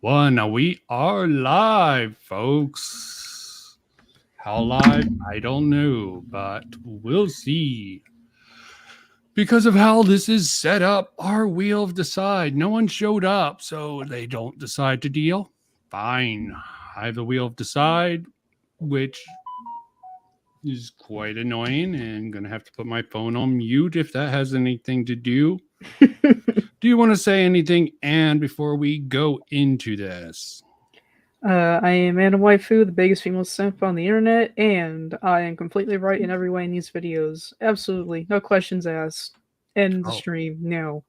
1. We are live, folks. How live? I don't know, but we'll see. Because of how this is set up, our wheel of decide. No one showed up, so they don't decide to deal. Fine. I have the wheel of decide, which is quite annoying, and gonna have to put my phone on mute if that has anything to do. Do you want to say anything, Anne, before we go into this? I am AnnaWaifu, the biggest female simp on the internet, and I am completely right in every way in these videos. Absolutely. No questions asked. End the stream now.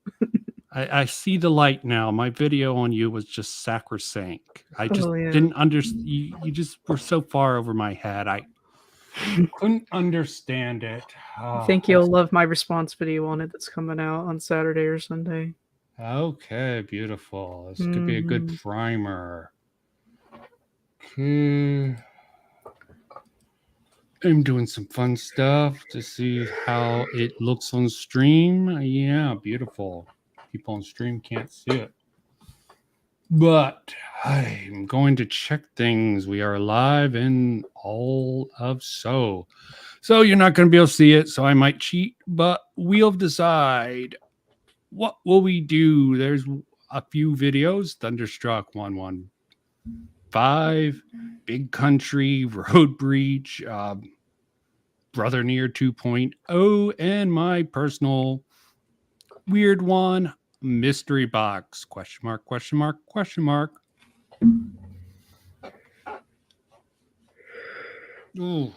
I see the light now. My video on you was just sacrosanct. I just didn't understand. You just were so far over my head. I couldn't understand it. I think you'll love my response video on it that's coming out on Saturday or Sunday. Okay, beautiful. This could be a good primer. I'm doing some fun stuff to see how it looks on stream. Yeah, beautiful. People on stream can't see it. But I'm going to check things. We are live in all of so. So you're not going to be able to see it, so I might cheat, but we'll decide. What will we do? There's a few videos. Thunderstruck 115, Big Country, Road Breach, Brother Near 2.0, and my personal weird one, Mystery Box, question mark, question mark, question mark. Ooh.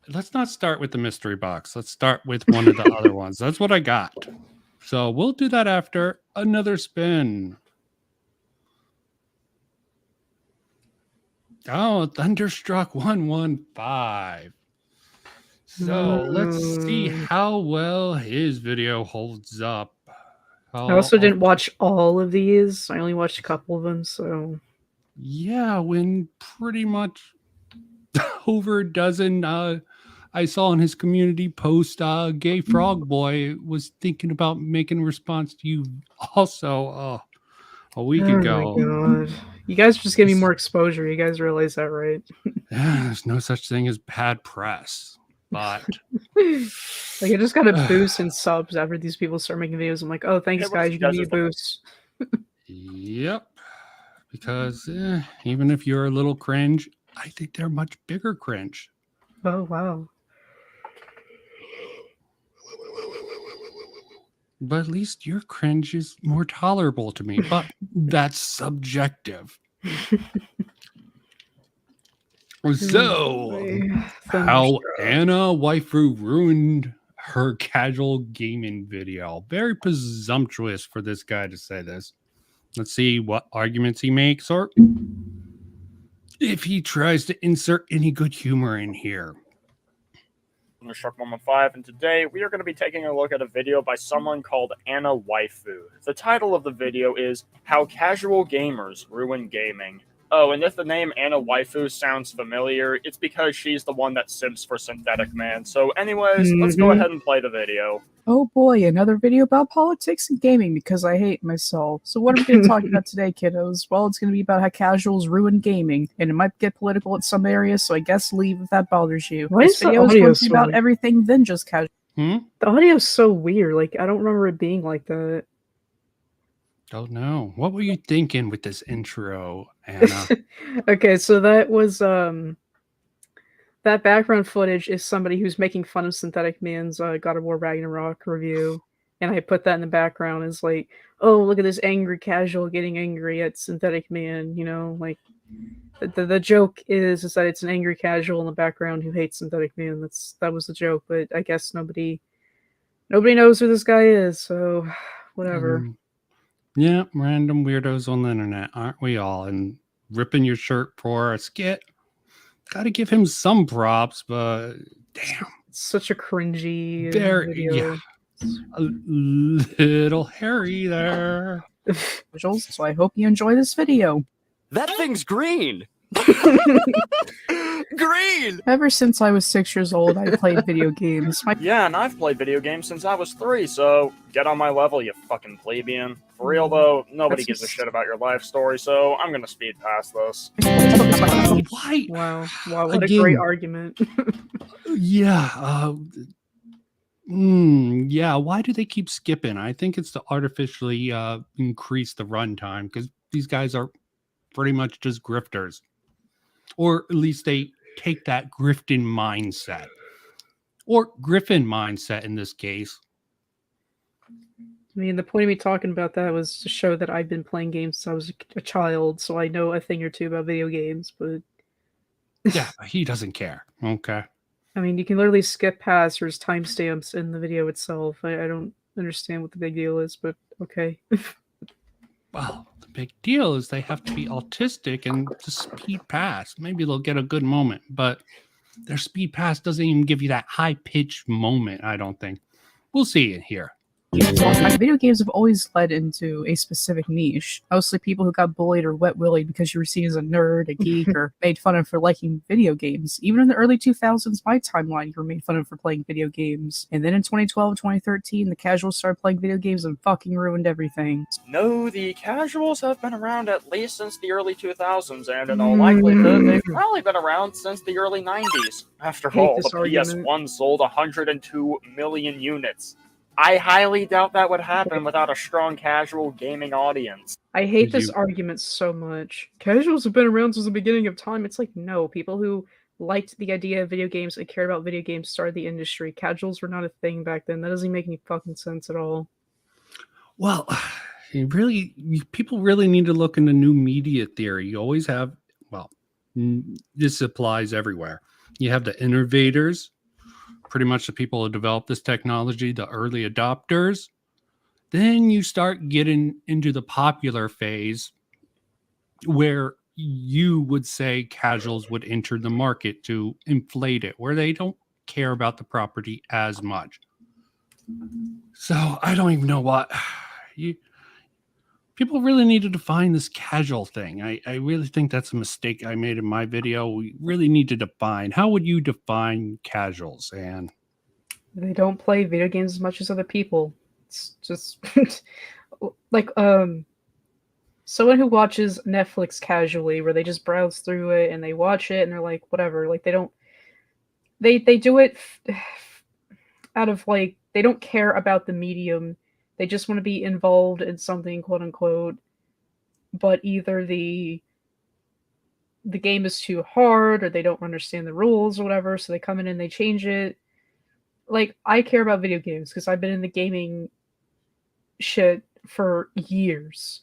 Let's not start with the mystery box. Let's start with one of the other ones. That's what I got. So we'll do that after another spin. Oh, Thunderstruck 115. So let's see how well his video holds up. I also didn't watch all of these. I only watched a couple of them, so. Yeah, when pretty much over a dozen I saw in his community post, Gay Frog Boy was thinking about making a response to you also a week ago. My God. You guys just give me more exposure. You guys realize that, right? Yeah, there's no such thing as bad press. But like I just got a boost in subs after these people start making videos. I'm like, oh, thanks guys, you give me a boost. Yep. Because even if you're a little cringe, I think they're much bigger cringe. Oh, wow. But at least your cringe is more tolerable to me. But that's subjective. So, how AnnaWaifu ruined her casual gaming video. Very presumptuous for this guy to say this. Let's see what arguments he makes or if he tries to insert any good humor in here. Thunderstruck 115, and today we are going to be taking a look at a video by someone called AnnaWaifu. The title of the video is How Casual Gamers Ruin Gaming. Oh, and if the name AnnaWaifu sounds familiar, it's because she's the one that simps for Synthetic Man. So anyways, let's go ahead and play the video. Oh boy, another video about politics and gaming because I hate myself. So what are we going to talk about today, kiddos? Well, it's going to be about how casuals ruin gaming, and it might get political in some areas, so I guess leave if that bothers you. This video is going to be about everything than just casual. The audio's so weird. Like, I don't remember it being like that. Don't know. What were you thinking with this intro, Anna? Okay, so that was that background footage is somebody who's making fun of Synthetic Man's God of War Ragnarok review, and I put that in the background as like, oh, look at this angry casual getting angry at Synthetic Man. You know, like the joke is that it's an angry casual in the background who hates Synthetic Man. That was the joke, but I guess nobody knows who this guy is, so whatever. Yeah, random weirdos on the internet, aren't we all? And ripping your shirt for a skit. Got to give him some props, but damn. It's such a cringy video. Yeah, a little hairy there. So I hope you enjoy this video. That thing's green! Green! Ever since I was 6 years old, I played video games. Yeah, and I've played video games since I was 3, so get on my level, you fucking plebeian. For real though, nobody gives a shit about your life story, so I'm gonna speed past this. Why? Wow, what a Again. great argument. Yeah. Yeah. Why do they keep skipping? I think it's to artificially increase the runtime because these guys are pretty much just grifters, or at least they take that grifting mindset, or Griffin mindset in this case. I mean, the point of me talking about that was to show that I've been playing games since I was a child, so I know a thing or two about video games, but Yeah, he doesn't care. Okay. I mean, you can literally skip past, there's timestamps in the video itself. I don't understand what the big deal is, but okay. Well, the big deal is they have to be autistic and just speed past. Maybe they'll get a good moment, but their speed pass doesn't even give you that high pitched moment, I don't think. We'll see it here. Video games have always led into a specific niche. Mostly people who got bullied or wet willied because you were seen as a nerd, a geek, or made fun of for liking video games. Even in the early 2000s, my timeline, you were made fun of for playing video games. And then in 2012, 2013, the casuals started playing video games and fucking ruined everything. No, the casuals have been around at least since the early 2000s, and in all likelihood, they've probably been around since the early 90s. After Hate all, this the argument. PS1 sold 102 million units. I highly doubt that would happen without a strong casual gaming audience. I hate Did this you- argument so much. Casuals have been around since the beginning of time. It's like, no, people who liked the idea of video games and cared about video games started the industry. Casuals were not a thing back then. That doesn't make any fucking sense at all. Well, people really need to look into new media theory. You always have, this applies everywhere. You have the innovators, pretty much the people who developed this technology, the early adopters. Then you start getting into the popular phase where you would say casuals would enter the market to inflate it, where they don't care about the property as much. So I don't even know what people really need to define this casual thing. I really think that's a mistake I made in my video. We really need to define. How would you define casuals, Anne? They don't play video games as much as other people. It's just like someone who watches Netflix casually, where they just browse through it and they watch it and they're like, whatever. Like they do it out of like, they don't care about the medium. They just want to be involved in something, quote unquote. But either the game is too hard or they don't understand the rules or whatever, so they come in and they change it. Like, I care about video games because I've been in the gaming shit for years.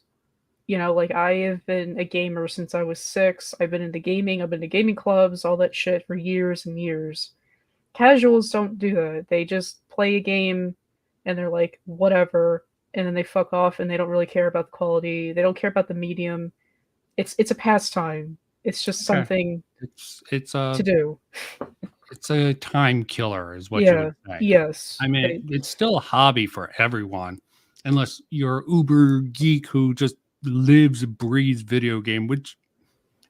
You know, like, I have been a gamer since I was 6. I've been into gaming. I've been to gaming clubs, all that shit for years and years. Casuals don't do that. They just play a game and they're like, whatever, and then they fuck off and they don't really care about the quality. They don't care about the medium. It's a pastime. It's just something it's to do. It's a time killer, is what you Yeah. would say. Yes. I mean, it's still a hobby for everyone, unless you're uber geek who just lives and breathes video game, which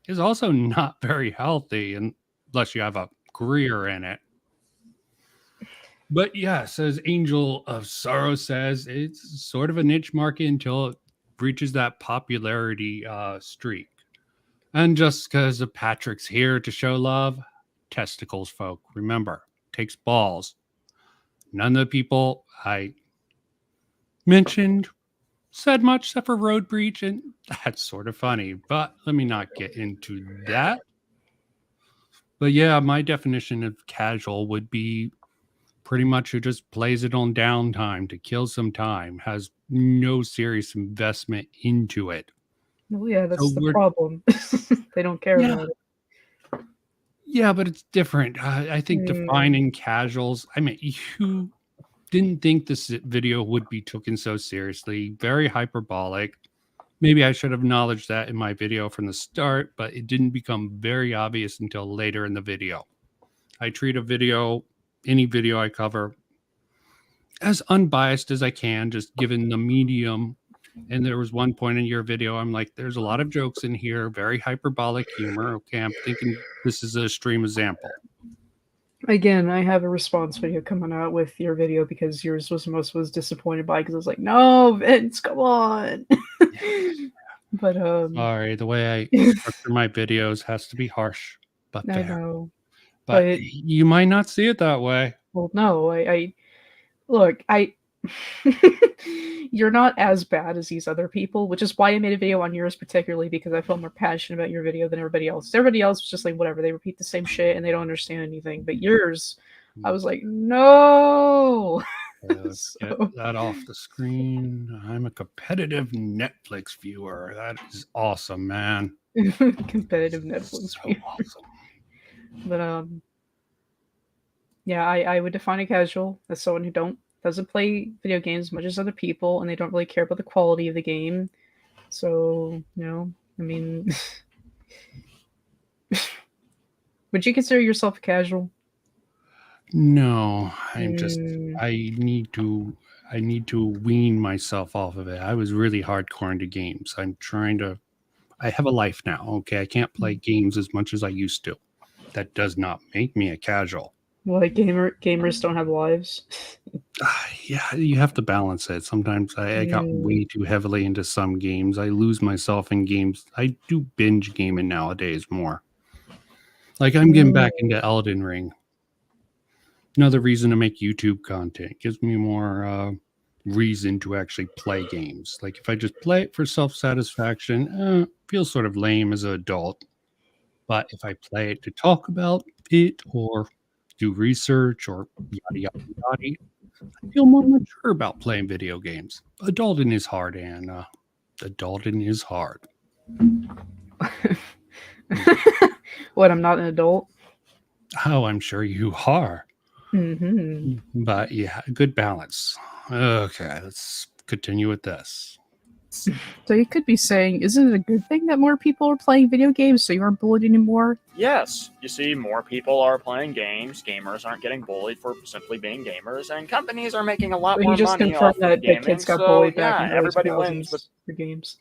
is also not very healthy unless you have a career in it. But yes, as Angel of Sorrow says, it's sort of a niche market until it reaches that popularity streak. And just because Patrick's here to show love, testicles, folk. Remember, takes balls. None of the people I mentioned said much except for Road Breach, and that's sort of funny. But let me not get into that. But yeah, my definition of casual would be pretty much who just plays it on downtime to kill some time, has no serious investment into it. Well, yeah, that's So the problem. They don't care about it. Yeah, but it's different. I think defining casuals, I mean, you didn't think this video would be taken so seriously, very hyperbolic. Maybe I should have acknowledged that in my video from the start, but it didn't become very obvious until later in the video. I treat any video I cover, as unbiased as I can, just given the medium And there was one point in your video, I'm like, there's a lot of jokes in here, very hyperbolic humor. Okay, I'm thinking this is a stream example. Again, I have a response video coming out with your video because yours was disappointed by because I was like, no, Vince, come on. But Sorry, the way I structure my videos has to be harsh, but I fair. know. But you might not see it that way. Well, no, I look, you're not as bad as these other people, which is why I made a video on yours particularly because I felt more passionate about your video than everybody else. Everybody else was just like whatever, they repeat the same shit and they don't understand anything. But yours, I was like, no. Let's get that off the screen. I'm a competitive Netflix viewer. That is awesome, man. Competitive Netflix So viewer. awesome. But yeah, I would define a casual as someone who doesn't play video games as much as other people, and they don't really care about the quality of the game. So, I mean, would you consider yourself a casual? No, I'm just I need to wean myself off of it. I was really hardcore into games. I have a life now. Okay, I can't play games as much as I used to. That does not make me a casual. Like gamers don't have lives. Yeah, you have to balance it. Sometimes I got way too heavily into some games. I lose myself in games. I do binge gaming nowadays more. Like I'm getting back into Elden Ring. Another reason to make YouTube content. Gives me more reason to actually play games. Like if I just play it for self-satisfaction, feels sort of lame as an adult. But if I play it to talk about it or do research or yada yada yada, I feel more mature about playing video games. Adulting is hard, Anna. Adulting is hard. What, I'm not an adult? Oh, I'm sure you are. Mm-hmm. But yeah, good balance. Okay, let's continue with this. So you could be saying, isn't it a good thing that more people are playing video games so you aren't bullied anymore? Yes, you see, more people are playing games. Gamers aren't getting bullied for simply being gamers, and companies are making a lot But more he just money confirmed off that of gaming. kids got So bullied back yeah, in the everybody 2000s wins. But for games.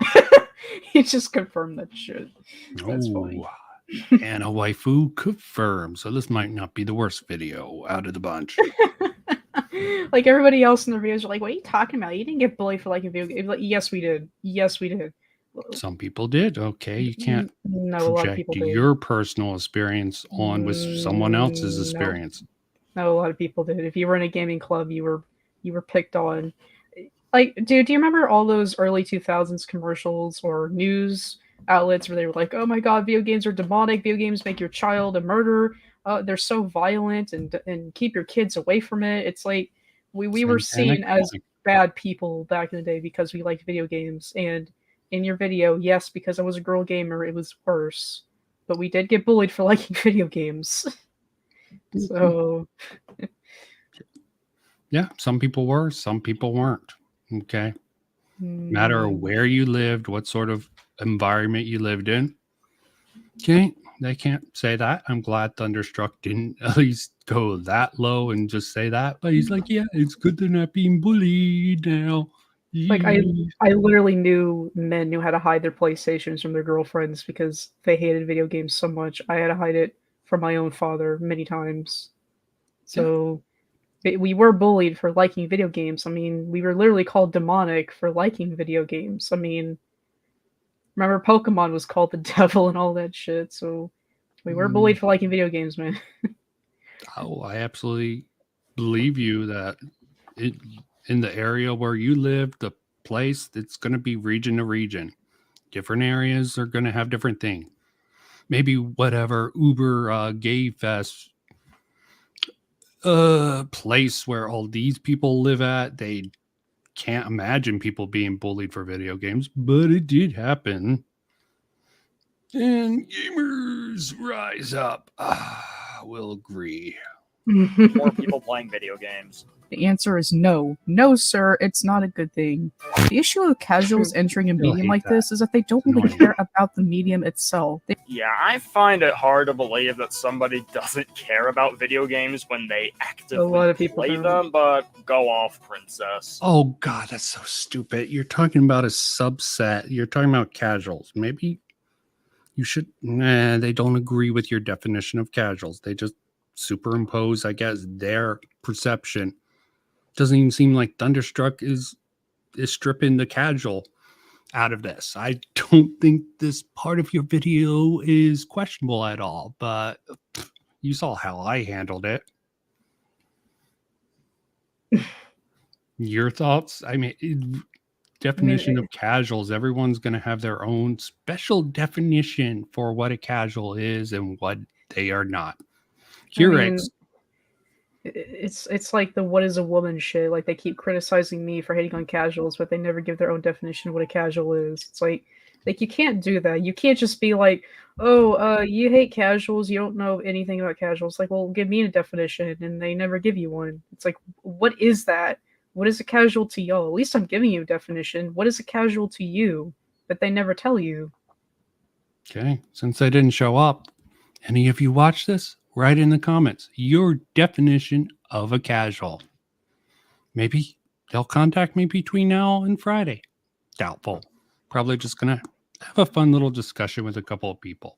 He just confirmed that shit. That's funny. AnnaWaifu confirmed. So this might not be the worst video out of the bunch. Like everybody else in the videos are like, what are you talking about? You didn't get bullied for liking video games. Like, yes, we did. Yes, we did. Some people did. Okay, you can't No, a lot of project people did. your personal experience on with someone else's experience. No, a lot of people did. If you were in a gaming club, you were picked on. Like, dude, do you remember all those early 2000s commercials or news outlets where they were like, "Oh my God, video games are demonic. Video games make your child a murderer. They're so violent, and keep your kids away from it." It's like we were seen as bad people back in the day because we liked video games. And in your video, yes, because I was a girl gamer, it was worse. But we did get bullied for liking video games. So yeah, some people were, some people weren't. Okay. Matter where you lived, what sort of environment you lived in. Okay, they can't say that. I'm glad Thunderstruck didn't at least go that low and just say that. But he's like, yeah, it's good they're not being bullied now. Like I literally knew men knew how to hide their PlayStations from their girlfriends because they hated video games so much. I had to hide it from my own father many times. So we were bullied for liking video games. I mean, we were literally called demonic for liking video games. I mean, remember Pokemon was called the devil and all that shit. So we were bullied for liking video games, man. Oh, I absolutely believe you that in the area where you live, the place, it's going to be region to region. Different areas are going to have different things. Maybe whatever Uber Gay Fest place where all these people live at, they can't imagine people being bullied for video games, but it did happen. And gamers rise up. We'll agree. more people playing video games. The answer is no. No, sir, it's not a good thing. The issue of casuals entering a Still medium hate like that. this is that they don't really Annoying. care about the medium itself. Yeah, I find it hard to believe that somebody doesn't care about video games when they actively lot of people play don't. them, but go off, princess. Oh god, that's so stupid. You're talking about a subset. You're talking about casuals. Maybe you should. Nah, they don't agree with your definition of casuals. They just superimpose, I guess, their perception. Doesn't even seem like Thunderstruck is stripping the casual out of this. I don't think this part of your video is questionable at all, but you saw how I handled it. Your thoughts? I mean, definition of casuals, everyone's going to have their own special definition for what a casual is and what they are not. Keurig, It's like the what is a woman shit. Like they keep criticizing me for hating on casuals, but they never give their own definition of what a casual is. It's like you can't do that. You can't just be like, oh, you hate casuals, you don't know anything about casuals. Like, well, give me a definition, and they never give you one. It's like, what is that? What is a casual to y'all? At least I'm giving you a definition. What is a casual to you? But they never tell you. okay, since I didn't show up, any of you watch this? Write in the comments your definition of a casual. Maybe they'll contact me between now and Friday. Doubtful. Probably just gonna have a fun little discussion with a couple of people.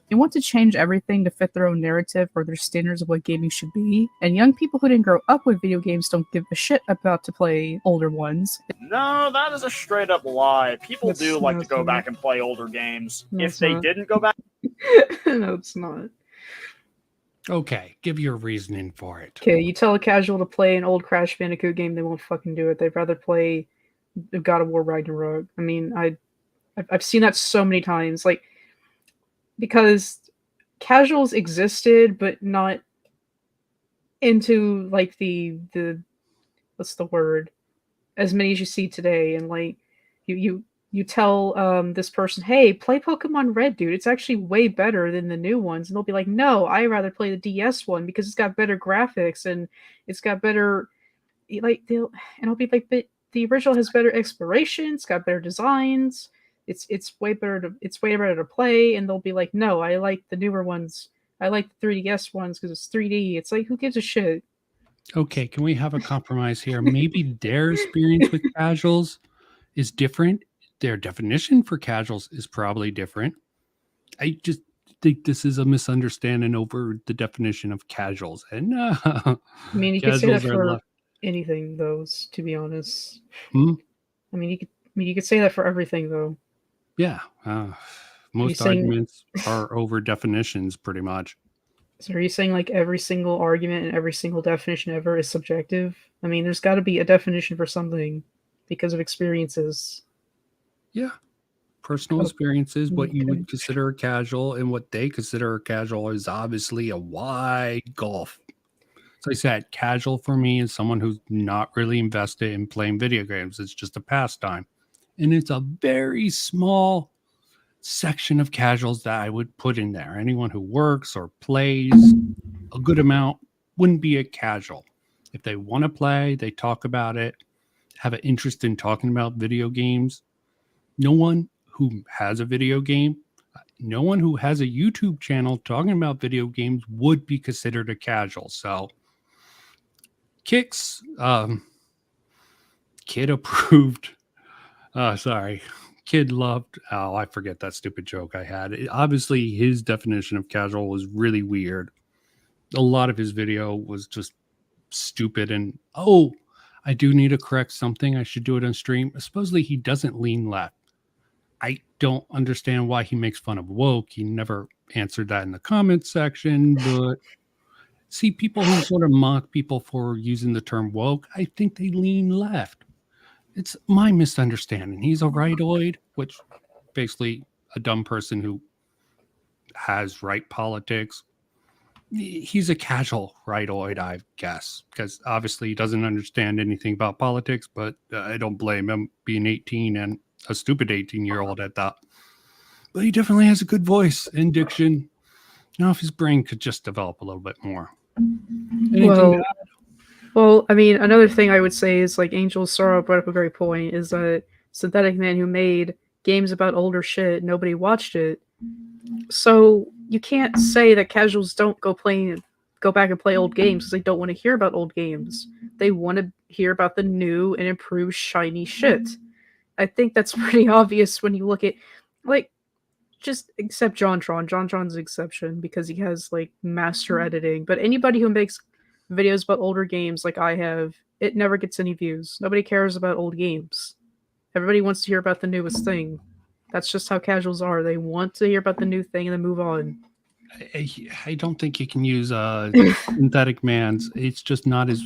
They want to change everything to fit their own narrative or their standards of what gaming should be, and young people who didn't grow up with video games don't give a shit about to play older ones. No, that is a straight up lie. People That's do like to not go true. back and play older games. No, If it's they not. didn't go back, No, it's not. Okay, give your reasoning for it. Okay, you tell a casual to play an old Crash Bandicoot game, they won't fucking do it. They'd rather play God of War Ragnarok. I mean, I've seen that so many times. Like, because casuals existed, but not into like the what's the word? As many as you see today. And like you tell this person, hey, play Pokemon Red, dude. It's actually way better than the new ones. And they'll be like, no, I rather play the DS one because it's got better graphics and it's got better I'll be like, but the original has better exploration, it's got better designs, it's way better to play. And they'll be like, no, I like the newer ones. I like the 3DS ones because it's 3D. It's like, who gives a shit? Okay, can we have a compromise here? Maybe their experience with casuals is different. Their definition for casuals is probably different. I just think this is a misunderstanding over the definition of casuals. And I mean, you could say that casuals are for left. anything, though. To be honest, Hmm? I mean, you could say that for everything, though. Yeah. Most saying- arguments are over definitions, pretty much. So are you saying like every single argument and every single definition ever is subjective? I mean, there's got to be a definition for something because of experiences. Yeah. Personal experiences, what you Okay. would consider a casual and what they consider a casual is obviously a wide gulf. So I said, casual for me is someone who's not really invested in playing video games. It's just a pastime. And it's a very small section of casuals that I would put in there. Anyone who works or plays a good amount wouldn't be a casual. If they want to play, they talk about it, have an interest in talking about video games. No one who has a video game, no one who has a YouTube channel talking about video games would be considered a casual. So Kicks, Kid approved. Kid loved. Oh, I forget that stupid joke I had. Obviously, his definition of casual was really weird. A lot of his video was just stupid. And I do need to correct something. I should do it on stream. Supposedly, he doesn't lean left. I don't understand why he makes fun of woke. He never answered that in the comments section. But see, people who sort of mock people for using the term woke, I think they lean left. It's my misunderstanding. He's a rightoid, which basically a dumb person who has right politics. He's a casual rightoid, I guess, because obviously he doesn't understand anything about politics, but I don't blame him being 18 and a stupid 18-year-old at that. But he definitely has a good voice and diction. Now, if his brain could just develop a little bit more. Anything Well, I mean, another thing I would say is like Angel Sorrow brought up a great point is that Synthetic Man who made games about older shit, nobody watched it. So you can't say that casuals don't go back and play old games because they don't want to hear about old games. They want to hear about the new and improved shiny shit. I think that's pretty obvious when you look at, like, just except JonTron. JonTron's an exception because he has like master editing. But anybody who makes videos about older games like I have, it never gets any views. Nobody cares about old games. Everybody wants to hear about the newest thing. That's just how casuals are. They want to hear about the new thing and then move on. I don't think you can use Synthetic Man's. It's just not as.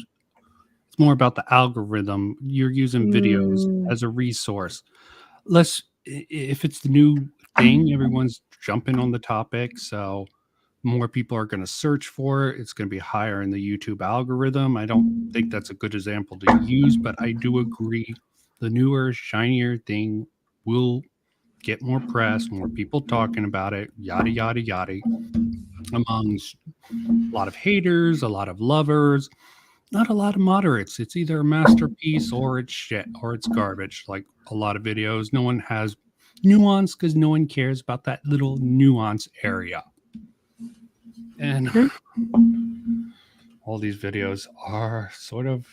It's more about the algorithm. You're using videos as a resource. If it's the new thing, everyone's jumping on the topic, so more people are going to search for it. It's going to be higher in the YouTube algorithm. I don't think that's a good example to use, but I do agree. The newer, shinier thing will get more press, more people talking about it, yada, yada, yada, amongst a lot of haters, a lot of lovers, not a lot of moderates. It's either a masterpiece or it's shit or it's garbage. Like a lot of videos, no one has nuance because no one cares about that little nuance area. And all these videos are sort of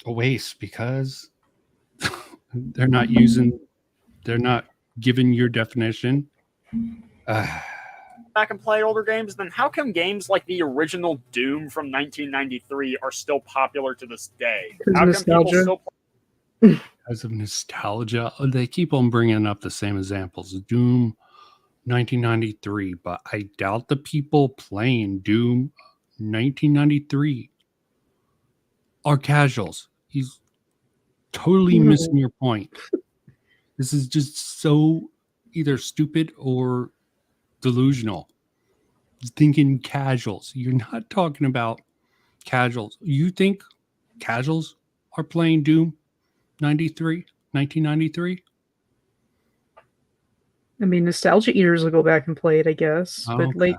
a waste because they're not giving your definition. Back and play older games, then how come games like the original Doom from 1993 are still popular to this day? How come people still play? Because of nostalgia, they keep on bringing up the same examples. Doom 1993, but I doubt the people playing Doom 1993 are casuals. He's totally missing your point. This is just so either stupid or delusional. Thinking casuals. You're not talking about casuals. You think casuals are playing Doom 1993? I mean, nostalgia eaters will go back and play it, I guess. Okay.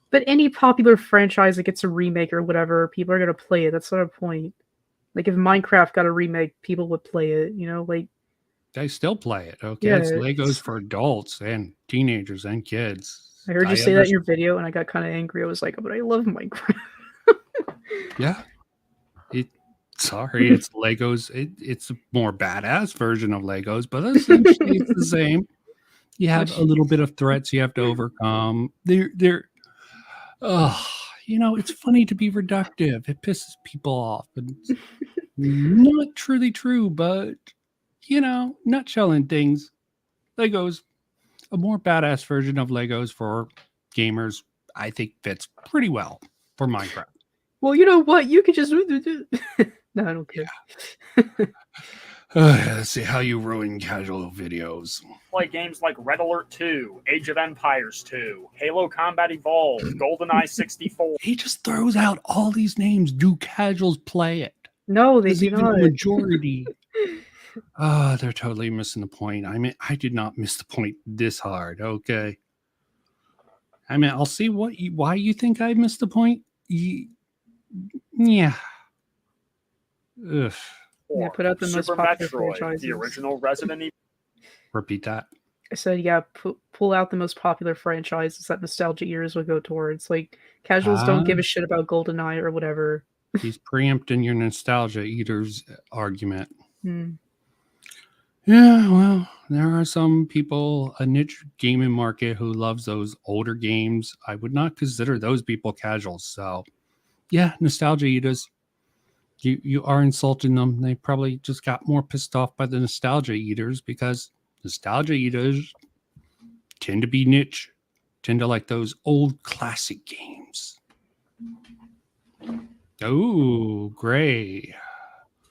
But any popular franchise that gets a remake or whatever, people are gonna play it. That's not a point. Like if Minecraft got a remake, people would play it. You know, like they still play it. Okay, yeah, it's Legos for adults and teenagers and kids. I heard you say that in your video, and I got kind of angry. I was like, oh, but I love Minecraft. Yeah. Sorry, it's Legos. It's a more badass version of Legos, but essentially it's the same. You have a little bit of threats you have to overcome. It's funny to be reductive. It pisses people off. And it's not truly true, but, nutshelling things. Legos, a more badass version of Legos for gamers, I think fits pretty well for Minecraft. Well, you know what? You could just... No, I don't care. Yeah. Let's see how you ruin casual videos. Play games like Red Alert 2, Age of Empires 2, Halo Combat Evolved, GoldenEye 64. He just throws out all these names. Do casuals play it? No, they do not. The majority. They're totally missing the point. I mean, I did not miss the point this hard. Okay. I mean, I'll see why you think I missed the point. Yeah. Ugh. Yeah, put out the most Super popular Metroid, franchises. the original Resident Evil. Repeat that. I said, yeah, pull out the most popular franchises that nostalgia eaters would go towards. Like, casuals don't give a shit about GoldenEye or whatever. He's preempting your nostalgia eaters argument. Hmm. Yeah, well, there are some people, a niche gaming market who loves those older games. I would not consider those people casuals. So, yeah, nostalgia eaters. You are insulting them. They probably just got more pissed off by the nostalgia eaters because nostalgia eaters tend to be niche, tend to like those old classic games. Oh, Gray.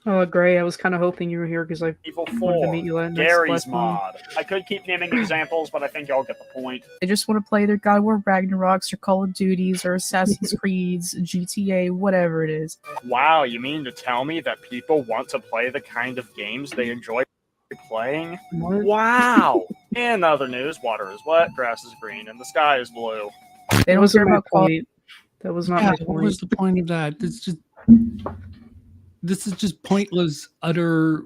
Oh, Gray, I was kind of hoping you were here because I Evil wanted 4, to meet you at Gary's next mod. I could keep naming examples, but I think y'all get the point. They just want to play their God of War Ragnaroks or Call of Duties or Assassin's Creeds, GTA, whatever it is. Wow, you mean to tell me that people want to play the kind of games they enjoy playing? What? Wow! In other news, water is wet, grass is green, and the sky is blue. They don't care about quality. That was not Yeah, my what point. was the point of that? This is just pointless, utter.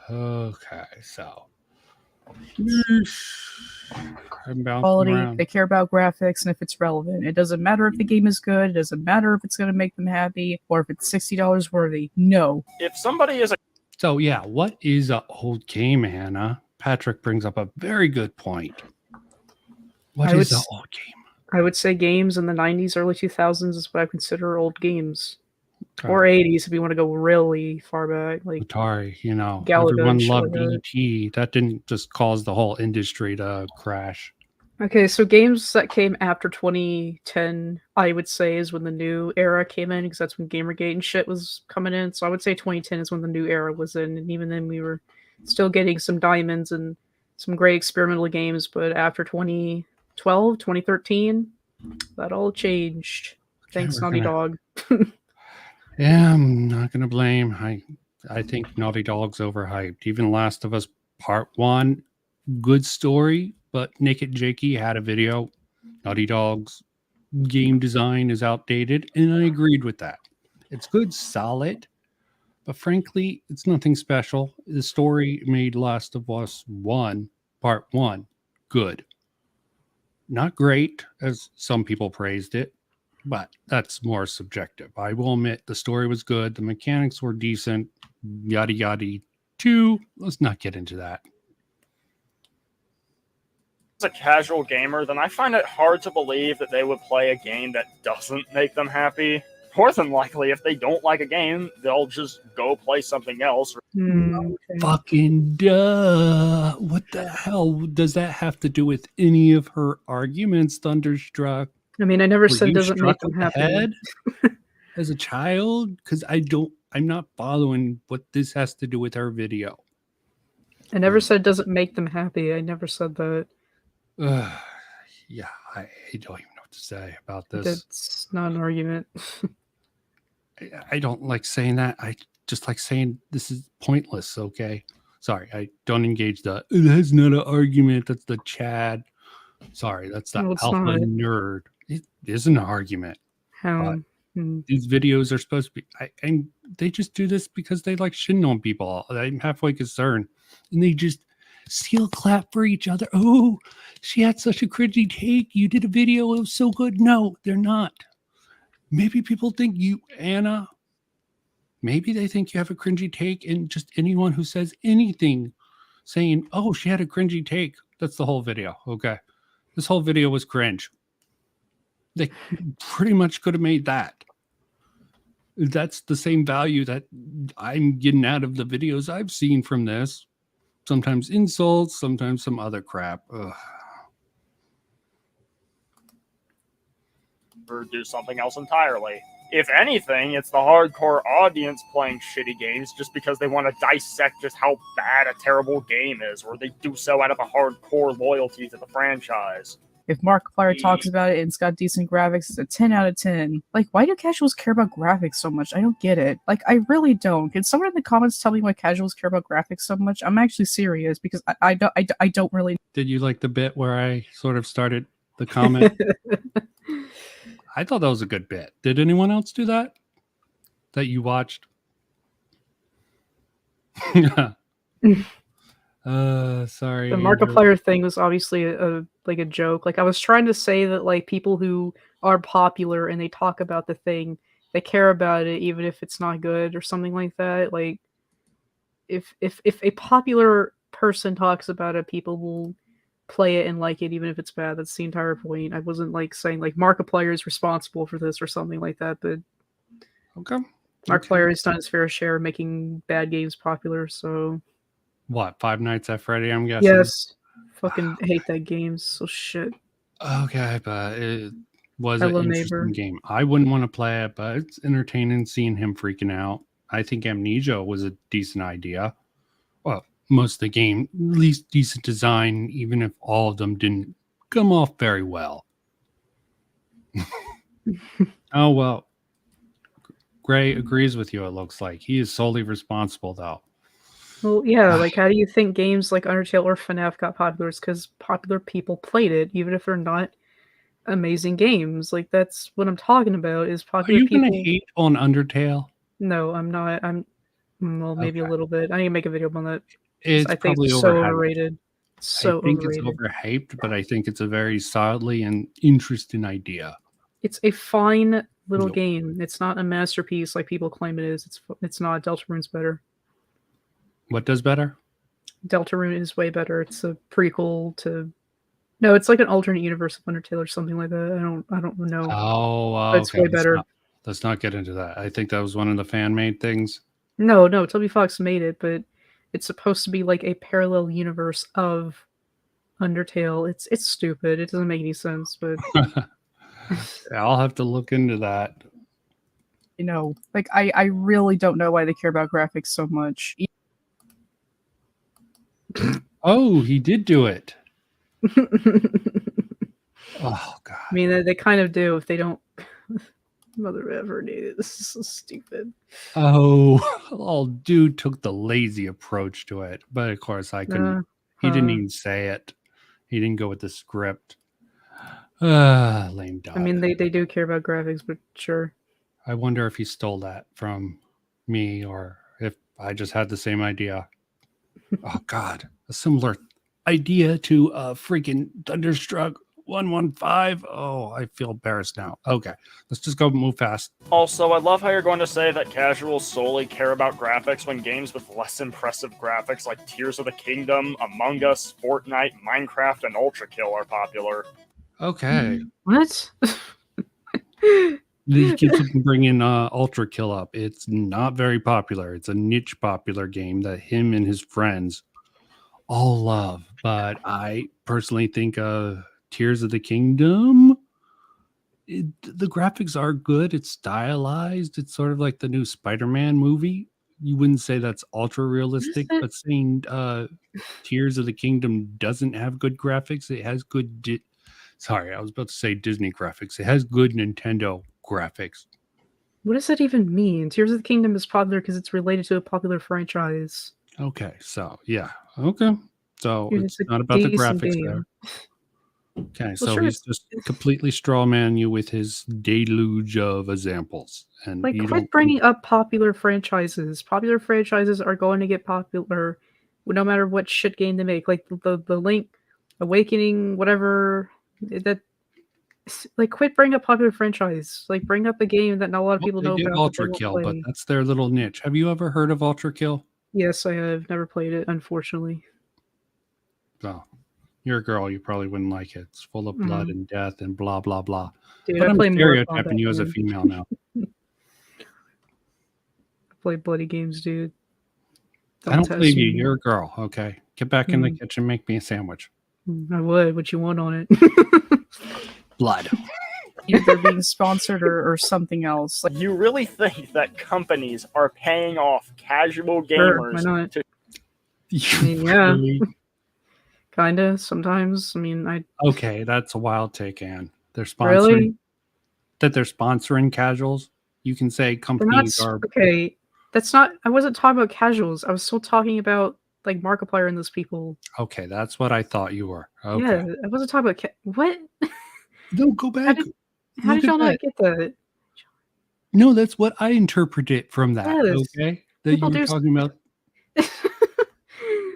Okay, so I'm bouncing Quality, around. they care about graphics, and if it's relevant. It doesn't matter if the game is good, it doesn't matter if it's going to make them happy, or if it's $60 worthy. No. If somebody is a So yeah, what is an old game, Hannah? Patrick brings up a very good point. What I would is an s- old game? I would say games in the 90s, early 2000s is what I consider old games. Okay. Or 80s if you want to go really far back. Like, Atari, Galaga everyone and shit loved like that. ET. That didn't just cause the whole industry to crash. okay, so games that came after 2010, I would say, is when the new era came in, because that's when Gamergate and shit was coming in. So I would say 2010 is when the new era was in, and even then we were still getting some diamonds and some great experimental games. But after 2012, 2013, that all changed. Thanks, we're Naughty gonna- Dog. Yeah, I'm not gonna blame. I think Naughty Dog's overhyped. Even Last of Us Part 1, good story, but Naked Jakey had a video. Naughty Dog's game design is outdated, and I agreed with that. It's good, solid, but frankly, it's nothing special. The story made Last of Us 1, Part 1, good. Not great, as some people praised it, but that's more subjective. I will admit the story was good, the mechanics were decent, yada yada. 2, let's not get into that. casual gamer, then I find it hard to believe that they would play a game that doesn't make them happy. More than likely, if they don't like a game, they'll just go play something else. Okay. Fucking duh. What the hell does that have to do with any of her arguments, Thunderstruck? I mean, I never Were said you doesn't make struck them with the happy. head as a child? Because I'm not following what this has to do with her video. I never said it doesn't make them happy. I never said that. Yeah, I don't even know what to say about this. That's not an argument. I don't like saying that. I just like saying this is pointless, okay? Sorry, I don't engage that's not an argument. That's the Chad. Sorry, that's the No, it's alpha not. nerd. It isn't an argument. How? These videos are supposed to be, and they just do this because they like shitting on people. I'm halfway concerned. And they just seal clap for each other. Oh, she had such a cringy take. You did a video. It was so good. No, they're not. Maybe people think you, Anna, maybe they think you have a cringy take, and just anyone who says anything saying, oh, she had a cringy take. That's the whole video. Okay. This whole video was cringe. They pretty much could have made that. That's the same value that I'm getting out of the videos I've seen from this. Sometimes insults, sometimes some other crap. Ugh. Or do something else entirely. If anything, it's the hardcore audience playing shitty games just because they want to dissect just how bad a terrible game is, or they do so out of a hardcore loyalty to the franchise. If Markiplier talks about it and it's got decent graphics, it's a 10 out of 10. Like, why do casuals care about graphics so much? I don't get it. Like, I really don't. Can someone in the comments tell me why casuals care about graphics so much? I'm actually serious because I don't really. Did you like the bit where I sort of started the comment? I thought that was a good bit. Did anyone else do that? That you watched? Sorry. The Andrew. Markiplier thing was obviously a joke. Like, I was trying to say that, like, people who are popular and they talk about the thing, they care about it even if it's not good or something like that. Like, if a popular person talks about it, people will play it and like it even if it's bad. That's the entire point. I wasn't like saying like Markiplier is responsible for this or something like that, but Okay. Markiplier has done his fair share of making bad games popular, so What, Five Nights at Freddy, I'm guessing? yes. Fucking hate that game. So shit. Okay, but it was Hello, an interesting neighbor. game. I wouldn't want to play it, but it's entertaining seeing him freaking out. I think Amnesia was a decent idea. Well, most of the game, at least decent design, even if all of them didn't come off very well. Oh, well. Gray agrees with you, it looks like. He is solely responsible, though. Well, yeah, like how do you think games like Undertale or FNAF got popular? It's because popular people played it, even if they're not amazing games. Like that's what I'm talking about. Is Are popular you gonna people? hate on Undertale? No, I'm not. Well, maybe a Okay. little bit. I need to make a video on that. It's I think probably it's so overhyped. overrated. I So think it's overrated. overhyped, but I think it's a very solidly and interesting idea. It's a fine little Nope. game. It's not a masterpiece like people claim it is. It's not. Deltarune's better. What does better? Deltarune is way better. It's a prequel to. No, it's like an alternate universe of Undertale or something like that. I don't know. Oh, But it's okay. way better. Let's not get into that. I think that was one of the fan-made things. No, Toby Fox made it, but it's supposed to be like a parallel universe of Undertale. It's stupid. It doesn't make any sense, but I'll have to look into that. You know, like I really don't know why they care about graphics so much. Oh, he did do it. Oh God. I mean, they kind of do if they don't. Mother ever needed. This is so stupid. Oh, dude took the lazy approach to it, but of course I couldn't. He didn't even say it. He didn't go with the script. Lame dog. I mean, they do care about graphics, but sure. I wonder if he stole that from me or if I just had the same idea. Oh God, a similar idea to freaking Thunderstruck 115. Oh, I feel embarrassed now. Okay, let's just go move fast. Also, I love how you're going to say that casuals solely care about graphics when games with less impressive graphics like Tears of the Kingdom, Among Us, Fortnite, Minecraft, and Ultra Kill are popular. Okay. What? The kids can bring in Ultra Kill up. It's not very popular. It's a niche popular game that him and his friends all love. But I personally think Tears of the Kingdom, the graphics are good. It's stylized. It's sort of like the new Spider-Man movie. You wouldn't say that's ultra realistic, but saying Tears of the Kingdom doesn't have good graphics. It has good... Sorry, I was about to say Disney graphics. It has good Nintendo graphics. What does that even mean? Tears of the Kingdom is popular because it's related to a popular franchise. Okay, so yeah. Okay. So Dude, it's not about the graphics game. there. Okay, Well, so sure, he's just completely straw man you with his deluge of examples. And like, you quit don't bringing up popular franchises. Popular franchises are going to get popular no matter what shit game they make. Like the Link Awakening, whatever. That, like, quit bringing up popular franchise. Like, bring up a game that not a lot of people know did about. Ultra Kill, but that's their little niche. Have you ever heard of Ultra Kill? Yes, I have never played it, unfortunately. Oh, you're a girl. You probably wouldn't like it. It's full of blood and death and blah blah blah. Dude, But I I'm play more stereotyping you as a female now. I play bloody games, dude. I don't test believe you. me. You're a girl. Okay, get back in the kitchen. Make me a sandwich. I would. What you want on it? Blood. Either being sponsored or something else. Like, You really think that companies are paying off casual Sure, gamers why not? to... I mean, yeah. Kinda, sometimes. I mean, Okay, that's a wild take, Ann. They're sponsoring really? that they're sponsoring casuals. You can say They're not companies are okay. That's not. I wasn't talking about casuals. I was still talking about like Markiplier and those people. okay. That's what I thought you were. Okay. Yeah, I wasn't talking about what. No, go back. How Look did at y'all not that. get that? No, that's what I interpreted from that. Yes. Okay, that you People were do- talking about.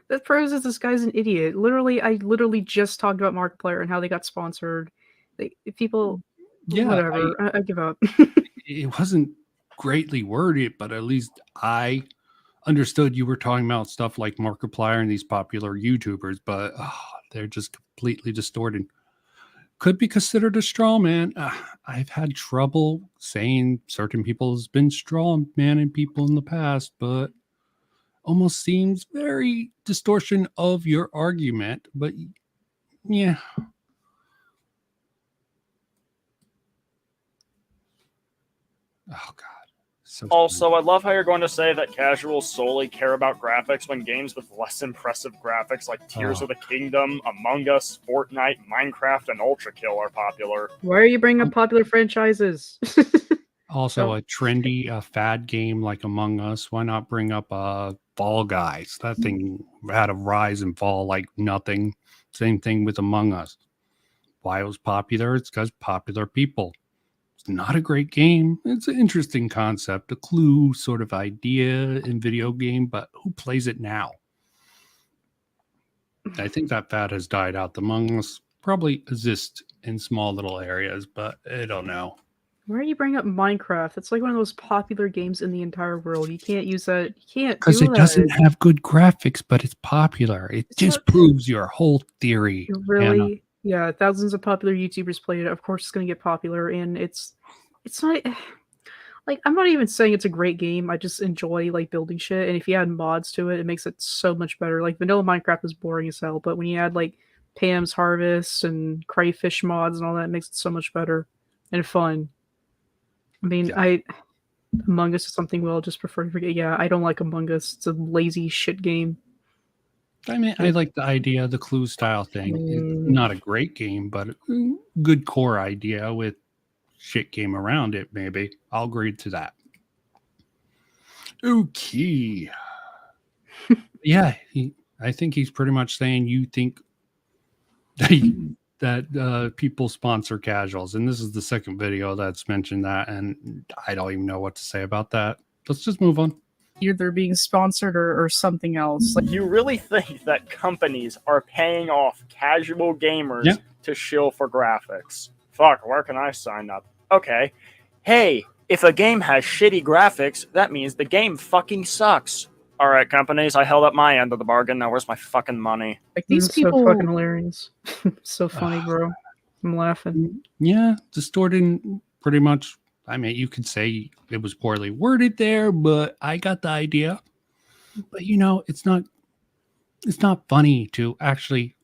That proves that this guy's an idiot. I literally just talked about Markiplier and how they got sponsored. People, Yeah, whatever. I give up. it wasn't greatly worded, but at least I understood you were talking about stuff like Markiplier and these popular YouTubers, but they're just completely distorted. Could be considered a straw man. I've had trouble saying certain people has been straw manning people in the past, but almost seems very distortion of your argument. But yeah. Oh God. So Also, I love how you're going to say that casuals solely care about graphics when games with less impressive graphics like Tears of the Kingdom, Among Us, Fortnite, Minecraft, and Ultra Kill are popular. Why are you bringing up popular franchises? Also, Oh. a trendy fad game like Among Us. Why not bring up Fall Guys? That thing had a rise and fall like nothing. Same thing with Among Us. Why it was popular? It's because popular people. It's not a great game. It's an interesting concept, a clue sort of idea in video game, but who plays it now? I think that fad has died out. Among Us probably exists in small little areas, but I don't know. Why are you bringing up Minecraft? It's like one of the most popular games in the entire world. You can't use that. You can't do Because that. it doesn't have good graphics, but it's popular. It just proves your whole theory. Really? Anna. Yeah, thousands of popular YouTubers played it. Of course, it's going to get popular, and it's not like I'm not even saying it's a great game. I just enjoy like building shit, and if you add mods to it, it makes it so much better. Like vanilla Minecraft is boring as hell, but when you add like Pam's Harvest and Crayfish mods and all that, it makes it so much better and fun. I mean, Yeah. Among Us is something we'll just prefer to forget. Yeah, I don't like Among Us. It's a lazy shit game. I mean, I like the idea, the clue style thing. It's not a great game, but a good core idea with shit game around it, maybe. I'll agree to that. Okay. Yeah, I think he's pretty much saying you think that people sponsor casuals. And this is the second video that's mentioned that, and I don't even know what to say about that. Let's just move on. Either being sponsored or something else. Like, You really think that companies are paying off casual gamers to shill for graphics? Fuck, where can I sign up? Okay. Hey, if a game has shitty graphics, that means the game fucking sucks. Alright, companies, I held up my end of the bargain. Now where's my fucking money? like these It's people. so fucking hilarious. So funny, bro. I'm laughing. Yeah, distorting pretty much. I mean, you could say it was poorly worded there, but I got the idea. But it's not funny to actually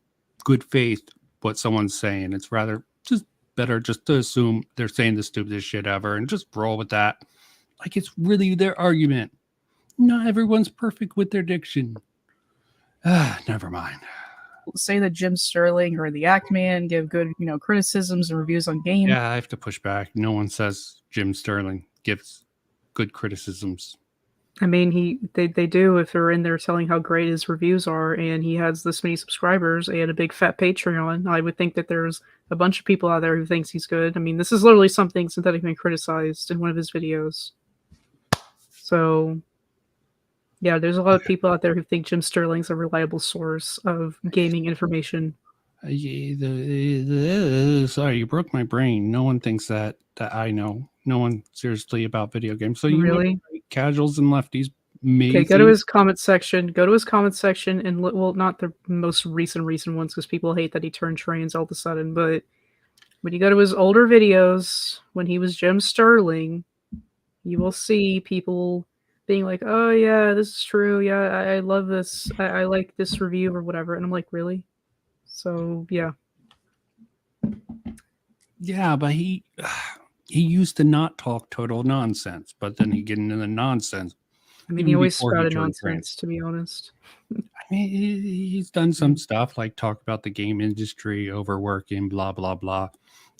good faith what someone's saying. It's rather just better just to assume they're saying the stupidest shit ever and just roll with that. Like it's really their argument. Not everyone's perfect with their diction. Never mind. Say that Jim Sterling or the Act Man give good, criticisms and reviews on games. Yeah, I have to push back. No one says Jim Sterling gives good criticisms. I mean, they do if they're in there telling how great his reviews are, and he has this many subscribers and a big fat Patreon. I would think that there's a bunch of people out there who thinks he's good. I mean, this is literally something Synthetic Man criticized in one of his videos. So, yeah, there's a lot of people out there who think Jim Sterling's a reliable source of gaming information. Sorry, you broke my brain. No one thinks that I know. No one seriously about video games. So you Really? Casuals and lefties. Maybe. Okay, go to his comment section. Go to his comment section, and well, not the most recent ones, because people hate that he turned trans all of a sudden. But when you go to his older videos, when he was Jim Sterling, you will see people being like, "Oh yeah, this is true. Yeah, I love this. I like this review or whatever." And I'm like, "Really?" So yeah. Yeah, but he used to not talk total nonsense, but then he get into the nonsense. I mean, Even he always before he sprouted joined nonsense, trans. to be honest. I mean, he's done some stuff like talk about the game industry, overworking, blah, blah, blah.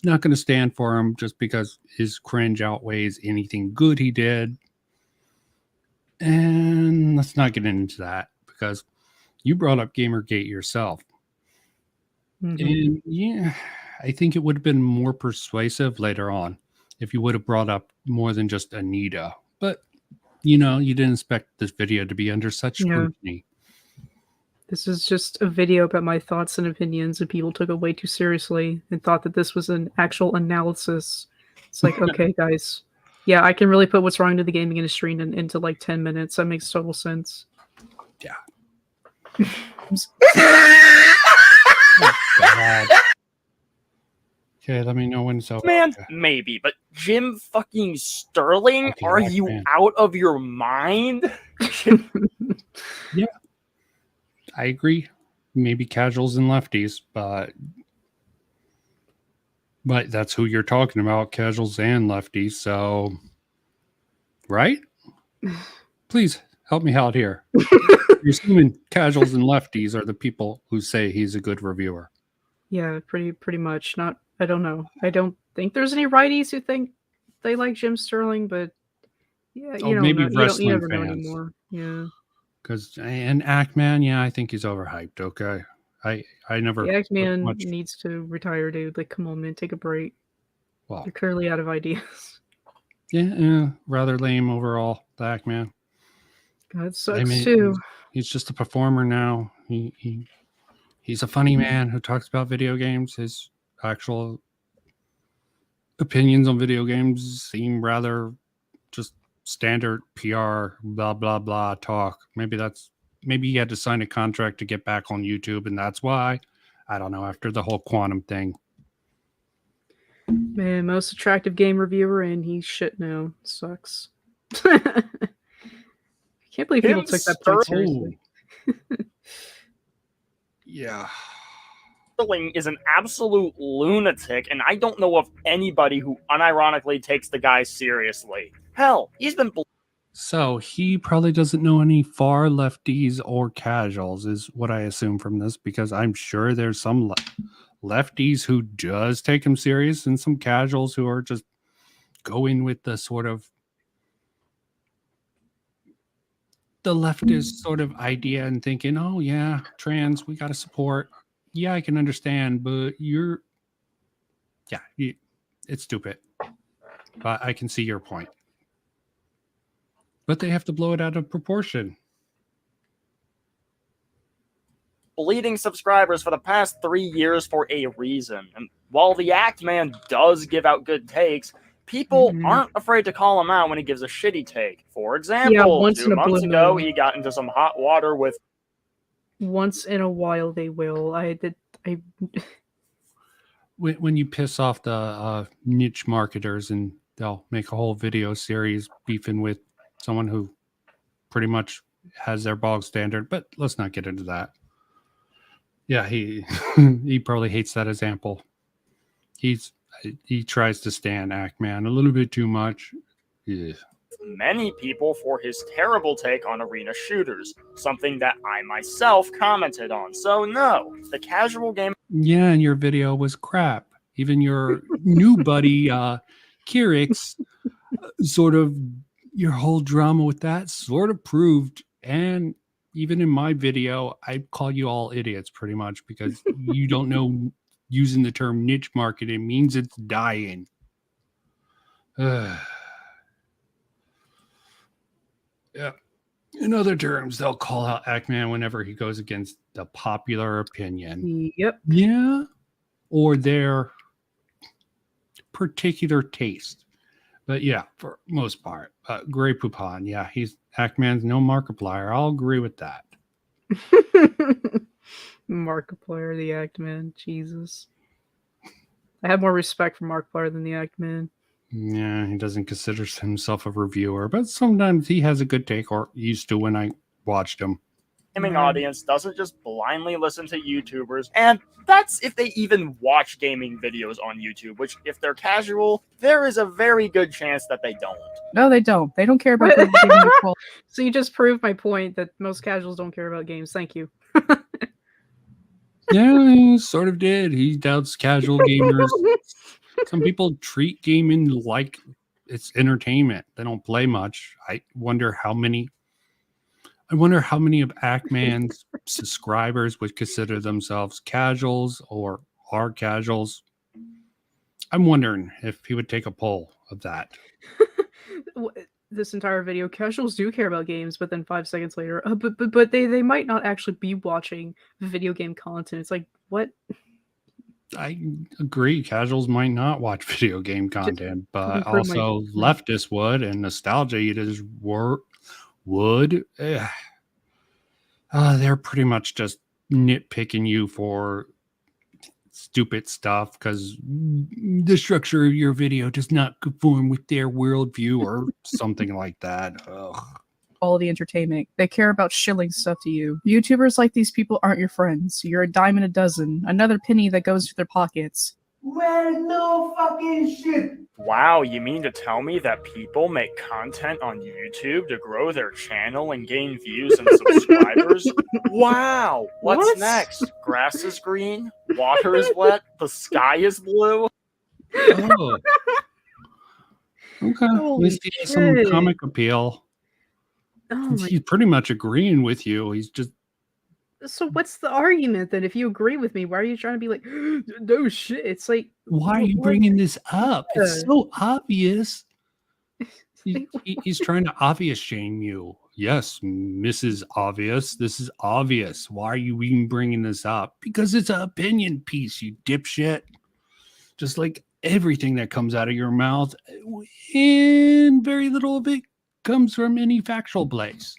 Not going to stand for him just because his cringe outweighs anything good he did. And let's not get into that because you brought up Gamergate yourself. Mhm. And yeah, I think it would have been more persuasive later on if you would have brought up more than just Anita. But, you didn't expect this video to be under such scrutiny. This is just a video about my thoughts and opinions, and people took it way too seriously and thought that this was an actual analysis. It's like, okay, guys. Yeah, I can really put what's wrong to the gaming industry into like 10 minutes. That makes total sense. Yeah. Oh, God. Okay, let me know when it's over. Man, maybe, but Jim fucking Sterling? Okay, Are Act you Man. out of your mind? Yeah, I agree. Maybe casuals and lefties, but that's who you're talking about, casuals and lefties. So, right? Please help me out here. You're assuming casuals and lefties are the people who say he's a good reviewer. Yeah, pretty much. I don't know. I don't think there's any righties who think they like Jim Sterling, but yeah, Oh, maybe you wrestling never know fans. anymore. Yeah. And Ackman, yeah, I think he's overhyped. Okay, I never The Act Man much. needs to retire, dude. Like, come on, man, take a break. Well, You're clearly out of ideas. yeah, rather lame overall. The Ackman. God sucks I mean, too. he's just a performer now. He's a funny man who talks about video games. His actual opinions on video games seem rather just standard PR blah blah blah talk. Maybe he had to sign a contract to get back on YouTube, and that's why. I don't know. After the whole quantum thing, Man, most attractive game reviewer, and he's shit now. Sucks. Can't believe people took that point seriously. Yeah. Sterling is an absolute lunatic, and I don't know of anybody who unironically takes the guy seriously. Hell, he's been. So he probably doesn't know any far lefties or casuals, is what I assume from this, because I'm sure there's some lefties who just take him serious and some casuals who are just going with the sort of the leftist sort of idea and thinking, oh yeah, trans, we got to support. Yeah, I can understand, but it's stupid. But I can see your point. But they have to blow it out of proportion. Bleeding subscribers for the past 3 years for a reason. And while the Act Man does give out good takes, people aren't afraid to call him out when he gives a shitty take. For example, 2 months ago, he got into some hot water with. Once in a while, they will. When you piss off the niche marketers and they'll make a whole video series beefing with someone who pretty much has their bog standard, but let's not get into that. Yeah, he probably hates that example. He tries to stand Ackman a little bit too much. Yeah. Many people for his terrible take on arena shooters, something that I myself commented on. So no, the casual game. Yeah, and your video was crap. Even your new buddy Kirix, sort of your whole drama with that sort of proved, and even in my video, I call you all idiots pretty much because you don't know using the term niche market, it means it's dying. Yeah. In other terms, they'll call out Ackman whenever he goes against the popular opinion. Yep. Yeah. Or their particular taste. But yeah, for most part. Grey Poupon, yeah, Ackman's no Markiplier. I'll agree with that. Markiplier, the Act Man. Jesus. I have more respect for Markiplier than the Act Man. Yeah, he doesn't consider himself a reviewer, but sometimes he has a good take, or used to when I watched him. Gaming audience doesn't just blindly listen to YouTubers, and that's if they even watch gaming videos on YouTube, which if they're casual, there is a very good chance that they don't. No, they don't. They don't care about the game. So you just proved my point that most casuals don't care about games. Thank you. Yeah, he sort of did. He doubts casual gamers. Some people treat gaming like it's entertainment. They don't play much. I wonder how many of Ackman's subscribers would consider themselves casuals or are casuals. I'm wondering if he would take a poll of that. This entire video, casuals do care about games, but then 5 seconds later, but they might not actually be watching video game content. It's like, what? I agree. Casuals might not watch video game content, but also leftists would, and nostalgia eaters would. They're pretty much just nitpicking you for stupid stuff because the structure of your video does not conform with their worldview or something like that. Ugh. Quality entertainment. They care about shilling stuff to you. YouTubers like these people aren't your friends. You're a dime in a dozen. Another penny that goes to their pockets. Well, no fucking shit. Wow, you mean to tell me that people make content on YouTube to grow their channel and gain views and subscribers? Wow, what's next? Grass is green, water is wet, the sky is blue. Oh. Okay, at Holy least he has some shit. comic appeal. Oh my. He's pretty much agreeing with you. He's just So what's the argument then? If you agree with me, why are you trying to be like, no shit? It's like, why are you what? bringing this up? It's Yeah. so obvious. Like, He's trying to obvious shame you. Yes, Mrs. Obvious. This is obvious. Why are you even bringing this up? Because it's an opinion piece, you dipshit. Just like everything that comes out of your mouth, and very little of it comes from any factual place.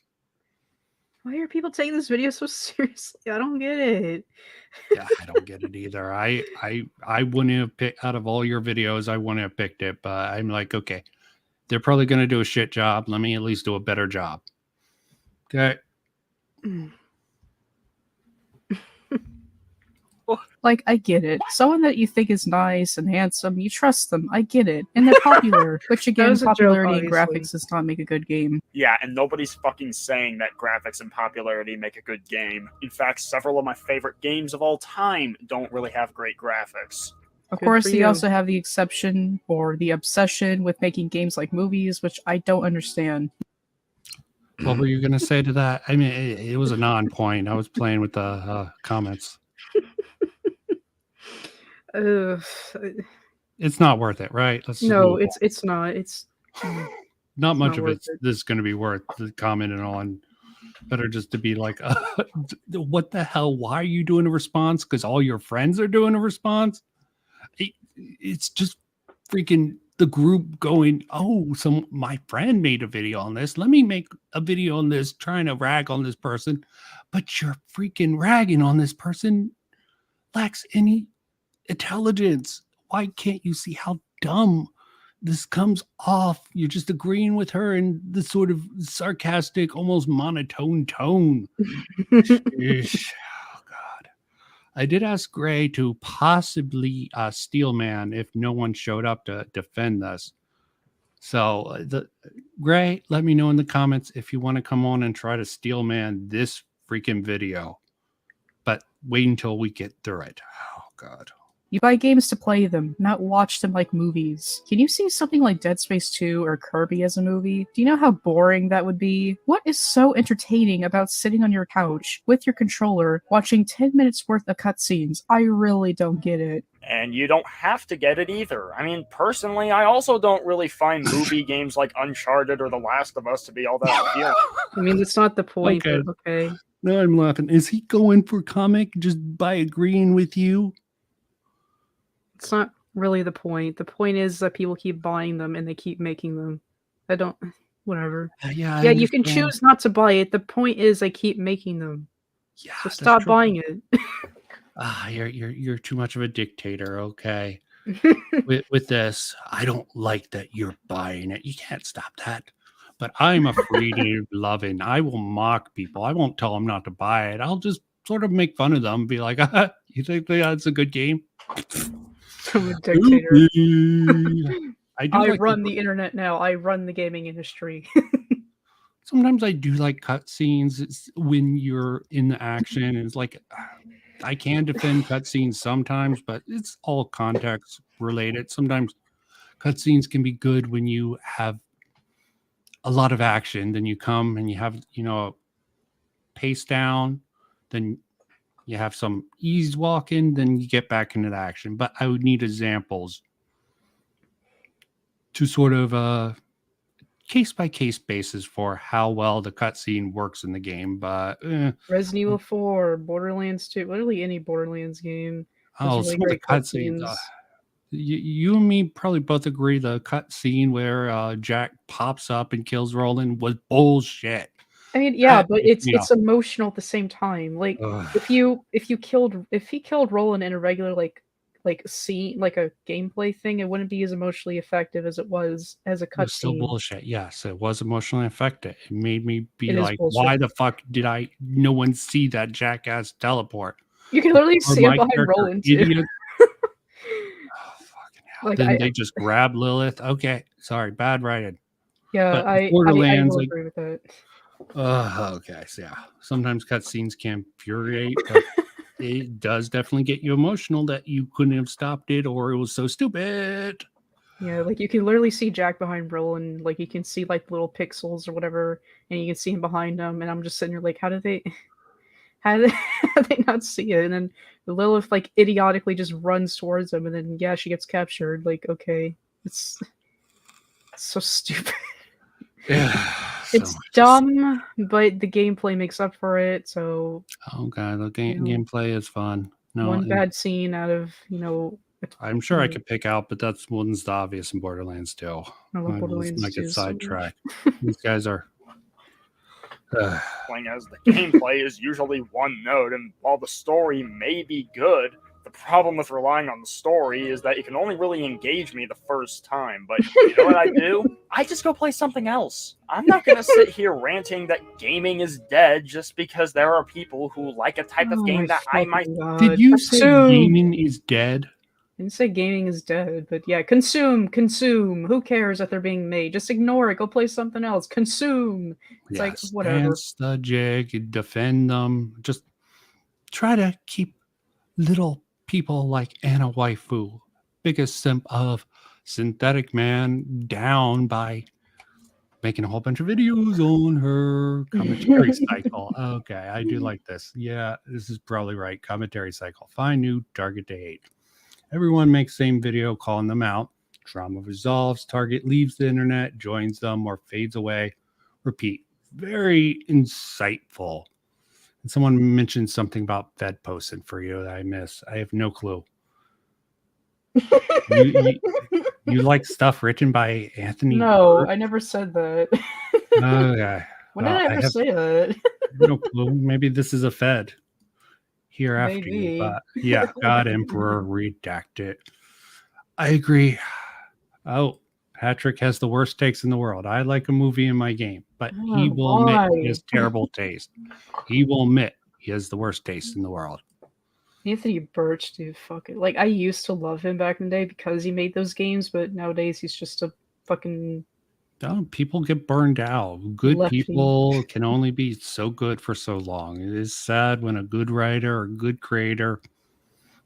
why are people taking this video so seriously? I don't get it. Yeah, I don't get it either. I wouldn't have picked out of all your videos. I wouldn't have picked it, but I'm like, okay, they're probably going to do a shit job. Let me at least do a better job. Okay. Like, I get it. Someone that you think is nice and handsome, you trust them. I get it. And they're popular. Which again, was a joke, popularity and obviously. graphics does not make a good game. Yeah, and nobody's fucking saying that graphics and popularity make a good game. In fact, several of my favorite games of all time don't really have great graphics. Of Good course, for you you. also have the exception or the obsession with making games like movies, which I don't understand. What were you going to say to that? I mean, it was a non-point. I was playing with the comments. It's not worth it, right? Let's just No, move it's not. It's on. Not much not of worth it's it. this is going to be worth commenting on. Better just to be like, what the hell? Why are you doing a response? Because all your friends are doing a response. It's just freaking the group going, oh, my friend made a video on this. Let me make a video on this, trying to rag on this person. But you're freaking ragging on this person lacks any intelligence. Why can't you see how dumb this comes off? You're just agreeing with her in this sort of sarcastic, almost monotone tone. Sheesh. Oh, God. I did ask Gray to possibly steel man if no one showed up to defend us. So, Gray, let me know in the comments if you want to come on and try to steel man this freaking video. But wait until we get through it. Oh, God. You buy games to play them, not watch them like movies. Can you see something like Dead Space 2 or Kirby as a movie? Do you know how boring that would be? What is so entertaining about sitting on your couch with your controller watching 10 minutes worth of cutscenes? I really don't get it. And you don't have to get it either. I mean, personally, I also don't really find movie games like Uncharted or The Last of Us to be all that appealing. I mean, that's not the point, Okay. but okay. No, I'm laughing. Is he going for comic just by agreeing with you? It's not really the point. The point is that people keep buying them and they keep making them. I don't. Whatever. Yeah, I Yeah, you can understand. choose not to buy it. The point is they keep making them. Yeah, So that's stop true. buying it. You're too much of a dictator. Okay. with this, I don't like that you're buying it. You can't stop that. But I'm a freedom loving. I will mock people. I won't tell them not to buy it. I'll just sort of make fun of them. Be like, you think that's a good game? I'm a dictator. I do. I like run the internet now. I run the gaming industry. Sometimes I do like cutscenes when you're in the action. And it's like I can defend cutscenes sometimes, but it's all context related. Sometimes cutscenes can be good when you have a lot of action. Then you come and you have, a pace down. Then you have some ease walking. Then you get back into the action. But I would need examples to sort of case by case basis for how well the cutscene works in the game. But Resident Evil 4, Borderlands 2, literally any Borderlands game. has really some of the great cutscenes. You and me probably both agree the cutscene where Jack pops up and kills Roland was bullshit. I mean, yeah, That but makes me it's emotional at the same time. Like Ugh. if he killed Roland in a regular like scene, like a gameplay thing, it wouldn't be as emotionally effective as it was as a It was still cutscene. bullshit. Yes, it was emotionally affected. It made me be It is like, bullshit. why the fuck did no one see that jackass teleport? You can literally Or see it my behind character, Roland too. idiot. Oh, fucking hell. Like, Then they just grab Lilith. Okay, sorry, bad writing. Yeah, But I Borderlands, will like, agree with that. okay, so yeah. Sometimes cutscenes can infuriate, but it does definitely get you emotional that you couldn't have stopped it or it was so stupid. Yeah, like you can literally see Jack behind Roland, like you can see like little pixels or whatever, and you can see him behind him, and I'm just sitting here like, how did they how did how did they not see it? And then Lilith like idiotically just runs towards him, and then yeah, she gets captured. Like, okay. It's so stupid. Yeah, It's dumb, but the gameplay makes up for it, so Oh god, the you know, gameplay is fun. No, one bad scene out of, I'm sure I could pick out, but that's one's the obvious in Borderlands too. I love Let's Borderlands not 2 get so much. sidetracked. These guys are. Playing as the gameplay is usually one note, and while the story may be good, the problem with relying on the story is that it can only really engage me the first time. But you know what I do? I just go play something else. I'm not gonna sit here ranting that gaming is dead just because there are people who like a type of game that I might. Did you say gaming is dead? I didn't say gaming is dead, but yeah, consume. Who cares that they're being made? Just ignore it. Go play something else. Consume. It's like, whatever. Dance the jig, defend them. Just try to keep little people like AnnaWaifu, biggest simp of Synthetic Man, down by making a whole bunch of videos on her commentary cycle. Okay, I do like this. Yeah, this is probably right. Commentary cycle. Find new target to hate. Everyone makes same video calling them out. Drama resolves. Target leaves the internet, joins them, or fades away. Repeat. Very insightful. And someone mentioned something about Fed posting for you that I miss. I have no clue. You like stuff written by Anthony? No, Burke? I never said that. Okay. When did I ever say that? No clue. Maybe this is a Fed here after Maybe. you. But yeah, God Emperor, redact it. I agree. Oh, Patrick has the worst takes in the world. I like a movie in my game, but he will admit he has terrible taste. He will admit he has the worst taste in the world. Anthony Birch, dude, fuck it. Like, I used to love him back in the day because he made those games, but nowadays he's just a fucking... Oh, people get burned out. Good lefty. People can only be so good for so long. It is sad when a good writer or good creator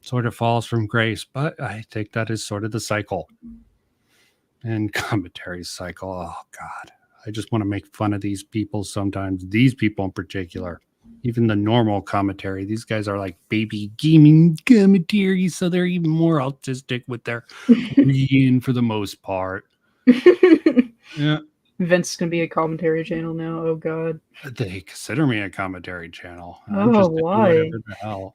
sort of falls from grace, but I think that is sort of the cycle. And commentary cycle. Oh, God. I just want to make fun of these people sometimes. These people in particular. Even the normal commentary. These guys are like baby gaming commentary, so they're even more autistic with their reading for the most part. Yeah. Vince is going to be a commentary channel now. Oh, God. They consider me a commentary channel. I'm just doing whatever the hell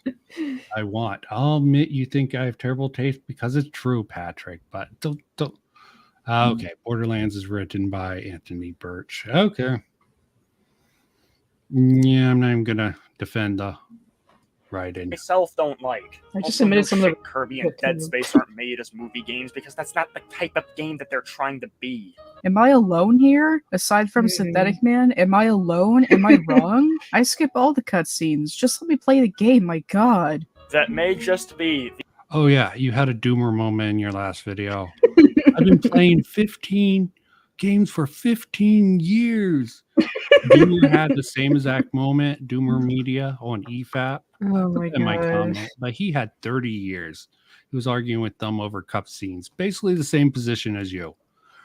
I want. I'll admit you think I have terrible taste because it's true, Patrick, but don't. Okay, Borderlands is written by Anthony Birch. Okay. Yeah, I'm not even gonna defend the writing. Myself don't like. I just Also, admitted no some of the shit, Kirby and Dead Space aren't made as movie games because that's not the type of game that they're trying to be. Am I alone here? Aside from Synthetic Man, am I alone? Am I wrong? I skip all the cutscenes. Just let me play the game, my god. That may just be the Oh yeah, you had a doomer moment in your last video. I've been playing 15 games for 15 years. Doomer had the same exact moment, Doomer Media on EFAP. Oh my god. Comment, but he had 30 years. He was arguing with them over cutscenes. Basically the same position as you.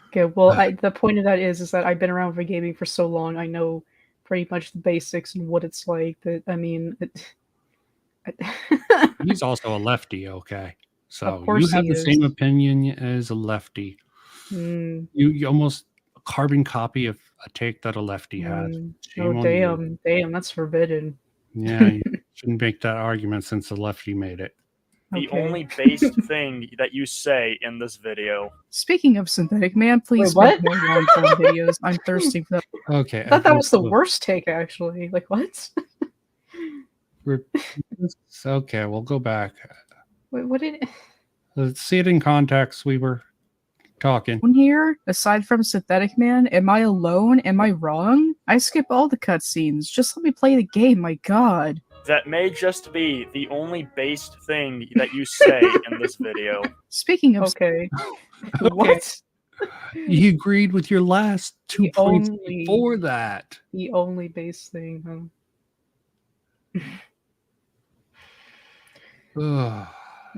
Okay, well, the point of that is that I've been around for gaming for so long. I know pretty much the basics and what it's like. That I mean, He's also a lefty, okay? So Of course you have he the is. same opinion as a lefty. You almost a carbon copy of a take that a lefty has. Shame on you. Damn, that's forbidden. Yeah, you shouldn't make that argument since the lefty made it. the Okay. only based thing that you say in this video. Speaking of Synthetic Man, please Wait, make more long-form videos. I'm thirsty for that. Okay. I thought that was the worst take, actually. Like, what? Okay, we'll go back. Wait, what did? Let's see it in context. We were talking. Here, aside from Synthetic Man, am I alone? Am I wrong? I skip all the cutscenes. Just let me play the game, my god. That may just be the only based thing that you say in this video. Speaking of Okay. What? He agreed with your last 2 The points only- before that. The only base thing, huh? Ugh.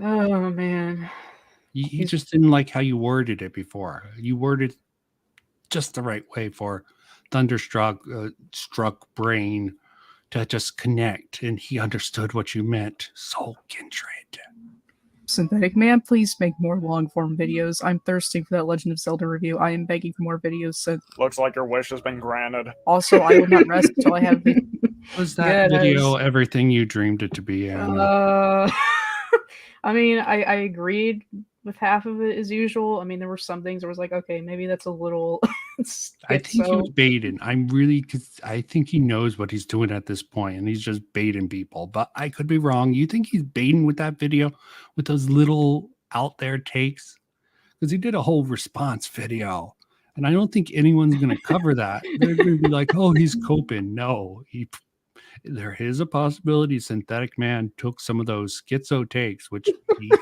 Oh man. You just didn't like how you worded it before. You worded just the right way for Thunderstruck struck brain to just connect, and he understood what you meant. Soul kindred. Synthetic Man, please make more long-form videos. I'm thirsting for that Legend of Zelda review. I am begging for more videos sent. Looks like your wish has been granted. Also, I will not rest until I have the... Was that Yes. video everything you dreamed it to be? Anna? I mean, I agreed with half of it as usual. I mean, there were some things where I was like, okay, maybe that's a little. I think he was baiting. Because I think he knows what he's doing at this point, and he's just baiting people. But I could be wrong. You think he's baiting with that video, with those little out there takes? Because he did a whole response video, and I don't think anyone's going to cover that. They're going to be like, "Oh, he's coping." No, there is a possibility Synthetic Man took some of those schizo takes, which he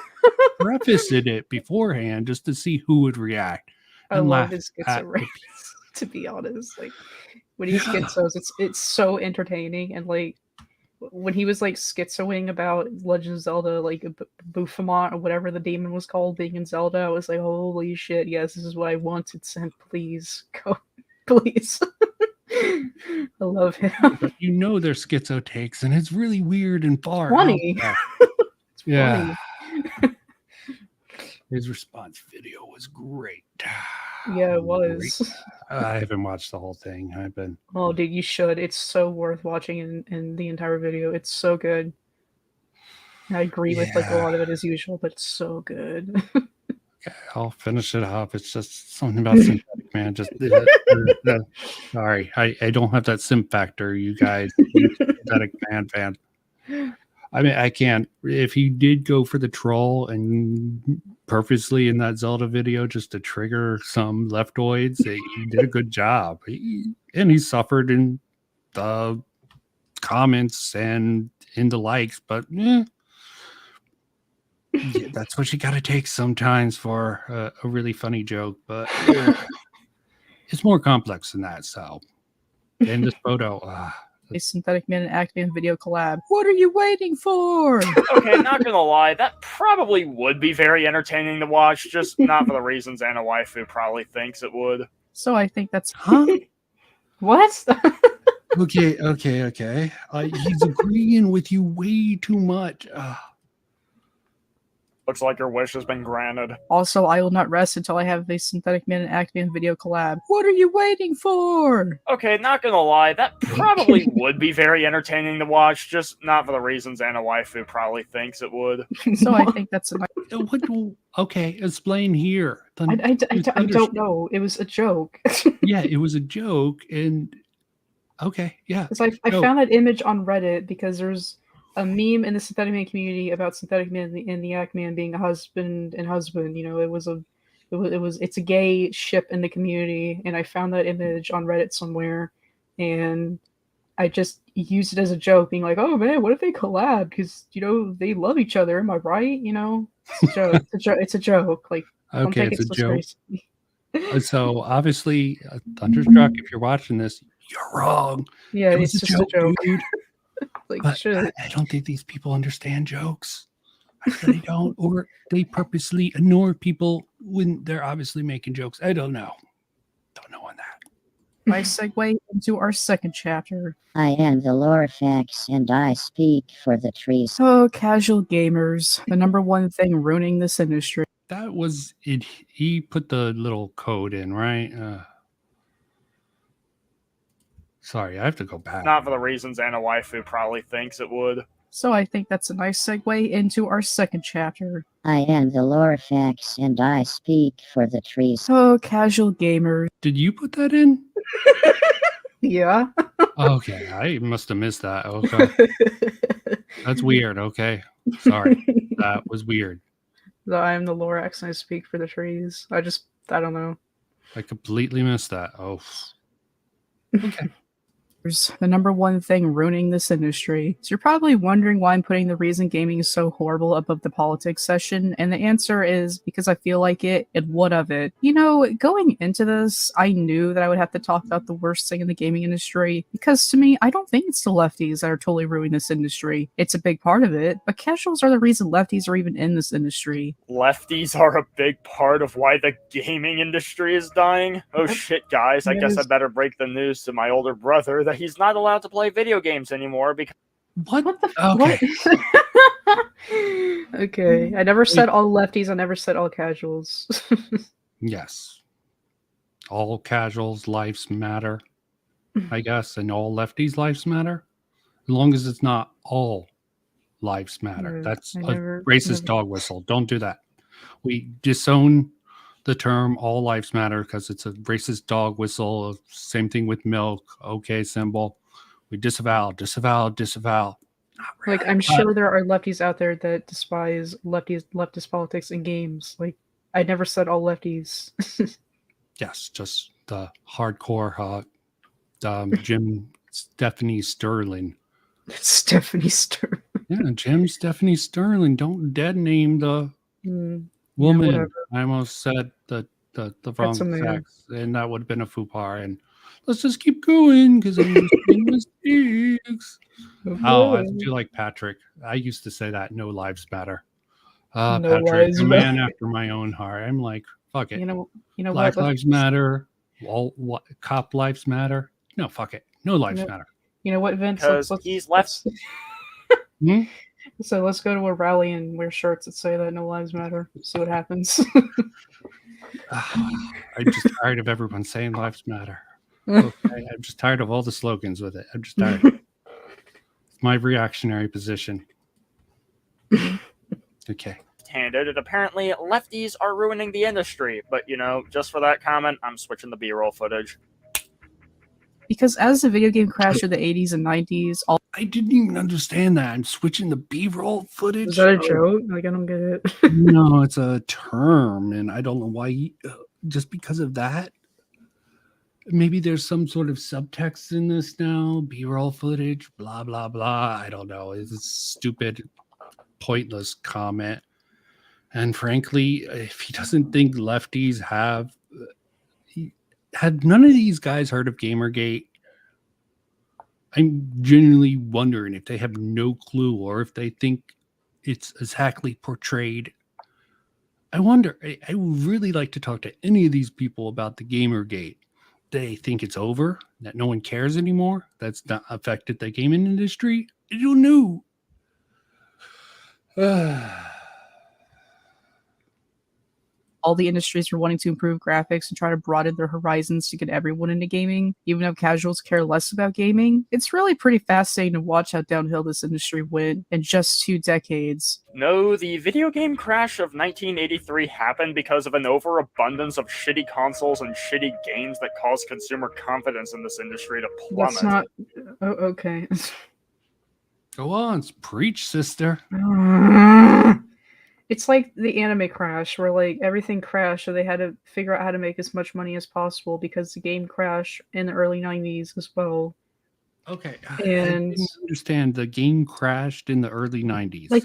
prefaced it beforehand just to see who would react. I love his schizo raps, to be honest. Like when he schizos, it's so entertaining. And like when he was like schizoing about Legend of Zelda, like Bufamont or whatever the demon was called being in Zelda, I was like, holy shit, yes, this is what I wanted. Sent, please go, please. I love him. But you know they're schizo takes, and it's really weird and far. Funny. It's yeah. Funny. His response video was great. Yeah, it was. Great. I haven't watched the whole thing. I've been. Oh, dude, you should. It's so worth watching in the entire video. It's so good. I agree with like a lot of it as usual, but it's so good. Okay, I'll finish it up. It's just something about Synthetic Man. Just sorry, I don't have that simp factor. You guys, Synthetic Man fan. I mean, I can't. If he did go for the troll and purposely in that Zelda video just to trigger some leftoids, he did a good job. And he suffered in the comments and in the likes, but yeah, that's what you got to take sometimes for a really funny joke. But it's more complex than that. So, in this photo, a Synthetic Man and Actman video collab. What are you waiting for? Okay, not gonna lie, that probably would be very entertaining to watch, just not for the reasons AnnaWaifu probably thinks it would. So I think that's... What? Okay. He's agreeing with you way too much. Looks like your wish has been granted. Also, I will not rest until I have a Synthetic Man and Actman video collab. What are you waiting for? Okay, not gonna lie, that probably would be very entertaining to watch, just not for the reasons AnnaWaifu probably thinks it would. So I think that's... Okay, explain here. I don't know. It was a joke. Yeah, it was a joke, and okay, yeah. Because I found that image on Reddit because there's a meme in the Synthetic Man community about Synthetic Man and the Actman being a husband and husband. You know, it's a gay ship in the community, and I found that image on Reddit somewhere, and I just used it as a joke, being like, "Oh man, what if they collab? Because you know they love each other. Am I right? You know, it's a joke. It's a joke. Like, don't Okay, take it's it a so joke. seriously." So obviously, Thunderstruck, if you're watching this, you're wrong. Yeah, It was it's just a joke. dude. Like, But shit. I don't think these people understand jokes. I really don't. Or they purposely ignore people when they're obviously making jokes. I don't know. Don't know on that. Nice segue into our second chapter. I am the Lorfax, and I speak for the trees. So, casual gamers, the number one thing ruining this industry. That was it. He put the little code in, right? Sorry, I have to go back. Not for the reasons AnnaWaifu probably thinks it would. So I think that's a nice segue into our second chapter. I am the Lorfax, and I speak for the trees. So, casual gamers. Did you put that in? Yeah. Okay, I must have missed that. Okay, that's weird. Okay, sorry, that was weird. I am the Lorax and I speak for the trees. I don't know. I completely missed that. Oh, okay. the number one thing ruining this industry. So you're probably wondering why I'm putting the reason gaming is so horrible above the politics session, and the answer is because I feel like it, and what of it? You know, going into this, I knew that I would have to talk about the worst thing in the gaming industry, because to me, I don't think it's the lefties that are totally ruining this industry. It's a big part of it, but casuals are the reason lefties are even in this industry. Lefties are a big part of why the gaming industry is dying? Oh shit, guys, I guess I better break the news to my older brother that he's not allowed to play video games anymore because What the Okay. What? Okay. I never said all lefties, I never said all casuals. Yes. All casuals' lives matter, I guess, and all lefties' lives matter. As long as it's not all lives matter. That's I a never- racist dog whistle. Don't do that. We disown the term all lives matter because it's a racist dog whistle. Same thing with milk. Okay, symbol. We disavow. Not really. Like, I'm sure there are lefties out there that despise leftist politics and games. Like, I never said all lefties. Yes, just the hardcore Jim Stephanie Sterling. Stephanie Stern. Yeah, Jim Stephanie Sterling. Don't dead name the woman. whatever. I almost said the wrong a man. facts, and that would have been a faux pas. And let's just keep going because I'm making mistakes. Oh, I do like Patrick. I used to say that no lives matter. No Patrick, lives a man matter. after my own heart. I'm like, fuck it. You know Black what? lives matter. All cop lives matter. No, fuck it. No lives No. matter. You know what, Vince? because he's left. Hmm? So let's go to a rally and wear shirts that say that no lives matter. See what happens. I'm just tired of everyone saying lives matter. Okay, I'm just tired of all the slogans with it. I'm just tired. It's my reactionary position. Okay. Handed, and apparently lefties are ruining the industry. But you know, just for that comment, I'm switching the B-roll footage. Because as the video game crash of the 80s and 90s, all I didn't even understand that. I'm switching the B-roll footage. Is that a joke? Like, I don't get it. No, it's a term, and I don't know why. Just because of that, maybe there's some sort of subtext in this now. B-roll footage, blah blah blah. I don't know. It's a stupid, pointless comment. And frankly, if he doesn't think lefties had none of these guys heard of Gamergate? I'm genuinely wondering if they have no clue or if they think it's exactly portrayed. I wonder. I would really like to talk to any of these people about the Gamergate. They think it's over, that no one cares anymore, that's not affected the gaming industry. I don't know. all the industries are wanting to improve graphics and try to broaden their horizons to get everyone into gaming, even though casuals care less about gaming. It's really pretty fascinating to watch how downhill this industry went in just 2 decades. No, the video game crash of 1983 happened because of an overabundance of shitty consoles and shitty games that caused consumer confidence in this industry to plummet. That's not. Oh, okay. Go on, preach, sister. It's like the anime crash, where like everything crashed, so they had to figure out how to make as much money as possible because the game crashed in the early 90s as well. Okay, I And didn't understand. The game crashed in the early 90s. like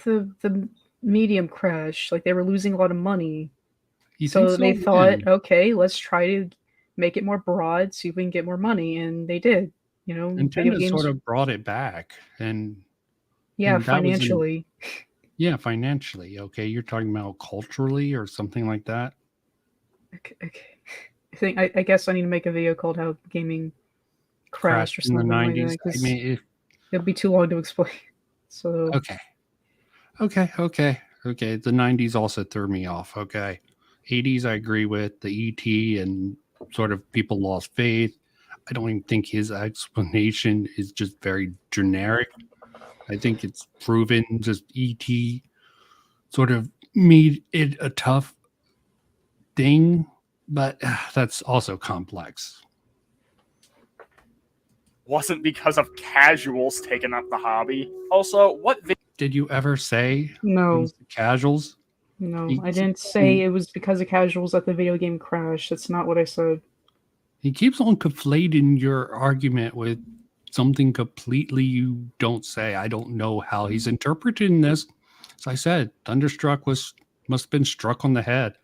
the medium crash, like they were losing a lot of money. You So think they so? thought, Yeah. okay, let's try to make it more broad, see if we can get more money, and they did. You know, video Nintendo games, sort of brought it back, and yeah, and that was in- financially. yeah, financially. Okay, you're talking about culturally or something like that. Okay. I guess I need to make a video called "How Gaming Crashed" or in the something like 90s. that, 'cause I mean, it'll be too long to explain. So okay. The 90s also threw me off. Okay, 80s I agree with the ET and sort of people lost faith. I don't even think his explanation is just very generic. I think it's proven just ET sort of made it a tough thing, but that's also complex. Wasn't because of casuals taking up the hobby. Also, what Did you ever say it no, was the casuals? no, You- I didn't say it was because of casuals that the video game crashed. That's not what I said. He keeps on conflating your argument with something completely you don't say. I don't know how he's interpreting this. As I said, Thunderstruck must have been struck on the head.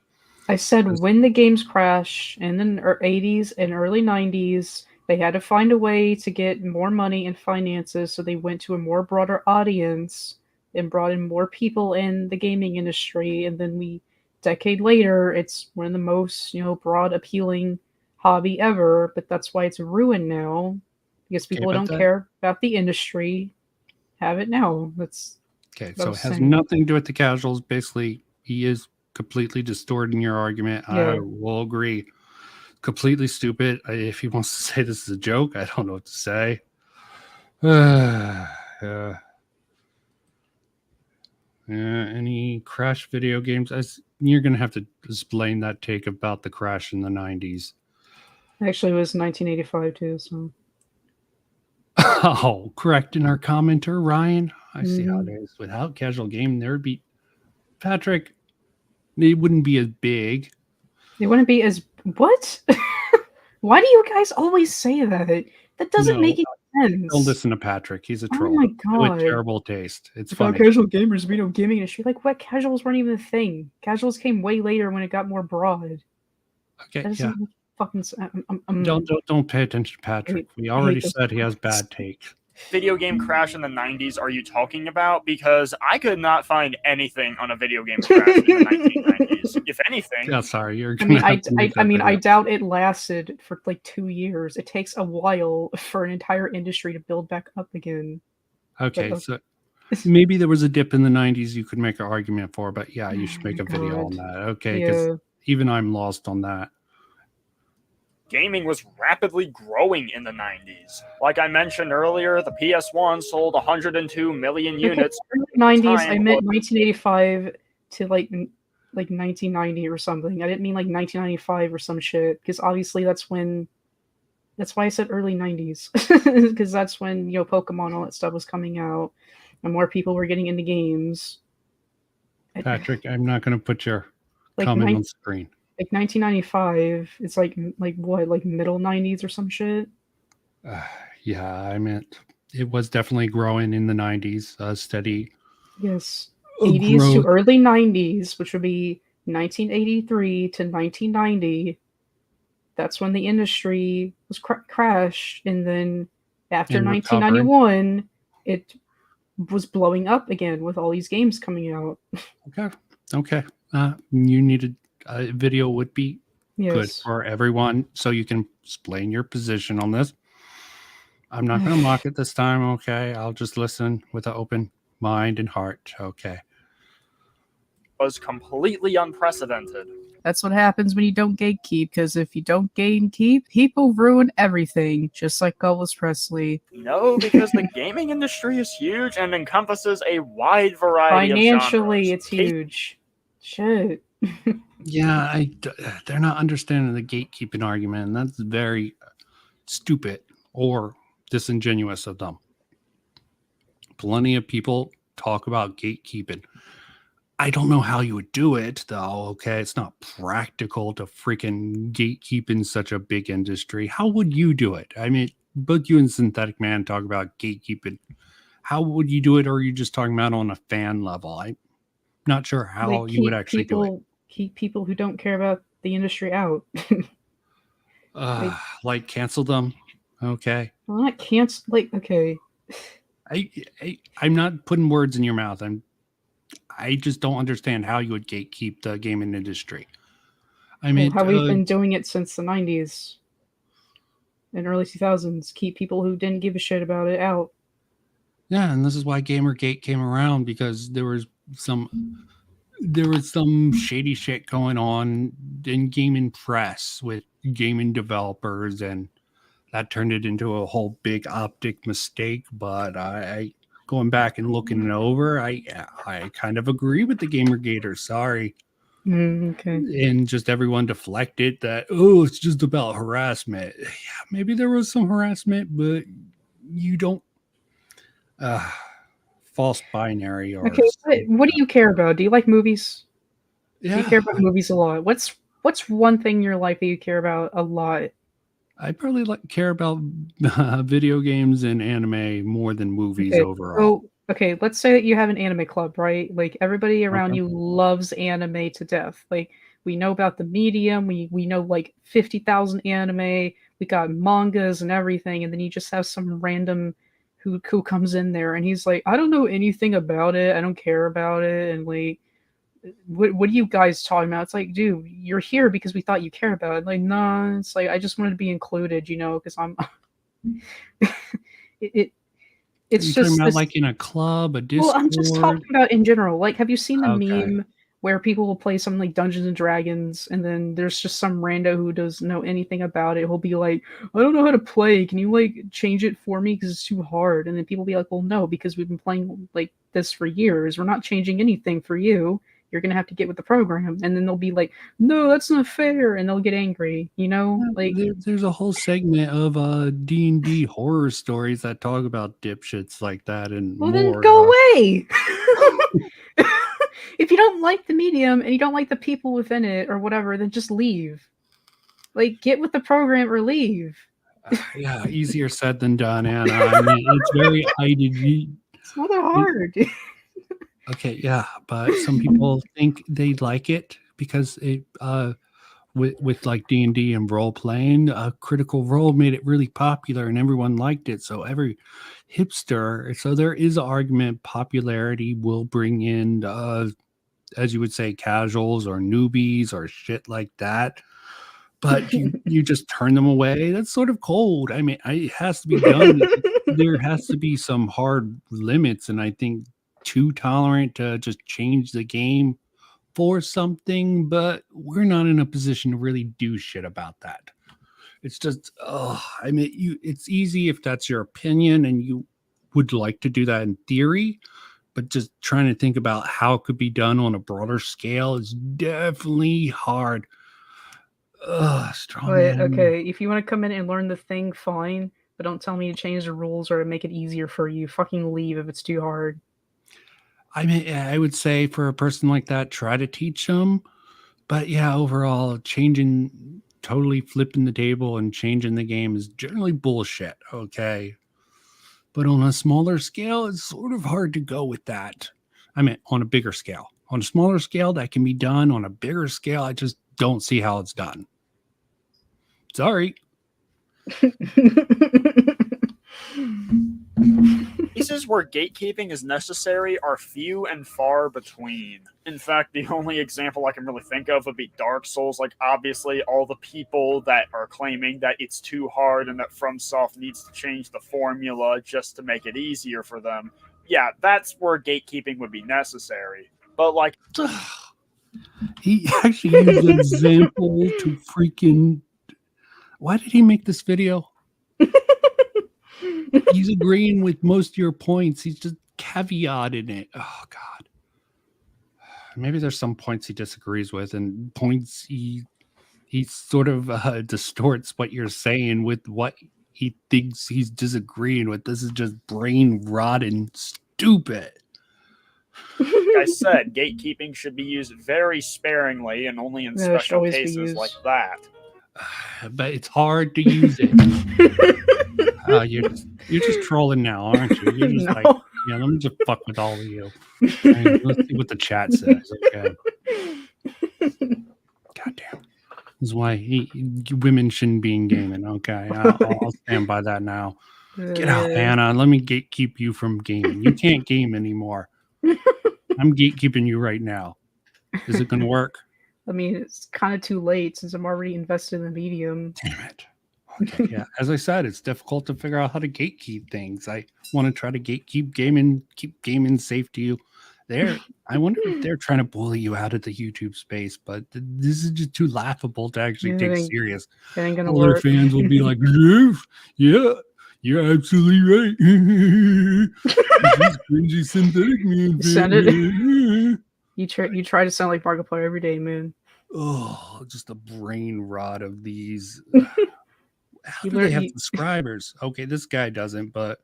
I said when the games crash in the 80s and early 90s, they had to find a way to get more money and finances, so they went to a more broader audience and brought in more people in the gaming industry. And then decade later, it's one of the most, broad appealing hobby ever, but that's why it's ruined now, because people who don't care about the industry have it now. That's okay. So it has nothing to do with the casuals. Basically, he is completely distorting your argument. Yeah. I will agree. Completely stupid. If he wants to say this is a joke, I don't know what to say. Any crash video games? You're going to have to explain that take about the crash in the 90s. Actually, it was 1985 too. So. Oh, correcting our commenter, Ryan. I see how it is. Without casual game, there would be Patrick. It wouldn't be as big. It wouldn't be as what? Why do you guys always say that? That doesn't make any sense. Don't listen to Patrick. He's a troll. Oh my god! With terrible taste. It's funny. Casual gamers, we don't gaming industry. Like what? Casuals weren't even a thing. Casuals came way later when it got more broad. Okay. Yeah. Fucking. Don't pay attention to Patrick. We already said he has bad takes. Video game crash in the 90s are you talking about? Because I could not find anything on a video game crash in the 1990s. If anything. Yeah, sorry. You're I doubt it lasted for like 2 years. It takes a while for an entire industry to build back up again. Okay, so maybe there was a dip in the 90s you could make an argument for, but yeah, you should make a video on that. Okay, because even I'm lost on that. Gaming was rapidly growing in the 90s. Like I mentioned earlier, the PS1 sold 102 million units. 90s, I meant 1985 to like 1990 or something. I didn't mean like 1995 or some shit, because obviously that's why I said early 90s, because that's when Pokemon, all that stuff was coming out, and more people were getting into games. Patrick, I'm not going to put your comment on screen. Like 1995, it's like what, like middle 90s or some shit? Yeah, I meant it was definitely growing in the 90s, steady. Yes, 80s growth. To early 90s, which would be 1983 to 1990. That's when the industry was crashed, and then after 1991, it was blowing up again with all these games coming out. Okay. You needed. Video would be good for everyone, so you can explain your position on this. I'm not going to mock it this time, okay? I'll just listen with an open mind and heart, okay? Was completely unprecedented. That's what happens when you don't gatekeep, because if you don't gatekeep, people ruin everything, just like Elvis Presley. No, because the gaming industry is huge and encompasses a wide variety of genres. Financially, it's huge. Shit. Yeah, they're not understanding the gatekeeping argument, and that's very stupid or disingenuous of them. Plenty of people talk about gatekeeping. I don't know how you would do it, though, okay? It's not practical to freaking gatekeep in such a big industry. How would you do it? I mean, both you and Synthetic Man talk about gatekeeping. How would you do it, or are you just talking about on a fan level? I'm not sure how you would actually do it. Keep people who don't care about the industry out. Like cancel them. Okay. Well, not cancel. Like, okay. I'm not putting words in your mouth. I just don't understand how you would gatekeep the gaming industry. I mean, how we've been doing it since the 90s and early 2000s. Keep people who didn't give a shit about it out. Yeah, and this is why Gamergate came around, because there was some shady shit going on in gaming press with gaming developers, and that turned it into a whole big optic mistake. But I going back and looking it over, I kind of agree with the Gamergaters. Sorry. Okay. And just everyone deflected that, oh, it's just about harassment. Yeah, maybe there was some harassment, but you don't false binary or what do you care about? Do you like movies? Yeah. Do you care about movies a lot? What's one thing in your life that you care about a lot? I probably care about video games and anime more than movies Okay, overall. okay, let's say that you have an anime club, right? Like everybody around Okay. you loves anime to death. Like we know about the medium, we know like 50,000 anime, we got mangas and everything, and then you just have some random who comes in there and he's like, I don't know anything about it, I don't care about it, and like what are you guys talking about? It's like, dude, you're here because we thought you cared about it. Like, no, it's like I just wanted to be included, because I'm it, Are it's you talking just about this. like in a club, a Well, I'm just Discord? talking about in general. Like, have you seen the Okay. meme where people will play something like Dungeons and Dragons, and then there's just some rando who doesn't know anything about it. He'll be like, "I don't know how to play. Can you like change it for me because it's too hard?" And then people be like, "Well, no, because we've been playing like this for years. We're not changing anything for you. You're gonna have to get with the program." And then they'll be like, "No, that's not fair," and they'll get angry. Like. There's a whole segment of D&D horror stories that talk about dipshits like that and Well, then more. go away. If you don't like the medium and you don't like the people within it or whatever, then just leave. Like, get with the program or leave. Yeah, easier said than done, Anna. I mean, it's very It's not that hard. Okay, yeah, but some people think they like it because it with like D&D and role playing, Critical Role made it really popular and everyone liked it. So every hipster, so there is an argument popularity will bring in as you would say casuals or newbies or shit like that. But you just turn them away. That's sort of cold. I mean, it has to be done. There has to be some hard limits, and I think too tolerant to just change the game for something, but we're not in a position to really do shit about that. It's just, I mean, it's easy if that's your opinion and you would like to do that in theory, but just trying to think about how it could be done on a broader scale is definitely hard. Strong But, man. okay, if you want to come in and learn the thing, fine. But don't tell me to change the rules or to make it easier for you. Fucking leave if it's too hard. I mean, I would say for a person like that, try to teach them. But yeah, overall, totally flipping the table and changing the game is generally bullshit. Okay. But on a smaller scale, it's sort of hard to go with that. I mean, on a bigger scale. On a smaller scale, that can be done. On a bigger scale, I just don't see how it's done. Sorry. Cases where gatekeeping is necessary are few and far between. In fact, the only example I can really think of would be Dark Souls. Like, obviously, all the people that are claiming that it's too hard and that FromSoft needs to change the formula just to make it easier for them. Yeah, that's where gatekeeping would be necessary. But, like... He actually used an example to freaking... Why did he make this video? He's agreeing with most of your points. He's just caveated it. Oh God. Maybe there's some points he disagrees with, and points he sort of distorts what you're saying with what he thinks he's disagreeing with. This is just brain rot and stupid. Like I said, gatekeeping should be used very sparingly and only in special cases like that. But it's hard to use it. You're just trolling now, aren't you? You're just like, yeah, let me just fuck with all of you. And let's see what the chat says. Okay. Goddamn. This is why women shouldn't be in gaming. Okay. I'll stand by that now. Get out, Anna. Let me gatekeep you from gaming. You can't game anymore. I'm gatekeeping you right now. Is it going to work? I mean, it's kind of too late since I'm already invested in the medium. Damn it. Okay, yeah. As I said, it's difficult to figure out how to gatekeep things. I want to try to gatekeep gaming, keep gaming safe to you. I wonder if they're trying to bully you out of the YouTube space, but this is just too laughable to actually take serious. It ain't gonna Other work. fans will be like, yeah, you're absolutely right. This cringy synthetic man. Send it. You try to sound like Markiplier every day, man. Oh, just the brain rot of these. How do You they have subscribers? Okay, this guy doesn't, but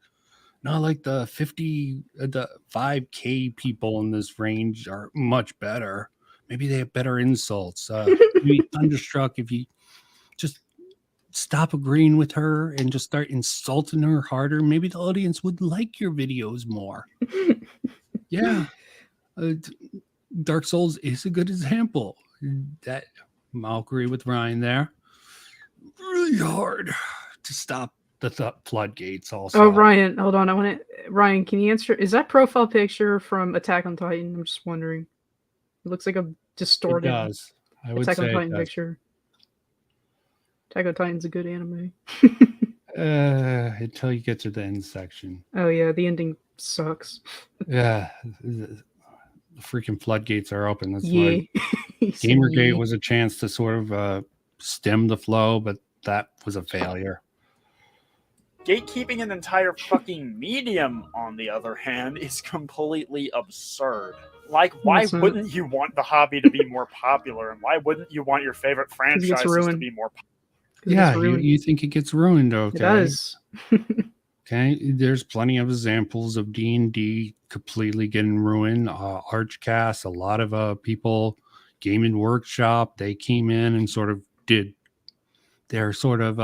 not like the 5K people in this range are much better. Maybe they have better insults. Maybe Thunderstruck, if you just stop agreeing with her and just start insulting her harder, maybe the audience would like your videos more. Yeah. Dark Souls is a good example. That I'll agree with Ryan there. Really hard to stop the floodgates also. Oh, Ryan, hold on. Ryan, can you answer? Is that profile picture from Attack on Titan? I'm just wondering. It looks like a It distorted does. I would Attack on say Titan it does. picture. Attack on Titan's a good anime. Until you get to the end section. Oh yeah, the ending sucks. Yeah. The freaking floodgates are open. That's Yeah. why Gamergate was a chance to sort of stem the flow, but that was a failure. Gatekeeping an entire fucking medium, on the other hand, is completely absurd. Like, why It's not. wouldn't you want the hobby to be more popular, and why wouldn't you want your favorite franchises to ruined. be more popular? Yeah, you think it gets ruined, okay? It does. Okay, there's plenty of examples of D&D completely getting ruined. Archcast, a lot of people, Gaming Workshop, they came in and sort of did their sort of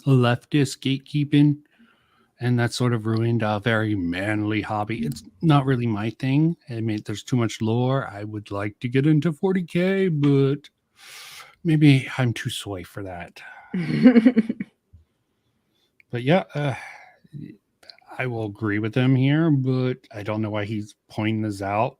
leftist gatekeeping, and that sort of ruined a very manly hobby. It's not really my thing. I mean, there's too much lore. I would like to get into 40K, but maybe I'm too soy for that. But yeah, I will agree with him here, but I don't know why he's pointing this out.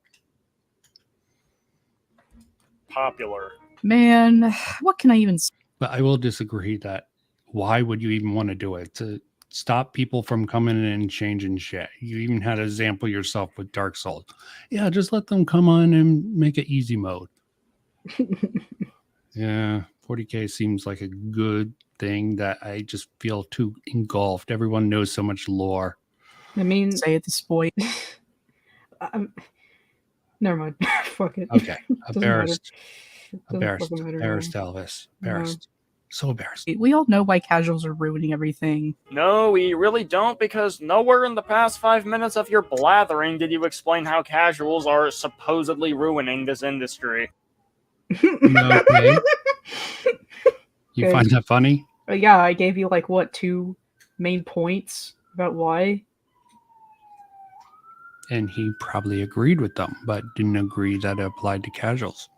Popular. Man, what can I even say? But I will disagree that why would you even want to do it? To stop people from coming in and changing shit. You even had an example yourself with Dark Souls. Yeah, just let them come on and make it easy mode. Yeah, 40K seems like a good thing that I just feel too engulfed. Everyone knows so much lore. I mean, Say at this point. never mind. Fuck it. Okay, Doesn't matter. embarrassed. Doesn't Embarrassed. fucking matter Embarrassed, now. Elvis. Embarrassed. So embarrassed. We all know why casuals are ruining everything. No, we really don't, because nowhere in the past 5 minutes of your blathering did you explain how casuals are supposedly ruining this industry. Okay. You Okay. find that funny? Yeah, I gave you like what 2 main points about why. And he probably agreed with them, but didn't agree that it applied to casuals.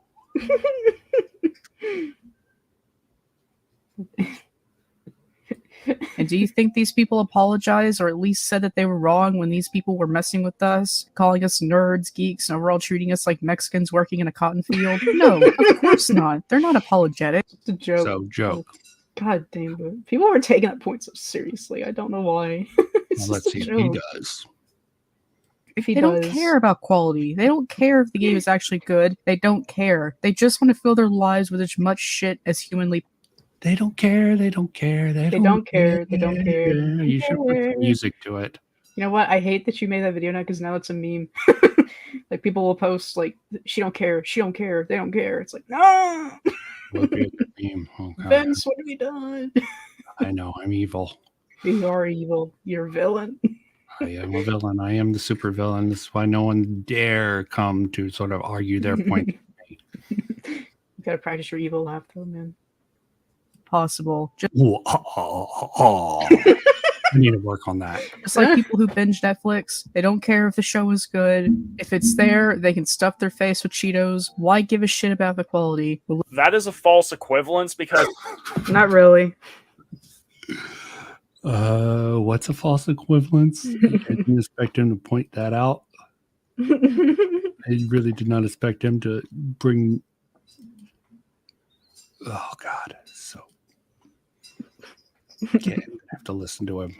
And do you think these people apologized or at least said that they were wrong when these people were messing with us, calling us nerds, geeks, and overall treating us like Mexicans working in a cotton field? No, of course not. They're not apologetic. It's a joke. So, joke. God damn it. People are taking that point so seriously. I don't know why. It's Well, let's just see a if he joke. does. If he They does. don't care about quality. They don't care if the game is actually good. They don't care. They just want to fill their lives with as much shit as humanly. They don't care. They don't care. They don't care. They don't care. You should put some music to it. You know what? I hate that you made that video now because now it's a meme. Like people will post like, "She don't care. She don't care. They don't care." It's like, no, Would be a good meme. Oh, God. Vince, what have you done? I know. I'm evil. You are evil. You're a villain. I am a villain. I am the super villain. This is why no one dare come to sort of argue their point. You gotta practice your evil laugh, though, man. Possible. I need to work on that. Just like people who binge Netflix, they don't care if the show is good. If it's there, they can stuff their face with Cheetos. Why give a shit about the quality? That is a false equivalence because Not really. What's a false equivalence? I didn't expect him to point that out. I really did not expect him to bring. Oh God, so can't even have to listen to him.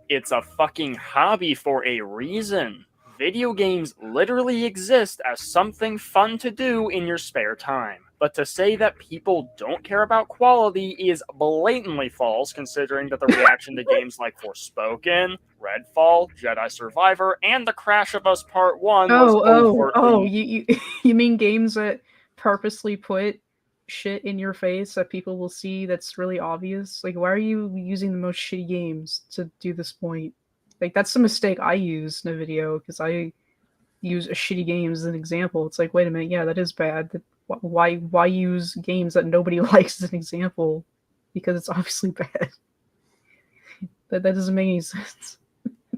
it's a fucking hobby for a reason. Video games literally exist as something fun to do in your spare time. But to say that people don't care about quality is blatantly false, considering that the reaction to games like Forspoken, Redfall, Jedi Survivor, and The Crash of Us Part 1 was overtly... You mean games that purposely put shit in your face that people will see that's really obvious? Like, why are you using the most shitty games to do this point? Like, that's the mistake I use in a video, because I use a shitty game as an example. It's like, wait a minute, yeah, that is bad. Why use games that nobody likes as an example? because it's obviously bad. That doesn't make any sense.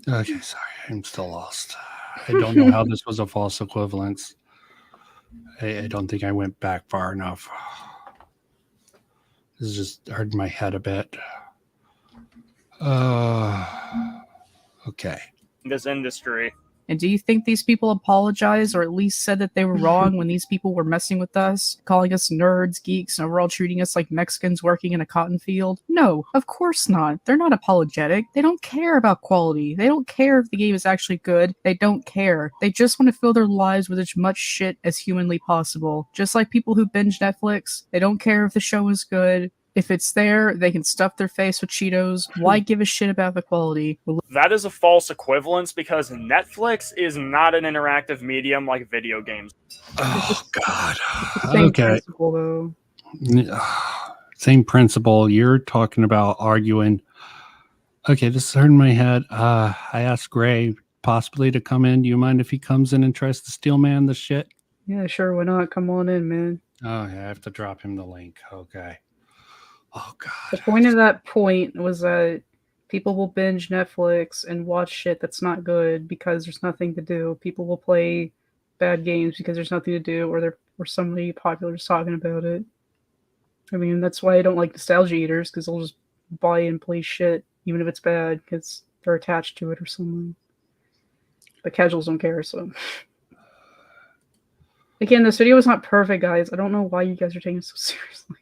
Okay, sorry, I'm still lost. I don't know how this was a false equivalence. I don't think I went back far enough. This is just hurting my head a bit. Okay. This industry. And do you think these people apologized or at least said that they were wrong when these people were messing with us, calling us nerds, geeks, and overall treating us like Mexicans working in a cotton field? No, of course not. They're not apologetic. They don't care about quality. They don't care if the game is actually good. They don't care. They just want to fill their lives with as much shit as humanly possible. Just like people who binge Netflix, they don't care if the show is good. If it's there, they can stuff their face with Cheetos. Why give a shit about the quality? That is a false equivalence because Netflix is not an interactive medium like video games. Oh, God. Same Okay. principle, though. Same principle. You're talking about arguing. Okay, this is hurting my head. I asked Gray possibly to come in. Do you mind if he comes in and tries to steel man the shit? Yeah, sure. Why not? Come on in, man. Oh, yeah, I have to drop him the link. Okay. Oh, God. The point of that point was that people will binge Netflix and watch shit that's not good because there's nothing to do. People will play bad games because there's nothing to do, or somebody popular is talking about it. I mean, that's why I don't like nostalgia eaters, because they'll just buy and play shit even if it's bad because they're attached to it or something. But casuals don't care, so. Again, this video is not perfect, guys. I don't know why you guys are taking it so seriously.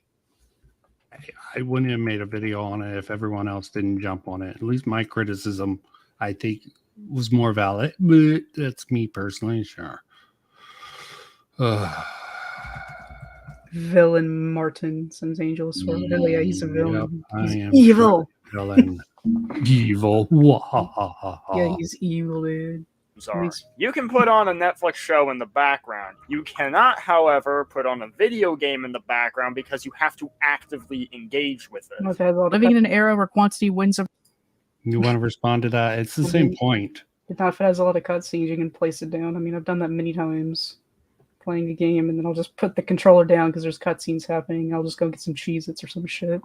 I wouldn't have made a video on it if everyone else didn't jump on it. At least my criticism, I think, was more valid. But that's me personally, sure. Villain Martin sends Angel Sword. Oh, yeah, he's a villain. Yep, He's I am evil. Villain. Evil. Yeah, he's evil, dude. Are. You can put on a Netflix show in the background. You cannot, however, put on a video game in the background because you have to actively engage with it. Okay, well, Living in an era where quantity wins over. You want to respond to that? It's the same point. if it has a lot of cutscenes, you can place it down. I mean, I've done that many times playing a game, and then I'll just put the controller down because there's cutscenes happening. I'll just go get some Cheez-Its or some shit.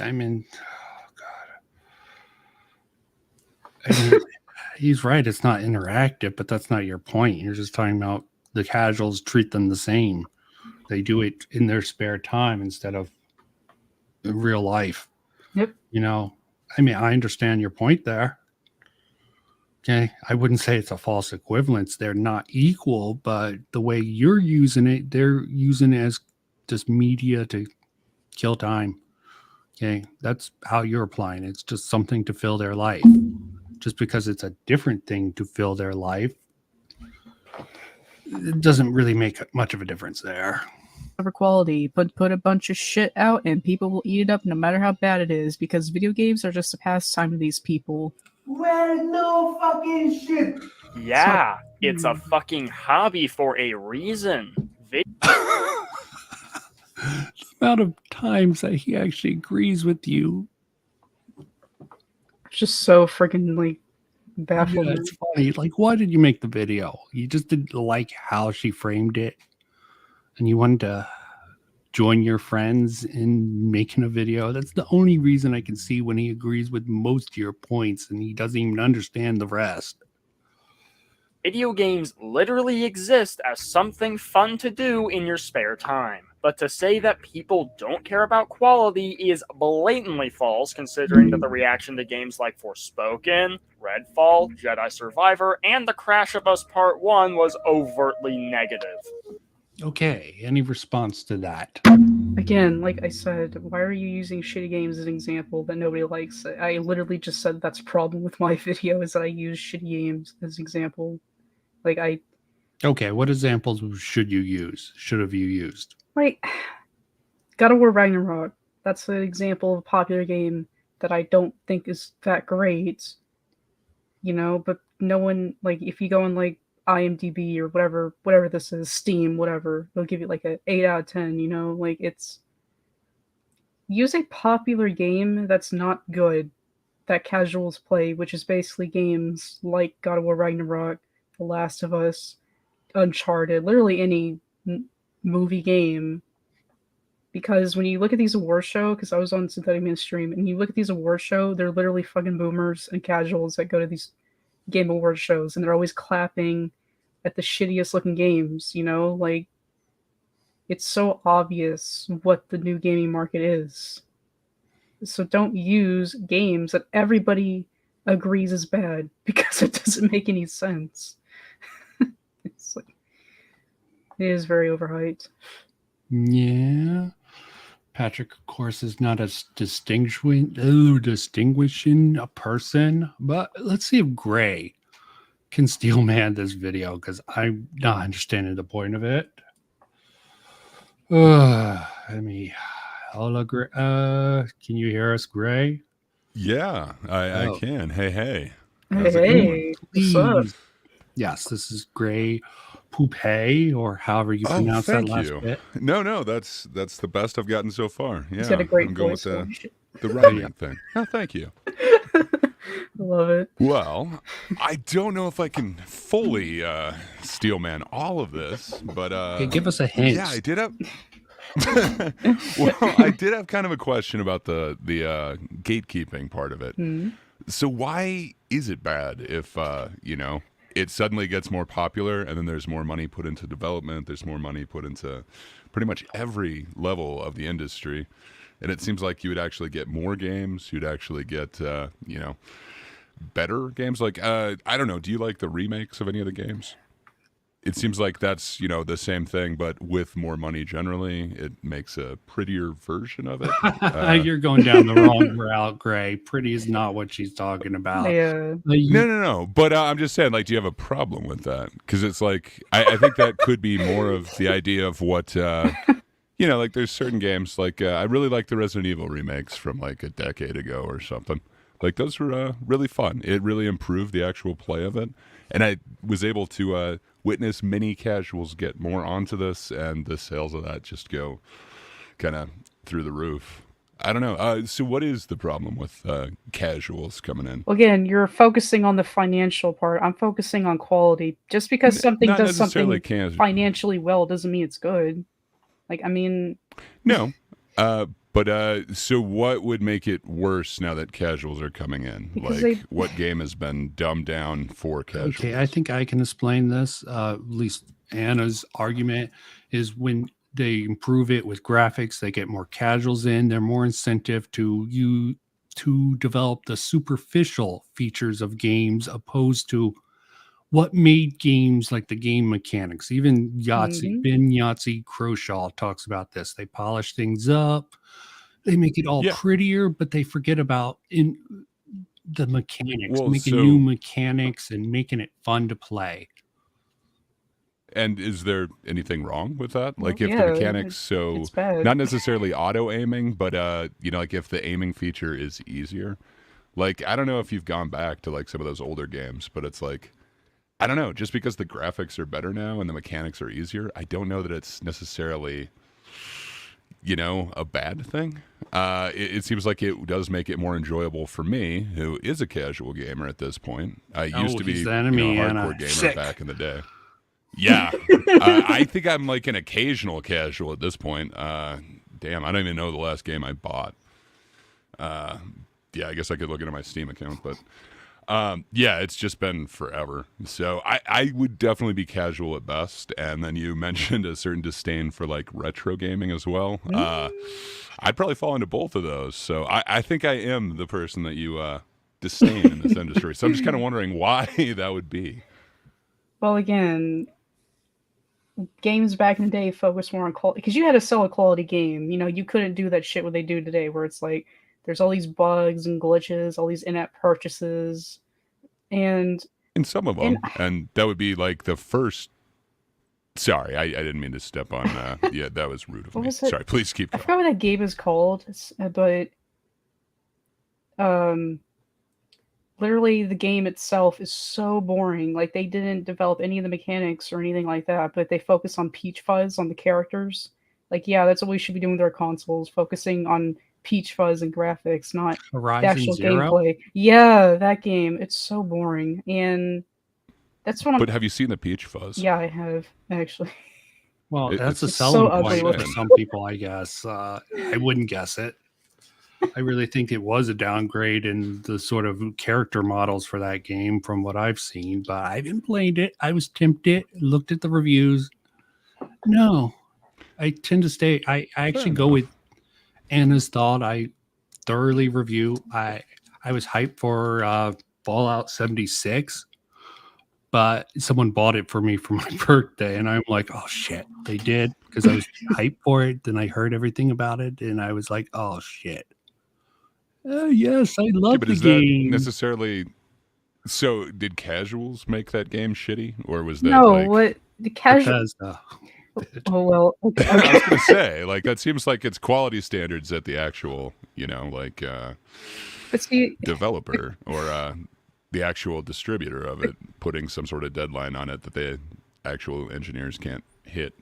I mean, I mean, he's right. It's not interactive, but that's not your point. You're just talking about the casuals treat them the same. They do it in their spare time instead of in real life. Yep. You know, I mean, I understand your point there. Okay. I wouldn't say it's a false equivalence. They're not equal, but the way you're using it, they're using it as just media to kill time. Okay. That's how you're applying it. It's just something to fill their life. Just because it's a different thing to fill their life, it doesn't really make much of a difference there. Over quality, but put a bunch of shit out and people will eat it up no matter how bad it is, because video games are just a pastime to these people. Well, no fucking shit. Yeah, it's a fucking hobby for a reason. The amount of times that he actually agrees with you. It's just so freaking like baffling. Yeah, it's funny. Like, why did you make the video? You just didn't like how she framed it, and you wanted to join your friends in making a video. That's the only reason I can see when he agrees with most of your points and he doesn't even understand the rest. Video games literally exist as something fun to do in your spare time. But to say that people don't care about quality is blatantly false, considering that the reaction to games like Forspoken, Redfall, Jedi Survivor, and The Crash of Us Part 1 was overtly negative. Okay, any response to that? Again, like I said, why are you using shitty games as an example that nobody likes? I literally just said that's a problem with my video is that I use shitty games as an example. Okay, what examples should you use? Should have you used? Like, God of War Ragnarok. That's an example of a popular game that I don't think is that great. You know, but no one, like, if you go on, like, IMDb or whatever this is, Steam, whatever, they'll give you, like, an 8 out of 10, you know? Like, it's... Use a popular game that's not good, that casuals play, which is basically games like God of War Ragnarok, The Last of Us, Uncharted, literally any movie game, Because when you look at these award show, because I was on Synthetic Man stream, and you look at these award show, they're literally fucking boomers and casuals that go to these game award shows, and they're always clapping at the shittiest looking games, you know? Like, it's so obvious what the new gaming market is. So don't use games that everybody agrees is bad, because it doesn't make any sense. It's like, it is very overhyped. Yeah. Patrick, of course, is not as distinguishing a person, but let's see if Gray can steel man this video, because I'm not understanding the point of it. Let me. Hello, Gray. Can you hear us, Gray? Yeah, I can. Hey. Hey, How's it going? what's up? Please. Yes, this is Gray Poupée, or however you pronounce that thank last you. bit. No, that's the best I've gotten so far. Yeah, He's got a great I'm going voice. with the writing thing. Oh, thank you. I love it. Well, I don't know if I can fully steelman all of this, but Okay, give us a hint. yeah, I did have. Well, I did have kind of a question about the gatekeeping part of it. Mhm. So why is it bad if it suddenly gets more popular and then there's more money put into development, there's more money put into pretty much every level of the industry, and it seems like you would actually get more games, you'd actually get better games. Like I don't know, do you like the remakes of any of the games? It seems like that's, the same thing, but with more money generally. It makes a prettier version of it. You're going down the wrong route, Gray. Pretty is not what she's talking about. Yeah. No. But I'm just saying, like, do you have a problem with that? Because it's like, I think that could be more of the idea of what, like there's certain games, like I really like the Resident Evil remakes from like a decade ago or something. Like those were really fun. It really improved the actual play of it. And I was able to witness many casuals get more onto this, and the sales of that just go kind of through the roof. I don't know. So what is the problem with casuals coming in? Well, again, you're focusing on the financial part. I'm focusing on quality. Just because something Not does something necessarily financially well doesn't mean it's good. Like, I mean, No. But so what would make it worse now that casuals are coming in? Because Like, what game has been dumbed down for casuals? Okay, I think I can explain this. At least Anna's argument is when they improve it with graphics, they get more casuals in. They're more incentive to develop the superficial features of games, opposed to what made games like the game mechanics. Even Yahtzee, Ben Yahtzee Croshaw talks about this. They polish things up. They make it all prettier, but they forget about in the mechanics, making new mechanics and making it fun to play. And is there anything wrong with that? Like, if yeah, the mechanics, it's bad. not necessarily auto aiming, but like if the aiming feature is easier. Like, I don't know if you've gone back to like some of those older games, but it's like, I don't know, just because the graphics are better now and the mechanics are easier, I don't know that it's necessarily, a bad thing. It seems like it does make it more enjoyable for me, who is a casual gamer at this point. I used to be he's the enemy, a Anna. hardcore gamer Sick. back in the day. Yeah. I think I'm like an occasional casual at this point. Damn, I don't even know the last game I bought. Yeah, I guess I could look into my Steam account, but yeah, it's just been forever. So I would definitely be casual at best. And then you mentioned a certain disdain for like retro gaming as well. I'd probably fall into both of those. So I think I am the person that you disdain in this industry. So I'm just kind of wondering why that would be. Well, again, games back in the day focused more on quality, because you had to sell a quality game. You couldn't do that shit what they do today, where it's like there's all these bugs and glitches, all these in-app purchases, and some of them, and that would be like the first. Sorry, I didn't mean to step on. Yeah, that was rude of me. Sorry, please keep going. I forgot what that game is called, but literally the game itself is so boring. Like, they didn't develop any of the mechanics or anything like that, but they focus on peach fuzz on the characters. Like, yeah, that's what we should be doing with our consoles, focusing on peach fuzz and graphics, not Horizon the actual Zero? gameplay. Yeah, that game. It's so boring. And that's what I'm... But have you seen the peach fuzz? Yeah, I have, actually. Well, that's a it's so selling ugly point for looking. some people, I guess. I wouldn't guess it. I really think it was a downgrade in the sort of character models for that game from what I've seen, but I haven't played it. I was tempted, looked at the reviews. No, I tend to stay. I actually go with Anna's thought. I thoroughly review. I was hyped for Fallout 76, but someone bought it for me for my birthday, and I'm like, oh shit, they did, because I was hyped for it. Then I heard everything about it, and I was like, oh shit. Yes, I love but the is that game. necessarily? So, did casuals make that game shitty, or was that No, like? what the casual? Bethesda. Oh well. Okay. I was gonna say, like, that seems like it's quality standards at the actual, like, But see, developer or the actual distributor of it putting some sort of deadline on it that the actual engineers can't hit.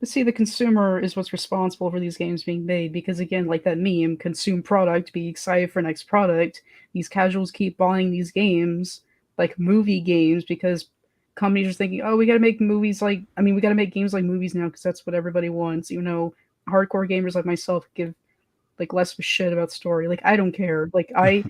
the consumer is what's responsible for these games being made, because again, like that meme, consume product, be excited for next product. These casuals keep buying these games, like movie games, because companies are thinking, oh, we got to make movies like, we got to make games like movies now because that's what everybody wants. Hardcore gamers like myself give like less of a shit about story. Like, I don't care. Like, I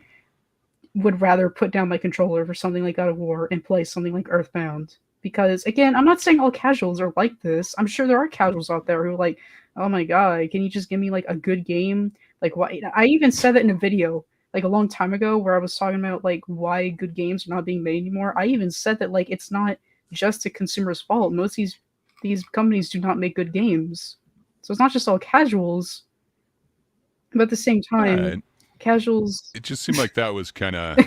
would rather put down my controller for something like God of War and play something like Earthbound. Because again, I'm not saying all casuals are like this. I'm sure there are casuals out there who are like, oh my god, can you just give me like a good game? Like, why? I even said that in a video like a long time ago where I was talking about like why good games are not being made anymore. I even said that like it's not just the consumer's fault. Most of these companies do not make good games, so it's not just all casuals. But at the same time, Right. casuals. It just seemed like that was kind of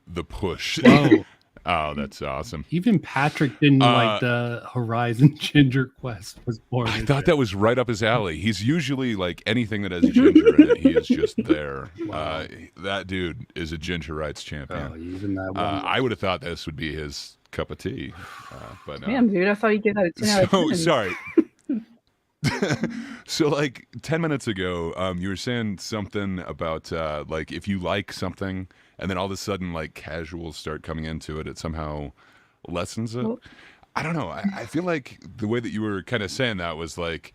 the push. Whoa. Oh, that's awesome. Even Patrick didn't like the Horizon Ginger Quest was born. I thought that was right up his alley. He's usually like anything that has ginger in it, he is just there. Wow. That dude is a ginger rights champion. Even that one. I would have thought this would be his cup of tea, but no. Damn, dude, I thought you'd get that. 10 out of 10. Sorry. So like 10 minutes ago, you were saying something about like if you like something and then all of a sudden like casuals start coming into it, it somehow lessens it. Well, I don't know. I feel like the way that you were kind of saying that was like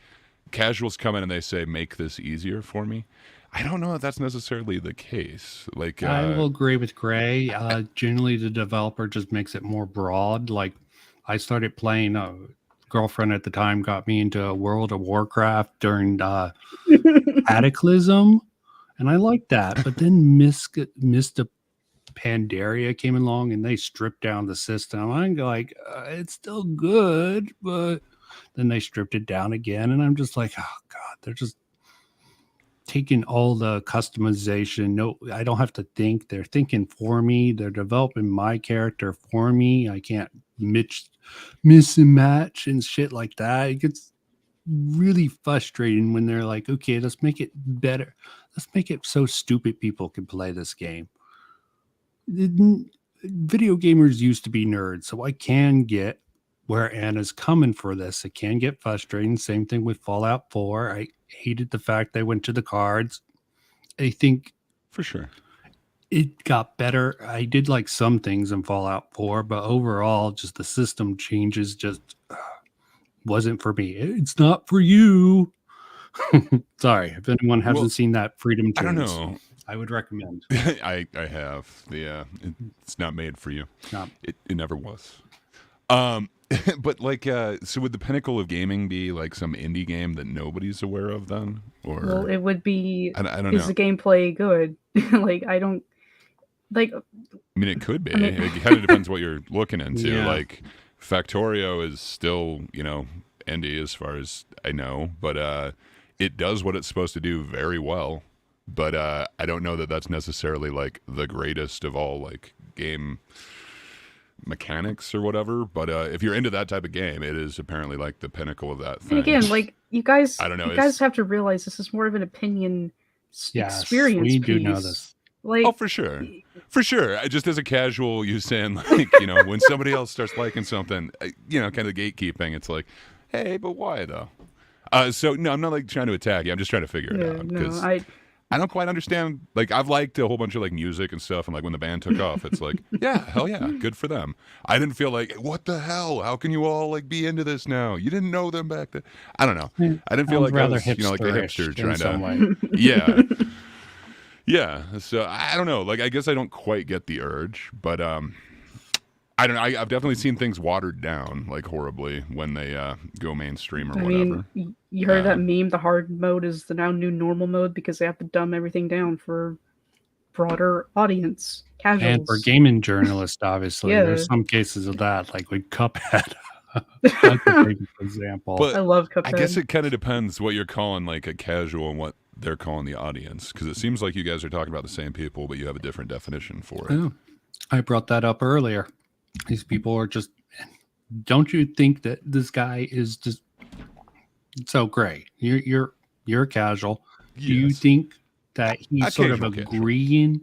casuals come in and they say, make this easier for me. I don't know if that's necessarily the case. Like I will agree with Gray. Generally, the developer just makes it more broad. Like, I started playing. Girlfriend at the time got me into World of Warcraft during Cataclysm, and I liked that. But then Mista Pandaria came along, and they stripped down the system. I'm like, it's still good, but then they stripped it down again, and I'm just like, oh god, they're just taking all the customization. No, I don't have to think. They're thinking for me. They're developing my character for me. I can't miss and match and shit like that. It gets really frustrating when they're like, okay, let's make it better. Let's make it so stupid people can play this game. Video gamers used to be nerds, so I can get where Anna's coming for this. It can get frustrating. Same thing with Fallout 4. I hated the fact they went to the cards. I think for sure it got better. I did like some things in Fallout 4, but overall, just the system changes just wasn't for me. It's not for you. Sorry, if anyone hasn't seen that Freedom Tunes, I don't know. I would recommend. I have. It's not made for you. No. It never was. But like, so would the pinnacle of gaming be like some indie game that nobody's aware of then? Or well, it would be. I don't is know. the gameplay good? Like, I don't. Like, I mean, it could be. I mean- It kind of depends what you're looking into. Yeah. Like, Factorio is still, indie as far as I know, but it does what it's supposed to do very well. But I don't know that that's necessarily like the greatest of all like game mechanics or whatever. But if you're into that type of game, it is apparently like the pinnacle of that thing. and again, like you guys, I don't know, You guys have to realize this is more of an opinion Yes, experience. we do know piece. this. Like, Oh, for sure. For sure. Just as a casual, you saying like, when somebody else starts liking something, kind of gatekeeping, it's like, hey, but why though? So no, I'm not like trying to attack you. I'm just trying to figure it out. no, 'cause I don't quite understand. Like, I've liked a whole bunch of like music and stuff, and like when the band took off, it's like, yeah, hell yeah, good for them. I didn't feel like, what the hell? How can you all like be into this now? You didn't know them back then. I don't know. I didn't feel like I was, like a hipster trying to. Yeah, yeah. So I don't know. Like, I guess I don't quite get the urge, but I don't know. I've definitely seen things watered down like horribly when they go mainstream or whatever. You heard that meme? The hard mode is the now new normal mode because they have to dumb everything down for broader audience, casuals. And for gaming journalists, obviously, there's some cases of that, like with Cuphead. That's a great example. But I love Cuphead. I guess it kind of depends what you're calling like a casual and what they're calling the audience, because it seems like you guys are talking about the same people, but you have a different definition for it. Yeah. I brought that up earlier. These people are just, don't you think that this guy is just so great? You're a casual. Yes. Do you think that he's sort of Occasional casual. agreeing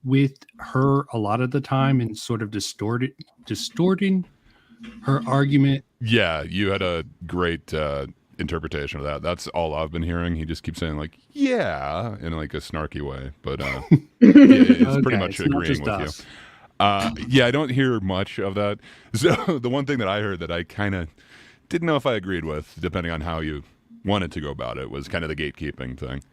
with her a lot of the time and sort of distorting her argument? Yeah, you had a great interpretation of that. That's all I've been hearing. He just keeps saying like, yeah, in like a snarky way, but it's pretty much agreeing with you. Yeah, I don't hear much of that. So the one thing that I heard that I kind of didn't know if I agreed with, depending on how you wanted to go about it, was kind of the gatekeeping thing.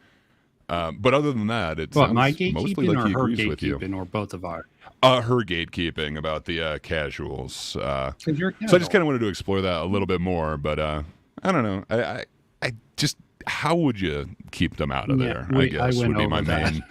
But other than that, it sounds my mostly gatekeeping like he or her agrees with you. gatekeeping or both of our? Her gatekeeping about the casuals. So I just kind of wanted to explore that a little bit more, but I don't know. I just, how would you keep them out of there? I guess would be my main.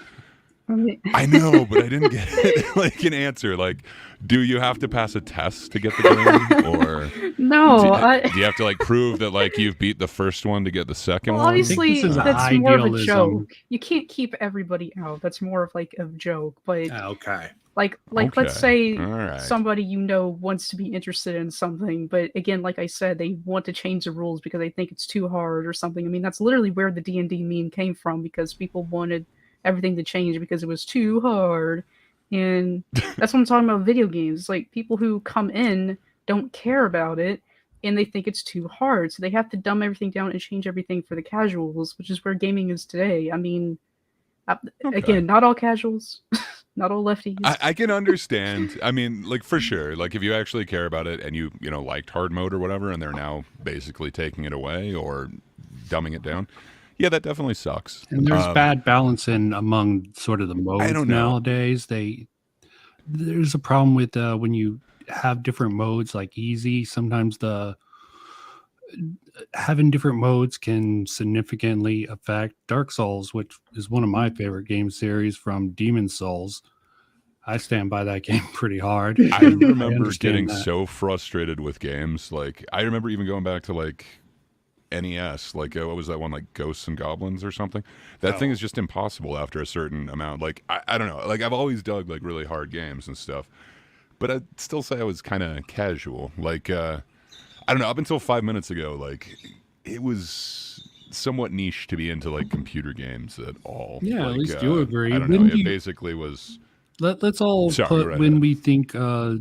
I know, but I didn't get like an answer. Like, do you have to pass a test to get the game, or no? Do you have to like prove that like you've beat the first one to get the second one? Obviously, that's more of a joke. You can't keep everybody out. That's more of like a joke. But okay, like let's say somebody wants to be interested in something, but again, like I said, they want to change the rules because they think it's too hard or something. I mean, that's literally where the D&D meme came from, because people wanted everything to change because it was too hard. And that's what I'm talking about. Video games, like, people who come in don't care about it and they think it's too hard, so they have to dumb everything down and change everything for the casuals, which is where gaming is today. I mean, again, not all casuals, not all lefties. I can understand. I mean, like, for sure, like if you actually care about it and you liked hard mode or whatever, and they're now basically taking it away or dumbing it down, yeah, that definitely sucks. And there's bad balancing among sort of the modes nowadays. There's a problem with when you have different modes, like easy. Sometimes having different modes can significantly affect Dark Souls, which is one of my favorite game series from Demon Souls. I stand by that game pretty hard. I remember getting so frustrated with games. Like, I remember even going back to like NES, like what was that one, like Ghosts and Goblins or something? That thing is just impossible after a certain amount. Like, I don't know, like I've always dug like really hard games and stuff, but I'd still say I was kind of casual. Like I don't know, up until 5 minutes ago, like it was somewhat niche to be into like computer games at all. Yeah, like, at least you agree. I don't know, it basically was. Let's all put when we think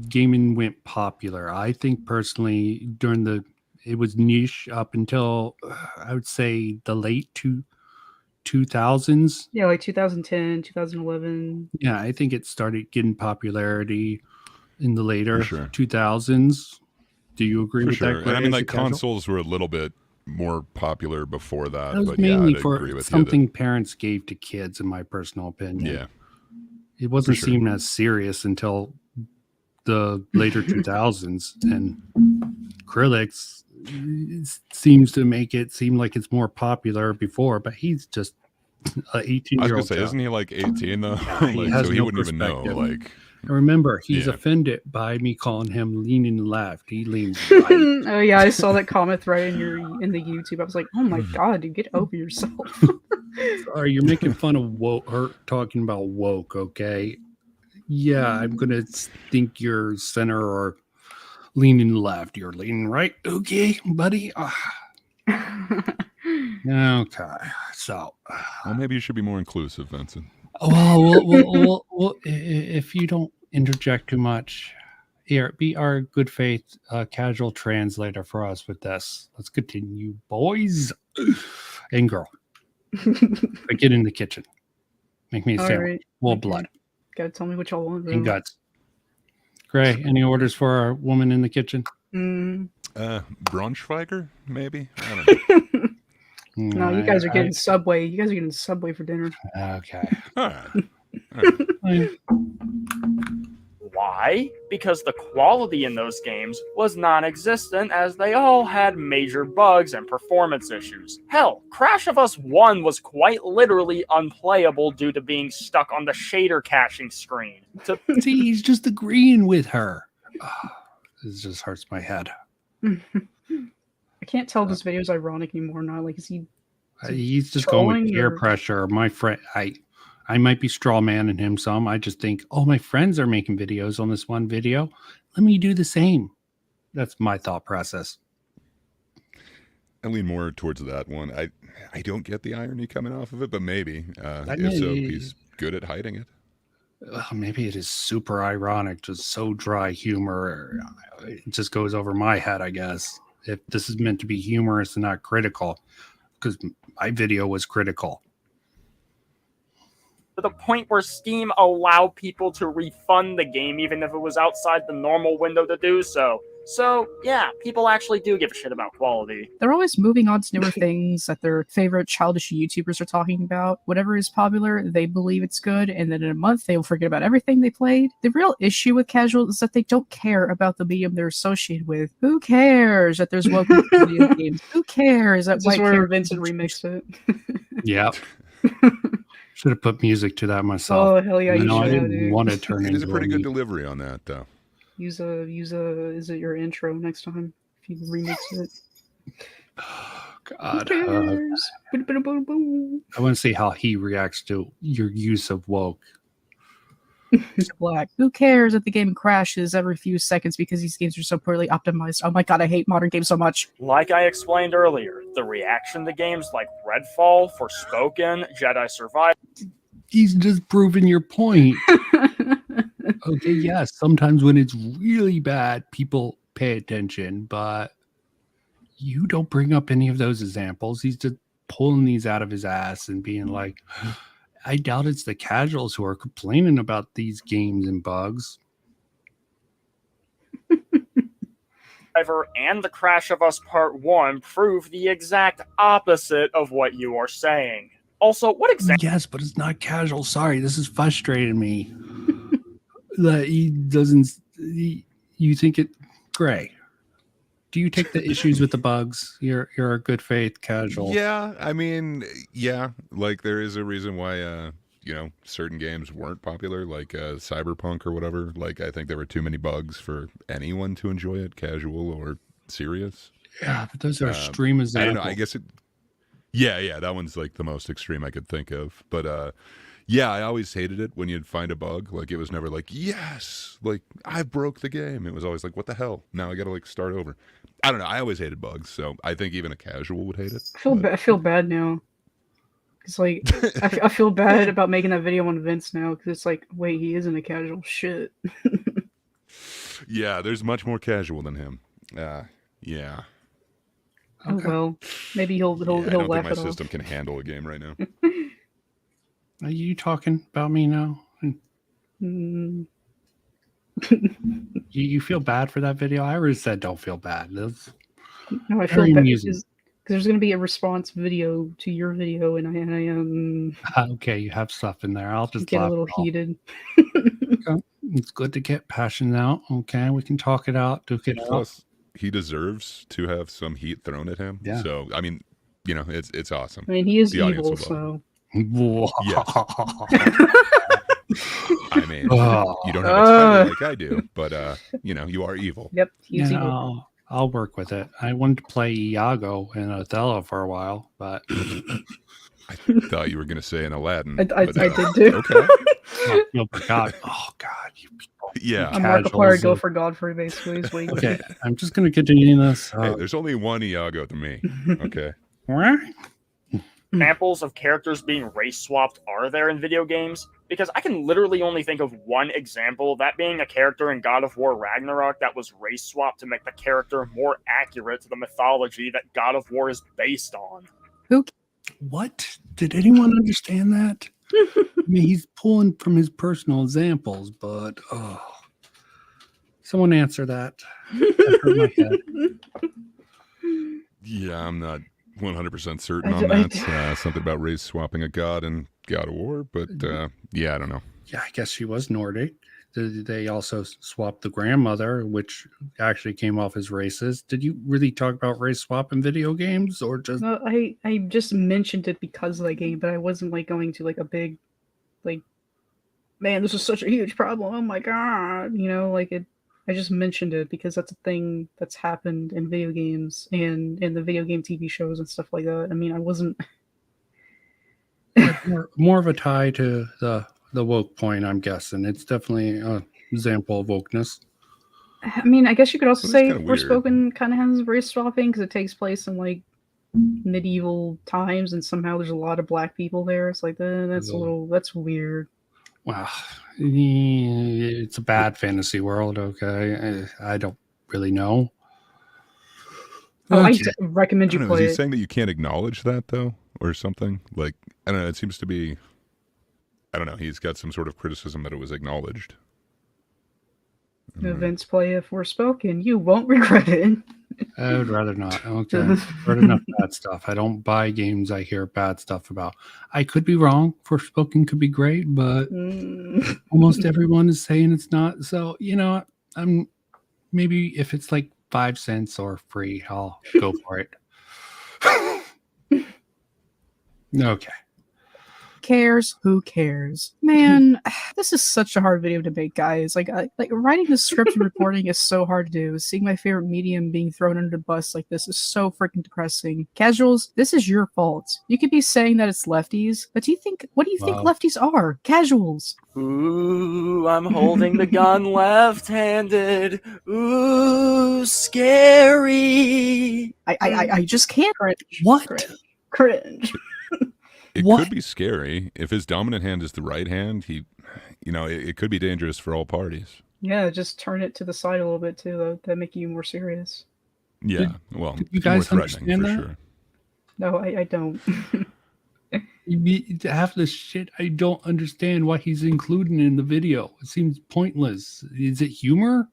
gaming went popular. I think personally it was niche up until I would say the late 2000s. Yeah, like 2010, 2011. Yeah, I think it started getting popularity in the later 2000s. Do you agree with that? And I mean, like consoles were a little bit more popular before that. That was but mainly I'd for agree with something parents gave to kids, in my personal opinion. Yeah. It wasn't seen as serious until the later 2000s, and Krillix seems to make it seem like it's more popular before, but he's just an 18-year-old. I was gonna say, isn't he like 18 though? Like, so he wouldn't even know. Like, remember, he's offended by me calling him leaning left. He leans right. Oh yeah, I saw that comment thread in the YouTube. I was like, oh my god, dude, get over yourself. Sorry, you're making fun of woke. Her talking about woke, okay? Yeah, I'm gonna think you're center or leaning left. You're leaning right, okay, buddy. Okay, so well, maybe you should be more inclusive, Vincent. Well, if you don't interject too much, here, be our good faith casual translator for us with this. Let's continue, boys and girl. Get in the kitchen. Make me a All sandwich. right. Well, Okay. blood Gotta tell me what y'all want. and guts. Gray, any orders for our woman in the kitchen? Mm. Braunschweiger, maybe? I don't know. No, you guys are getting Subway. You guys are getting Subway for dinner. Okay. All right. Why? Because the quality in those games was non-existent, as they all had major bugs and performance issues. Hell, Crash of Us 1 was quite literally unplayable due to being stuck on the shader caching screen. See, he's just agreeing with her. This just hurts my head. I can't tell if this video is ironic anymore or not. Like, is he? He's just going with trolling peer or- pressure. My friend, I might be straw manning him some. I just think, oh, my friends are making videos on this one video. Let me do the same. That's my thought process. I lean more towards that one. I don't get the irony coming off of it, but maybe. I If so, may- he's good at hiding it. Maybe it is super ironic, just so dry humor. It just goes over my head, I guess. If this is meant to be humorous and not critical, because my video was critical. To the point where Steam allowed people to refund the game even if it was outside the normal window to do so. So, yeah, people actually do give a shit about quality. They're always moving on to newer things that their favorite childish YouTubers are talking about. Whatever is popular, they believe it's good, and then in a month they will forget about everything they played. The real issue with casual is that they don't care about the medium they're associated with. Who cares that there's woke video games? Who cares that This is white where characters- Vincent remixed it. Yeah. Should have put music to that myself. Oh hell yeah! You No, I should have, didn't dude. want to turn It into is a pretty good meme. delivery on that, though. Use a. Is it your intro next time if you remix it? God, Who cares? Boom. I want to see how he reacts to your use of woke. Black. Who cares if the game crashes every few seconds because these games are so poorly optimized? Oh my god, I hate modern games so much. Like I explained earlier, the reaction to games like Redfall, Forspoken, Jedi Survivor, He's just proving your point. Okay, yes, sometimes when it's really bad, people pay attention, but you don't bring up any of those examples. He's just pulling these out of his ass and being like, I doubt it's the casuals who are complaining about these games and bugs. and The Crash of Us Part 1 prove the exact opposite of what you are saying. Also, what exactly Yes, but it's not casual. Sorry, this is frustrating me. That he doesn't. You think it, Gray? Do you take the issues with the bugs? You're a good faith casual. Yeah, I mean, yeah, like there is a reason why certain games weren't popular, like Cyberpunk or whatever. Like I think there were too many bugs for anyone to enjoy it, casual or serious. Yeah, but those are extreme I examples. don't know. I guess it. Yeah, that one's like the most extreme I could think of. But yeah, I always hated it when you'd find a bug. Like it was never like, yes, like I broke the game. It was always like, what the hell? Now I got to like start over. I don't know. I always hated bugs, so I think even a casual would hate it. I feel bad now. It's like I feel bad about making that video on Vince now because it's like, wait, he isn't a casual shit. Yeah, there's much more casual than him. Yeah. Oh well, maybe he'll I don't think laugh my it off. system can handle a game right now. Are you talking about me now? Mm, You feel bad for that video? I already said don't feel bad. That's no, I very feel bad amusing. because there's gonna be a response video to your video, and I okay. You have stuff in there. I'll just get a laugh little it off. heated. It's good to get passion out. Okay, we can talk it out. Duke it out. Plus, he deserves to have some heat thrown at him. Yeah. So, I mean, it's awesome. I mean, he is The audience evil, will love so I mean, Oh. you don't have a title like I do, but you are evil. yep, he's Yeah, evil. I'll work with it. I wanted to play Iago in Othello for a while, but I thought you were going to say in Aladdin. I but, did too. Okay. oh God, you people. Yeah. I'm Markiplier, Casuals go of- for Godfrey, basically. Is what you Okay, I'm just gonna continue this. Hey, there's only one Iago to me. Okay. examples of characters being race swapped are there in video games? Because I can literally only think of one example, that being a character in God of War Ragnarok that was race swapped to make the character more accurate to the mythology that God of War is based on. What? Did anyone understand that? I mean, he's pulling from his personal examples, but someone answer that. That hurt my head. Yeah, I'm not 100% certain on that. Something about race swapping a god in God of War, but yeah, I don't know. Yeah, I guess she was Nordic. They also swapped the grandmother, which actually came off as racist. Did you really talk about race swap in video games, or just? No, I just mentioned it because of the game, but I wasn't like going to like a big, like, man, this is such a huge problem. Oh my god, you know, like it. I just mentioned it because that's a thing that's happened in video games and in the video game TV shows and stuff like that. I mean, I wasn't more of a tie to the woke point, I'm guessing. It's definitely an example of wokeness. I mean, I guess you could also say kinda weird. Forspoken kind of has race swapping because it takes place in like medieval times, and somehow there's a lot of black people there. It's like that's weird. Wow, it's a bad fantasy world. Okay, I don't really know. Oh, I Okay. recommend I you don't know, play is he it. saying that you can't acknowledge that though, or something? Like, I don't know. It seems to be. I don't know. He's got some sort of criticism that it was acknowledged. Vince, play it Forspoken. You won't regret it. I would rather not. Okay, I've heard enough bad stuff. I don't buy games I hear bad stuff about. I could be wrong. Forspoken could be great, but almost everyone is saying it's not. So you know, I'm maybe if it's like 5 cents or free, I'll go for it. Okay. Cares? Who cares? Man, this is such a hard video to make, guys. Like writing the script and recording is so hard to do. Seeing my favorite medium being thrown under the bus like this is so freaking depressing. Casuals, this is your fault. You could be saying that it's lefties, but what do you think Wow. lefties are? Casuals. Ooh, I'm holding the gun left-handed. Ooh, scary. I just can't. What? Cringe. It What? could be scary if his dominant hand is the right hand. It could be dangerous for all parties. Yeah, just turn it to the side a little bit too, though. That make you more serious. Yeah, well, did you more guys threatening understand for that? sure. No, I don't. Half the shit I don't understand why he's including in the video. It seems pointless. Is it humor?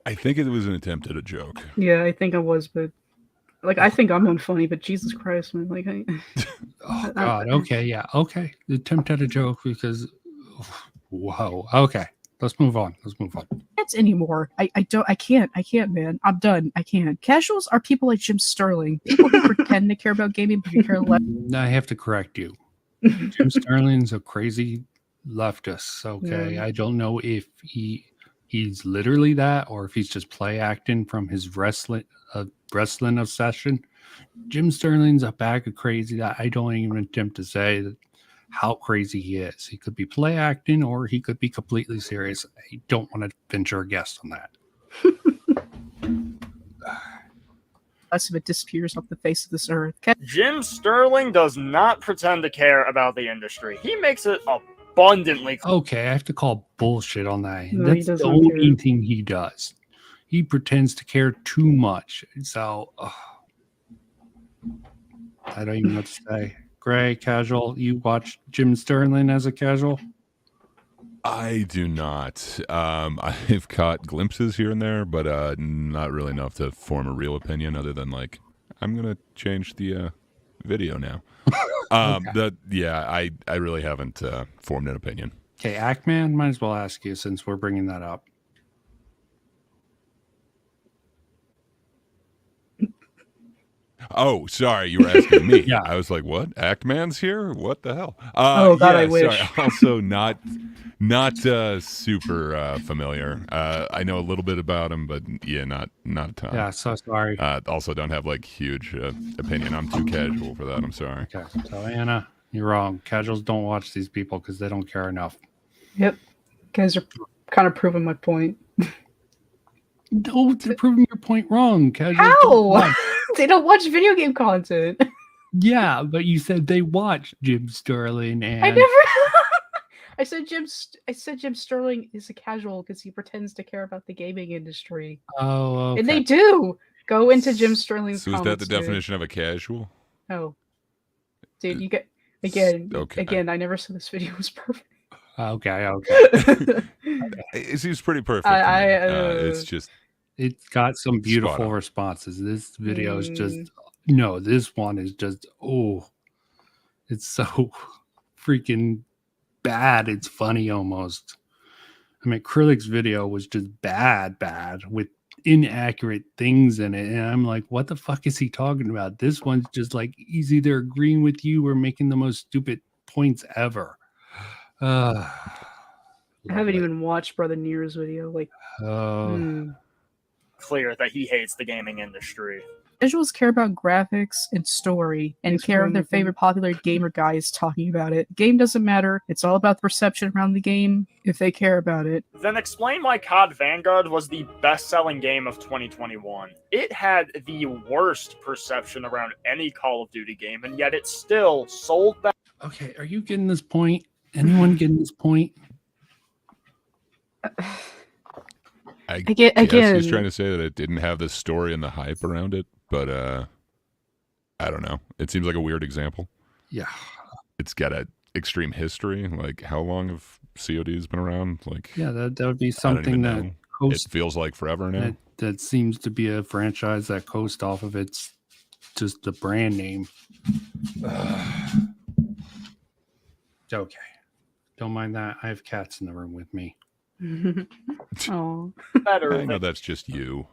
I think it was an attempt at a joke. Yeah, I think I was, but like I think I'm unfunny, but Jesus Christ, man! Like, Oh God. Okay. Yeah. Okay. Attempt at a joke because. Whoa. Okay. Let's move on. Can't anymore. I can't, man. I'm done. I can't. Casuals are people like Jim Sterling. People who pretend to care about gaming but care less. I have to correct you. Jim Sterling's a crazy leftist. Okay. Yeah. I don't know if he's literally that or if he's just play acting from his wrestling obsession. Jim Sterling's a bag of crazy that I don't even attempt to say how crazy he is. He could be play acting or he could be completely serious. I don't want to venture a guess on that. Less of it disappears off the face of this earth. Jim Sterling does not pretend to care about the industry. He makes it abundantly clear. Okay, I have to call bullshit on that. No, he That's the doesn't only care. thing he does. He pretends to care too much. So I don't even know what to say. Gray, casual, you watch Jim Sterling as a casual? I do not. I've caught glimpses here and there, but not really enough to form a real opinion other than like, I'm going to change the video now. Okay. I really haven't formed an opinion. Okay, Ackman, might as well ask you since we're bringing that up. Oh, sorry, you were asking me. Yeah. I was like, what? Ackman's here? What the hell? Oh, God, I wish. Sorry. Also, not super familiar. I know a little bit about him, but yeah, not a ton. Yeah, so sorry. Also, don't have like huge opinion. I'm too casual for that. I'm sorry. Okay, so Anna, you're wrong. Casuals don't watch these people because they don't care enough. Yep, guys are kind of proving my point. No, they're proving your point wrong. Casuals don't How? watch. They don't watch video game content. Yeah, but you said they watch Jim Sterling and I never. I said Jim Sterling is a casual because he pretends to care about the gaming industry, Oh, okay. and they do go into Jim Sterling's. So is that comments, the dude. definition of a casual? Oh, dude, you get Okay. Again, I never said this video was perfect. Okay. It seems pretty perfect. It's just It's got some Spot beautiful on. responses. This video is just this one is just it's so freaking bad. It's funny almost. I mean, Krillic's video was just bad with inaccurate things in it. And I'm like, what the fuck is he talking about? This one's just like, he's either agreeing with you or making the most stupid points ever. I haven't even watched Brother Near's video. Like, Clear that he hates the gaming industry. Visuals care about graphics and story, and care if their favorite popular gamer guy is talking about it. Game doesn't matter. It's all about the perception around the game, if they care about it. Then explain why COD Vanguard was the best-selling game of 2021. It had the worst perception around any Call of Duty game, and yet it still sold that. Okay, are you getting this point? Anyone getting this point? I guess he's trying to say that it didn't have the story and the hype around it, but I don't know. It seems like a weird example. Yeah. It's got an extreme history. Like, how long have CODs been around? Like, yeah, that would be something that it feels like forever now. That seems to be a franchise that coasts off of its just the brand name. Okay. Don't mind that. I have cats in the room with me. Oh, better I know than that's just you.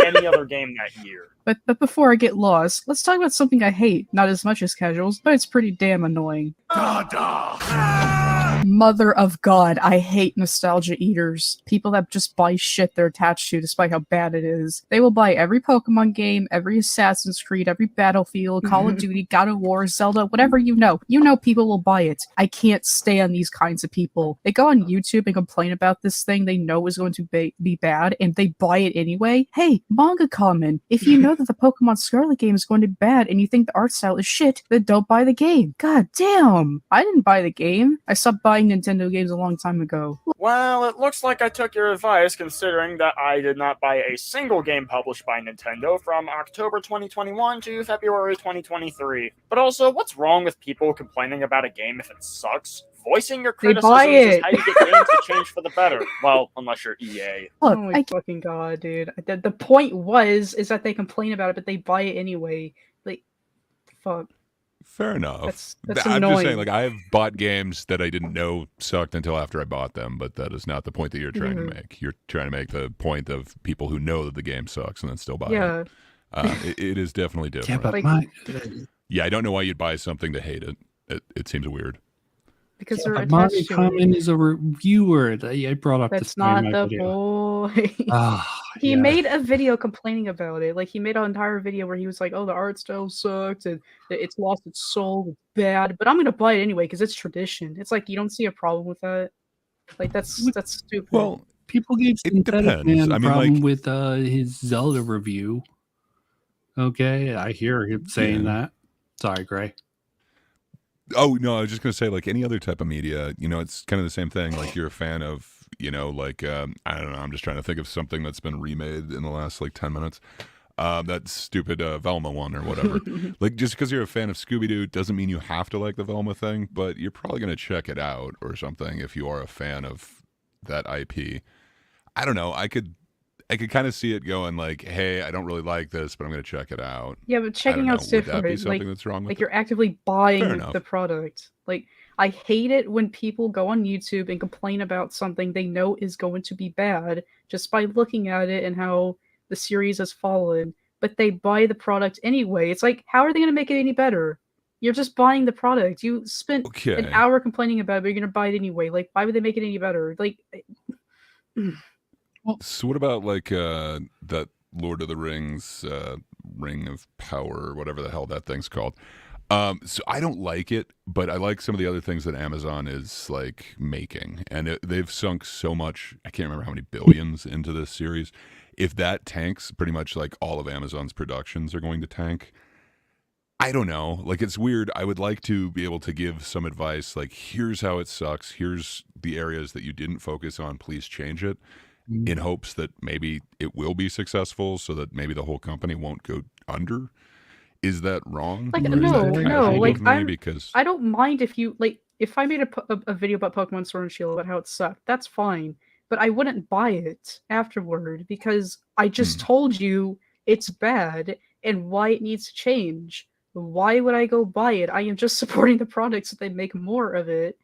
any other game that year. But before I get lost, let's talk about something I hate, not as much as casuals, but it's pretty damn annoying. Mother of God, I hate nostalgia eaters. People that just buy shit they're attached to despite how bad it is. They will buy every Pokemon game, every Assassin's Creed, every Battlefield, Call of Duty, God of War, Zelda, whatever you know. You know people will buy it. I can't stand these kinds of people. They go on YouTube and complain about this thing they know is going to be bad, and they buy it anyway. Hey, manga comment. If you know that the Pokemon Scarlet game is going to be bad and you think the art style is shit, then don't buy the game. God damn. I didn't buy the game. I stopped buying Nintendo games a long time ago. Well, it looks like I took your advice, considering that I did not buy a single game published by Nintendo from October 2021 to February 2023. But also, what's wrong with people complaining about a game if it sucks? Voicing your criticisms is how you get games to change for the better. Well, unless you're EA. Look, oh my fucking god, dude. The point is that they complain about it, but they buy it anyway. Like, fuck. Fair enough. That's I'm annoying. just saying, like, I've bought games that I didn't know sucked until after I bought them, but that is not the point that you're trying to make. You're trying to make the point of people who know that the game sucks and then still buy it. It is definitely different. Yeah, but I don't know why you'd buy something to hate it. It seems weird. Because they're Mario attached to Common it. is a reviewer. I brought up That's this point not in my the video. point. He made a video complaining about it. Like, he made an entire video where he was like, oh, the art style sucks and it's lost its soul, it's bad, but I'm gonna buy it anyway because it's tradition. It's like, you don't see a problem with that. Like, that's stupid. Well, people gave it Synthetic depends. Man I mean, problem like, with his Zelda review. Okay, I hear him saying that. Sorry, Gray. Oh, no, I was just going to say, like, any other type of media, you know, it's kind of the same thing. Like, you're a fan of, you know, like, I don't know, I'm just trying to think of something that's been remade in the last, like, 10 minutes. That stupid Velma one or whatever. Like, just because you're a fan of Scooby-Doo doesn't mean you have to like the Velma thing, but you're probably going to check it out or something if you are a fan of that IP. I don't know. I could kind of see it going like, hey, I don't really like this, but I'm going to check it out. Yeah, but checking out's different. Would that be something that's wrong with like it? you're actively buying Fair enough. the product. Like, I hate it when people go on YouTube and complain about something they know is going to be bad just by looking at it and how the series has fallen, but they buy the product anyway. It's like, how are they going to make it any better? You're just buying the product. You spent an hour complaining about it, but you're going to buy it anyway. Like, why would they make it any better? Like... So what about like that Lord of the Rings Ring of Power or whatever the hell that thing's called? So I don't like it, but I like some of the other things that Amazon is like making, and they've sunk so much. I can't remember how many billions into this series. If that tanks, pretty much like all of Amazon's productions are going to tank. I don't know. Like, it's weird. I would like to be able to give some advice. Like, here's how it sucks. Here's the areas that you didn't focus on. Please change it. In hopes that maybe it will be successful so that maybe the whole company won't go under. is that wrong? Like, Or is no, that no, casual like, of me? I'm- Because I don't mind if you like if I made a video about Pokemon Sword and Shield about how it sucked. That's fine, but I wouldn't buy it afterward because I just told you it's bad and why it needs to change. Why would I go buy it? I am just supporting the product so they make more of it.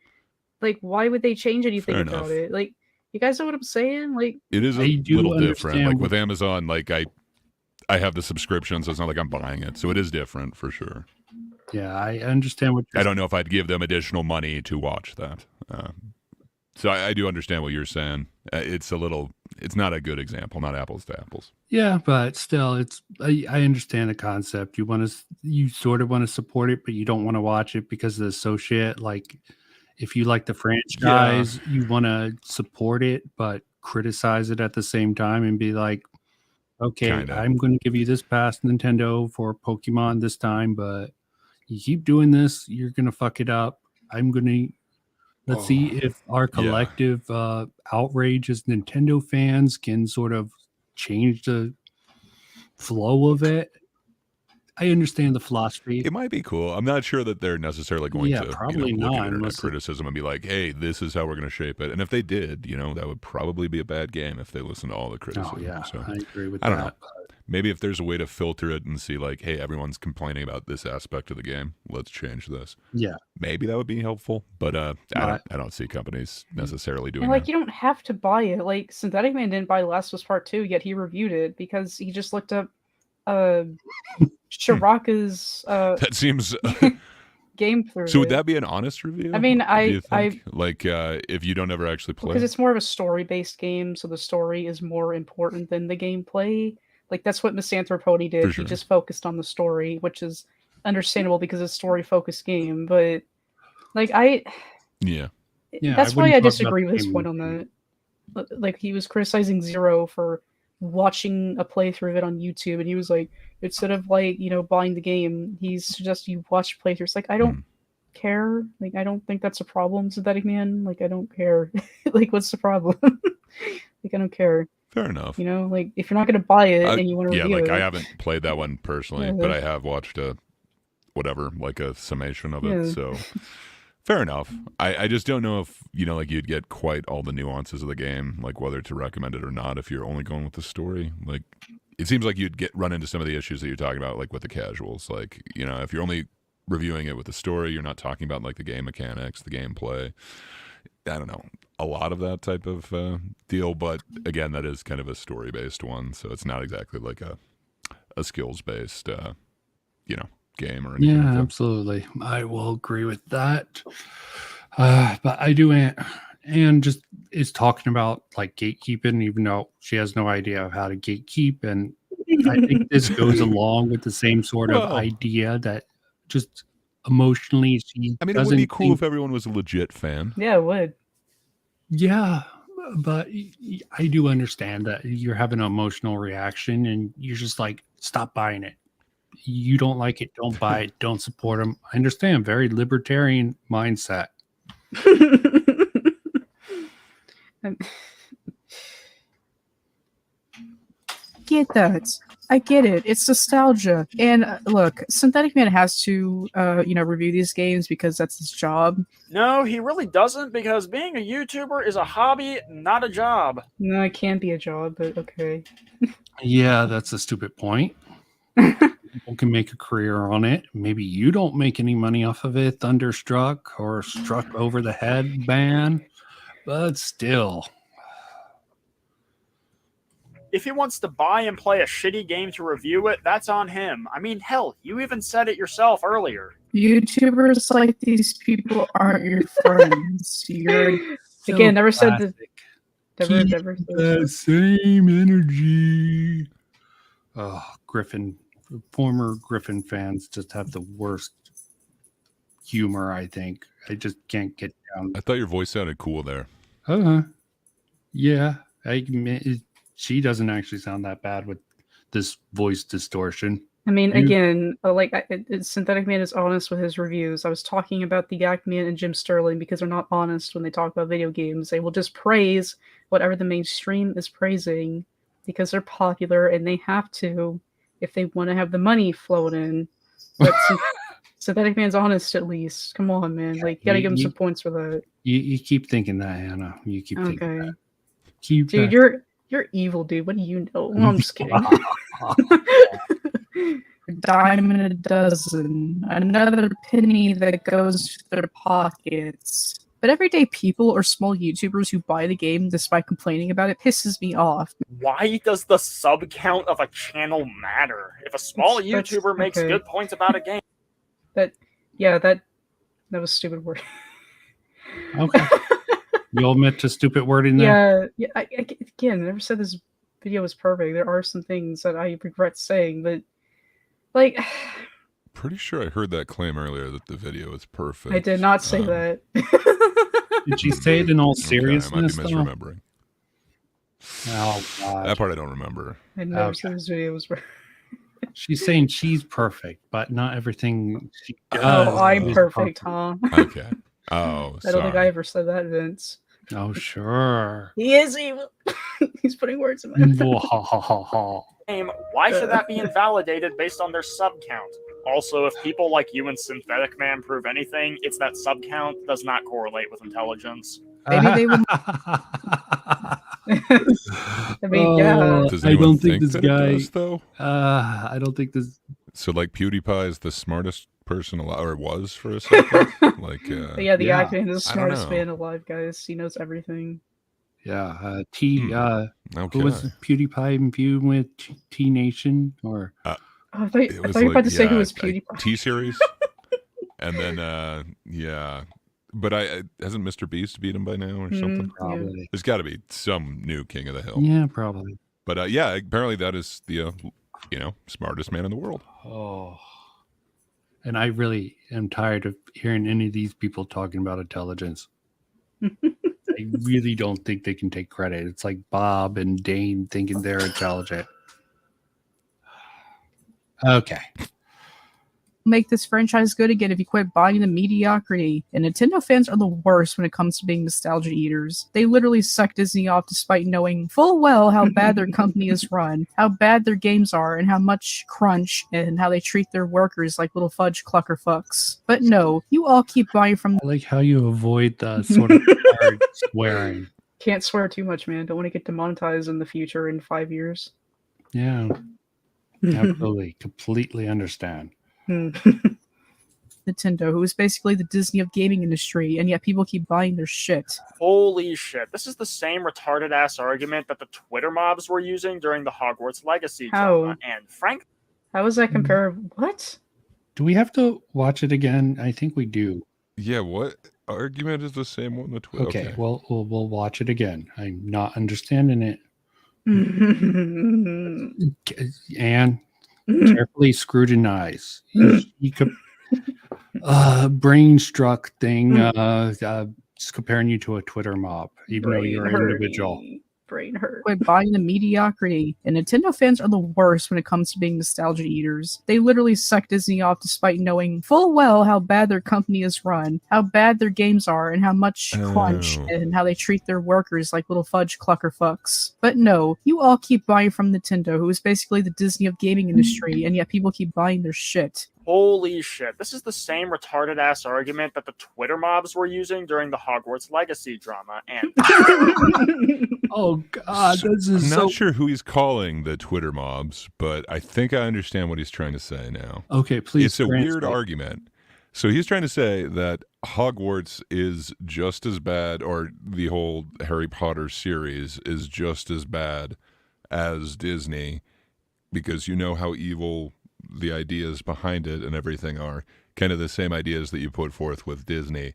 Like, why would they change anything Fair about enough. it? Like, you guys know what I'm saying? Like, it is I a do little different. understand Like what- with Amazon, like I have the subscription, so it's not like I'm buying it. So it is different for sure. Yeah, I understand what you're I don't know if I'd give them additional money to watch that. So I do understand what you're saying. It's not a good example, not apples to apples. Yeah, but still, I understand the concept. You sort of want to support it, but you don't want to watch it because of the associate. Like, if you like the franchise, you want to support it, but criticize it at the same time and be like, okay, Kinda. I'm going to give you this pass, Nintendo, for Pokemon this time, but you keep doing this, you're going to fuck it up. Let's see if our collective outrage as Nintendo fans can sort of change the flow of it. I understand the philosophy. It might be cool. I'm not sure that they're necessarily going Yeah, to probably look not, at internet unless it- criticism and be like, hey, this is how we're going to shape it. And if they did, that would probably be a bad game if they listened to all the criticism. Oh, yeah, So I agree with I don't that. know. Maybe if there's a way to filter it and see like, hey, everyone's complaining about this aspect of the game, let's change this. Yeah. Maybe that would be helpful, but I don't see companies necessarily doing and like that. you don't have to buy it. Like Synthetic Man didn't buy Last of Us Part 2, yet he reviewed it because he just looked up Shiraka's That seems. game through. So would it. that be an honest review? I mean, do you think? Like if you don't ever actually play? because it's more of a story-based game, so the story is more important than the gameplay. Like that's what Misanthropody did. For sure. He just focused on the story, which is understandable because it's a story-focused game. But like Yeah. Yeah, that's I why wouldn't I talk about disagree the with his game point on that. Like he was criticizing Zero for watching a playthrough of it on YouTube, and he was like, instead of like buying the game, he suggests you watch playthroughs. Like I don't care. Like I don't think that's a problem, Synthetic Man. Like I don't care. Like what's the problem? Like I don't care. Fair enough. Like if you're not gonna buy it and you want to Yeah, review like it, I haven't played that one personally, but I have watched a summation of it. Yeah. So fair enough. I just don't know if like you'd get quite all the nuances of the game, like whether to recommend it or not if you're only going with the story. Like it seems like you'd run into some of the issues that you're talking about, like with the casuals. Like if you're only reviewing it with the story, you're not talking about like the game mechanics, the gameplay. I don't know, a lot of that type of deal. But again, that is kind of a story-based one, so it's not exactly like a skills-based, game or anything. Yeah, like that. absolutely. I will agree with that. But I do, and just is talking about like gatekeeping, even though she has no idea of how to gatekeep. And I think this goes along with the same sort of Well. idea that just emotionally she I mean, it would doesn't be cool think- if everyone was a legit fan. yeah, it would. Yeah, but I do understand that you're having an emotional reaction and you're just like, stop buying it. You don't like it, don't buy it, don't support them. I understand, very libertarian mindset. Get that. I get it. It's nostalgia. And look, Synthetic Man has to, review these games because that's his job. No, he really doesn't, because being a YouTuber is a hobby, not a job. No, it can be a job, but okay. Yeah, that's a stupid point. People can make a career on it. Maybe you don't make any money off of it, Thunderstruck or Struck Over the Head ban, but still. If he wants to buy and play a shitty game to review it, that's on him. I mean, hell, you even said it yourself earlier. YouTubers like these people aren't your friends. You're Again, never said the Keep never that same energy. Oh, former Griffin fans just have the worst humor, I think. I just can't get down. I thought your voice sounded cool there. Yeah. She doesn't actually sound that bad with this voice distortion. I mean, You- again, Synthetic Man is honest with his reviews. I was talking about the Yak Man and Jim Sterling because they're not honest when they talk about video games. They will just praise whatever the mainstream is praising because they're popular and they have to if they want to have the money flowing in. But Synthetic Man's honest at least. Come on, man. Like, you gotta give him some points for that. You keep thinking that, Anna. You keep thinking Okay. that. Keep Dude, that. you're evil, dude. What do you know? No, I'm just kidding. Dime in a dozen, another penny that goes to their pockets. But everyday people or small YouTubers who buy the game despite complaining about it pisses me off. Why does the sub count of a channel matter? If a small That's- YouTuber makes okay. good points about a game, That was a stupid word. Okay. You'll admit to stupid wording there? Yeah. Again, I never said this video was perfect. There are some things that I regret saying, but like, Pretty sure I heard that claim earlier that the video is perfect. I did not say that. Did she say it in all Okay, I seriousness? might be though? misremembering. Oh, God. That part I don't remember. I never Okay. said this video was perfect. She's saying she's perfect, but not everything she does. Oh, I'm is perfect, huh? Okay. Oh, I don't think I sorry. ever said that, Vince. Oh, sure. He is evil. He's putting words in my mouth. Ha ha ha ha. why should that be invalidated based on their sub count? Also, if people like you and Synthetic Man prove anything, it's that sub count does not correlate with intelligence. Maybe they would- I mean, yeah. Does I anyone don't think this that it guy. does, though? I don't think this. So, like, PewDiePie is the smartest person alive, or was for a second. Like, But yeah, the Yeah. Acman is the I don't smartest know. man alive, guys. He knows everything. Yeah. okay. Who was PewDiePie imbued with T Nation or? Oh, I thought It you was were about like, to say who yeah, was a PewDiePie. T-Series. And then, yeah. But hasn't Mr. Beast beat him by now or something? Probably. There's got to be some new king of the hill. Yeah, probably. But yeah, apparently that is the smartest man in the world. Oh. And I really am tired of hearing any of these people talking about intelligence. I really don't think they can take credit. It's like Bob and Dane thinking they're intelligent. Okay. make this franchise good again if you quit buying the mediocrity. And Nintendo fans are the worst when it comes to being nostalgia eaters. They literally suck Disney off despite knowing full well how bad their company is run, how bad their games are, and how much crunch and how they treat their workers like little fudge clucker fucks. But no, you all keep buying from I like how you avoid the sort of hard swearing. Can't swear too much, man. Don't want to get demonetized in the future in 5 years. Yeah, absolutely. Completely understand. Nintendo, who is basically the Disney of gaming industry, and yet people keep buying their shit. Holy shit. This is the same retarded ass argument that the Twitter mobs were using during the Hogwarts Legacy How? drama. And Frank, How does that compare? What? Do we have to watch it again? I think we do. Yeah, what argument is the same one? The Twitter. Okay, well, we'll watch it again. I'm not understanding it. Anne, carefully scrutinize. You could brain struck thing just comparing you to a Twitter mob, even though you're an individual. Brain hurt. Quit buying the mediocrity. And Nintendo fans are the worst when it comes to being nostalgia eaters. They literally suck Disney off despite knowing full well how bad their company is run, how bad their games are, and how much crunch and how they treat their workers like little fudge clucker fucks. But no, you all keep buying from Nintendo, who is basically the Disney of gaming industry, and yet people keep buying their shit. holy shit. This is the same retarded ass argument that the Twitter mobs were using during the Hogwarts Legacy drama. And Oh God, this I'm is not so. sure who he's calling the Twitter mobs, but I think I understand what he's trying to say now. Okay, please. It's a weird translate. argument. So he's trying to say that Hogwarts is just as bad, or the whole Harry Potter series is just as bad as Disney, because you know how evil the ideas behind it and everything are, kind of the same ideas that you put forth with Disney.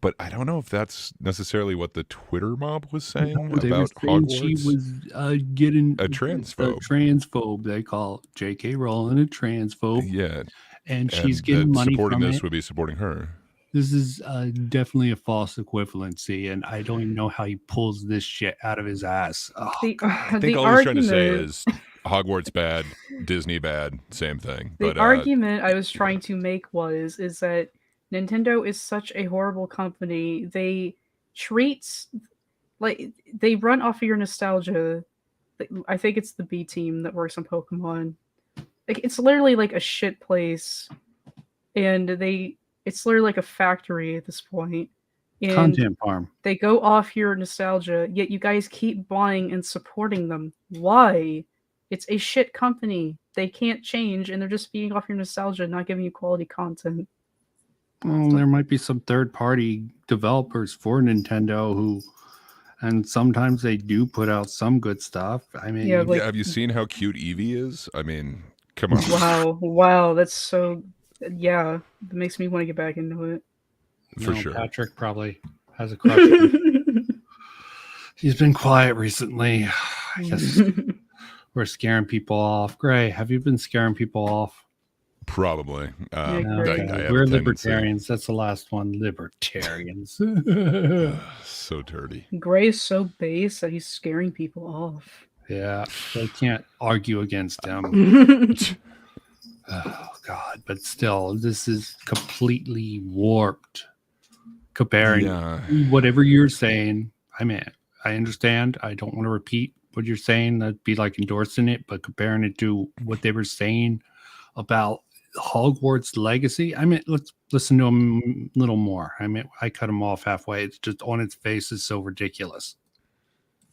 But I don't know if that's necessarily what the Twitter mob was saying No, they were about saying Hogwarts. she was getting A transphobe. A transphobe. They call J.K. Rowling a transphobe, Yeah, and she's and getting that money supporting from this it. would be supporting her. This is definitely a false equivalency, and I don't even know how he pulls this shit out of his ass. Oh, I think all he's trying to say is Hogwarts bad, Disney bad, same thing. The But argument I was trying to make is that Nintendo is such a horrible company. They treat they run off of your nostalgia. I think it's the B team that works on Pokemon. Like, it's literally like a shit place, and it's literally like a factory at this point. And Content farm. they go off your nostalgia, yet you guys keep buying and supporting them. Why? It's a shit company. They can't change, and they're just feeding off your nostalgia, not giving you quality content. Well, there might be some third-party developers for Nintendo who, and sometimes they do put out some good stuff. I mean, Yeah, like- have you seen how cute Eevee is? I mean, come on. Wow, that's so. Yeah, that makes me want to get back into it. For sure. Patrick probably has a crush on him. He's been quiet recently. I guess we're scaring people off. Gray, have you been scaring people off? Probably. Yeah, Okay, I have we're a tendency. libertarians. That's the last one. Libertarians. So dirty. Gray is so base that he's scaring people off. Yeah, they can't argue against him. Oh God! But still, this is completely warped. Comparing whatever you're saying. I mean, I understand. I don't want to repeat what you're saying. That'd be like endorsing it, but comparing it to what they were saying about Hogwarts Legacy. I mean, let's listen to them a little more. I mean, I cut them off halfway. It's just on its face is so ridiculous.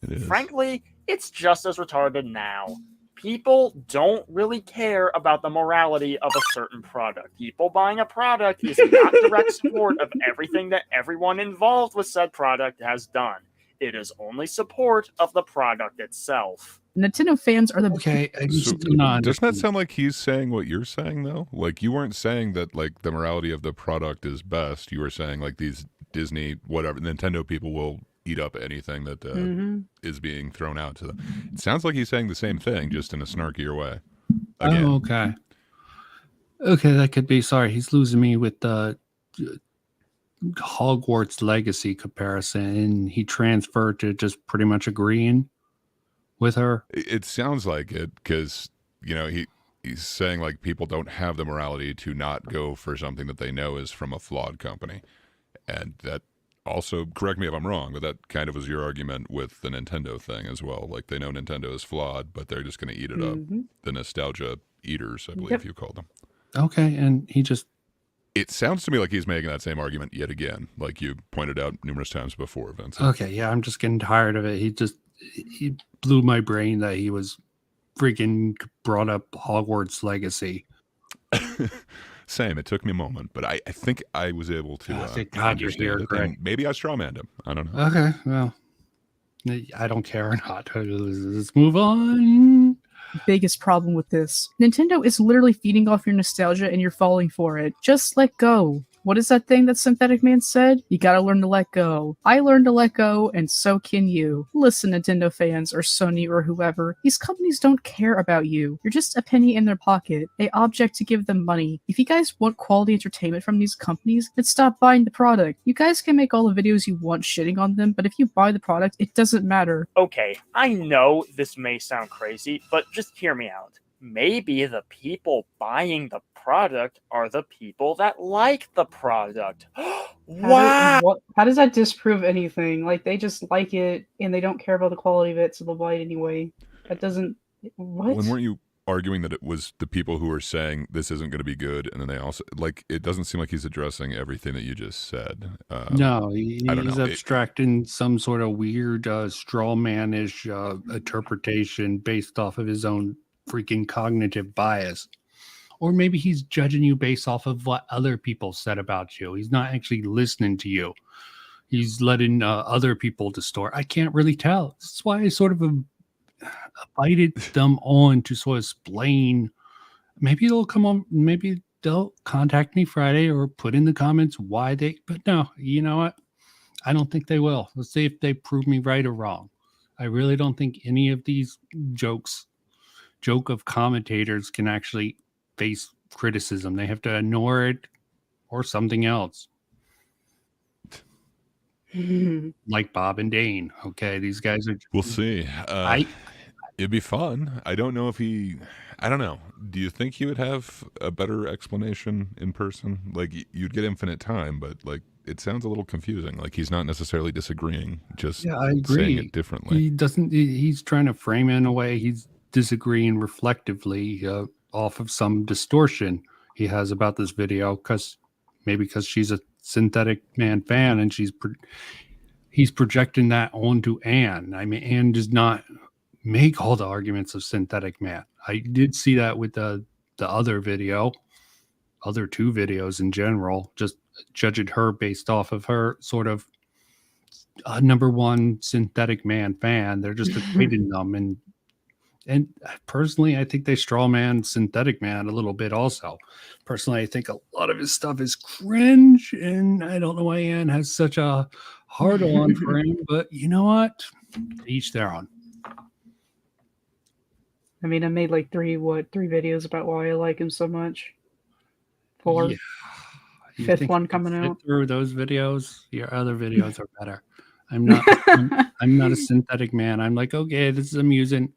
It is. Frankly, it's just as retarded now. People don't really care about the morality of a certain product. People buying a product is not direct support of everything that everyone involved with said product has done. It is only support of the product itself. Nintendo fans are the Okay, I So, still not doesn't that understand. sound like he's saying what you're saying though? Like you weren't saying that like the morality of the product is best. You were saying like these Disney whatever Nintendo people will eat up anything that is being thrown out to them. It sounds like he's saying the same thing, just in a snarkier way. Again. Oh, okay. Okay, that could be. Sorry, he's losing me with the Hogwarts Legacy comparison, and he transferred to just pretty much agreeing with her. It sounds like it because you know he's saying like people don't have the morality to not go for something that they know is from a flawed company, and that also, correct me if I'm wrong, but that kind of was your argument with the Nintendo thing as well. Like they know Nintendo is flawed, but they're just going to eat it up. The nostalgia eaters, I believe you call them. Okay, and he just It sounds to me like he's making that same argument yet again, like you pointed out numerous times before, Vince. okay. Yeah, I'm just getting tired of it. He blew my brain that he was freaking brought up Hogwarts Legacy. Same. It took me a moment, but I think I was able to thank God you're here, understand it. Greg. And maybe I strawmanned him. I don't know. Okay, well, I don't care or not. Let's move on. biggest problem with this. Nintendo is literally feeding off your nostalgia and you're falling for it. Just let go. What is that thing that Synthetic Man said? You gotta learn to let go. I learned to let go, and so can you. Listen, Nintendo fans, or Sony, or whoever. These companies don't care about you. You're just a penny in their pocket, a object to give them money. If you guys want quality entertainment from these companies, then stop buying the product. You guys can make all the videos you want shitting on them, but if you buy the product, it doesn't matter. Okay, I know this may sound crazy, but just hear me out. Maybe the people buying the product are the people that like the product. Wow! How does that disprove anything? Like, they just like it and they don't care about the quality of it, so they'll buy it anyway. That doesn't. What? When weren't you arguing that it was the people who were saying this isn't going to be good, and then they also like it doesn't seem like he's addressing everything that you just said. No, I don't he's know. abstracting some sort of weird straw manish interpretation based off of his own freaking cognitive bias. Or maybe he's judging you based off of what other people said about you. He's not actually listening to you. He's letting other people distort. I can't really tell. That's why I sort of invited them on to sort of explain. Maybe they'll come on. Maybe they'll contact me Friday or put in the comments why they. But no, you know what? I don't think they will. Let's see if they prove me right or wrong. I really don't think any of these joke of commentators can actually face criticism. They have to ignore it or something else. Like Bob and Dane. Okay, these guys are. We'll see. It'd be fun. I don't know if I don't know. Do you think he would have a better explanation in person? Like you'd get infinite time, but like it sounds a little confusing. Like he's not necessarily disagreeing, just I agree. saying it differently. He doesn't. He's trying to frame it in a way. He's disagreeing reflectively. off of some distortion he has about this video, because she's a Synthetic Man fan, and he's projecting that onto Anne. I mean, Anne does not make all the arguments of Synthetic Man. I did see that with the other video, other two videos in general, just judging her based off of her sort of number one Synthetic Man fan. They're just equating them, and personally, I think they straw man Synthetic Man a little bit also. Personally, I think a lot of his stuff is cringe, and I don't know why Anne has such a hard on for him, but you know what? Each their own. I mean, I made like three videos about why I like him so much. 4. Yeah. You Fifth think one you can coming sit out. through those videos? Your other videos are better. I'm not I'm not a Synthetic Man. I'm like, okay, this is amusing.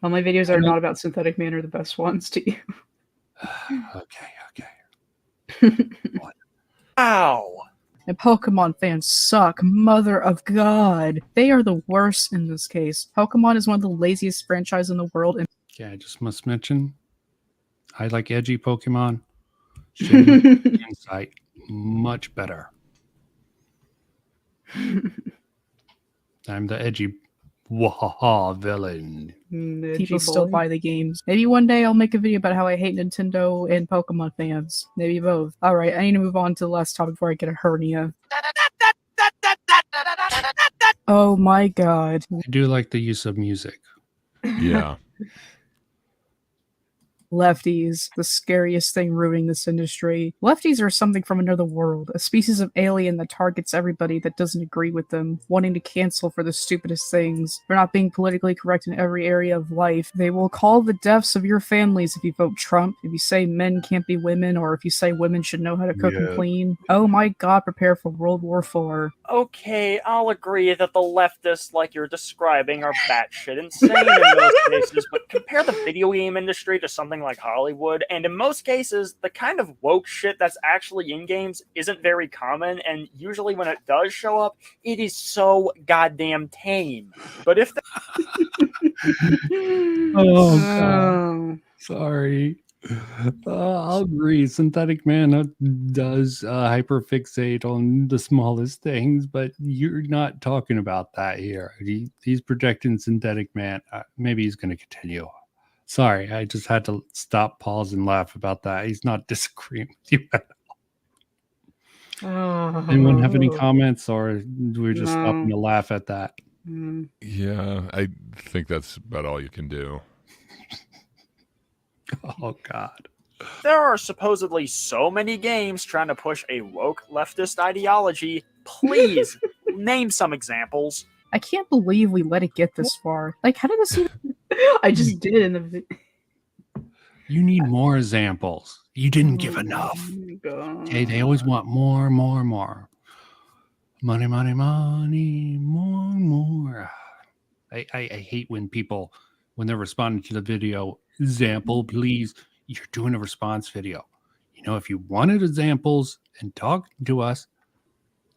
All my videos are not about Synthetic Man are the best ones to you. Okay. Ow! And Pokemon fans suck, mother of God. They are the worst in this case. Pokemon is one of the laziest franchises in the world, and Okay, I just must mention, I like edgy Pokemon. Shane Insight, much better. I'm the edgy wahaha villain. people still buy the games. Maybe one day I'll make a video about how I hate Nintendo and Pokemon fans. Maybe both. Alright, I need to move on to the last topic before I get a hernia. Oh my god. I do like the use of music. Yeah. Lefties, the scariest thing ruining this industry. Lefties are something from another world, a species of alien that targets everybody that doesn't agree with them, wanting to cancel for the stupidest things, for not being politically correct in every area of life. They will call the deaths of your families if you vote Trump, if you say men can't be women, or if you say women should know how to cook and clean. Oh my god, prepare for World War IV. Okay, I'll agree that the leftists like you're describing are batshit insane in those cases, but compare the video game industry to something like Hollywood, and in most cases, the kind of woke shit that's actually in games isn't very common, and usually when it does show up, it is so goddamn tame. But if Oh, God. Sorry. I'll agree. Synthetic Man does hyperfixate on the smallest things, but you're not talking about that here. He's projecting Synthetic Man. Maybe he's going to continue. Sorry, I just had to stop, pause, and laugh about that. He's not disagreeing with you at all. Anyone have any comments, or we're just stopping to laugh at that? Yeah, I think that's about all you can do. Oh, God. there are supposedly so many games trying to push a woke leftist ideology, please name some examples. I can't believe we let it get this far. Like, how did this even... I just did in the You need more examples. You didn't give enough. Okay, they always want more, more, more. Money, money, money, more, more. I hate when people, when they're responding to the video, example, please. You're doing a response video. You know, if you wanted examples and talking to us,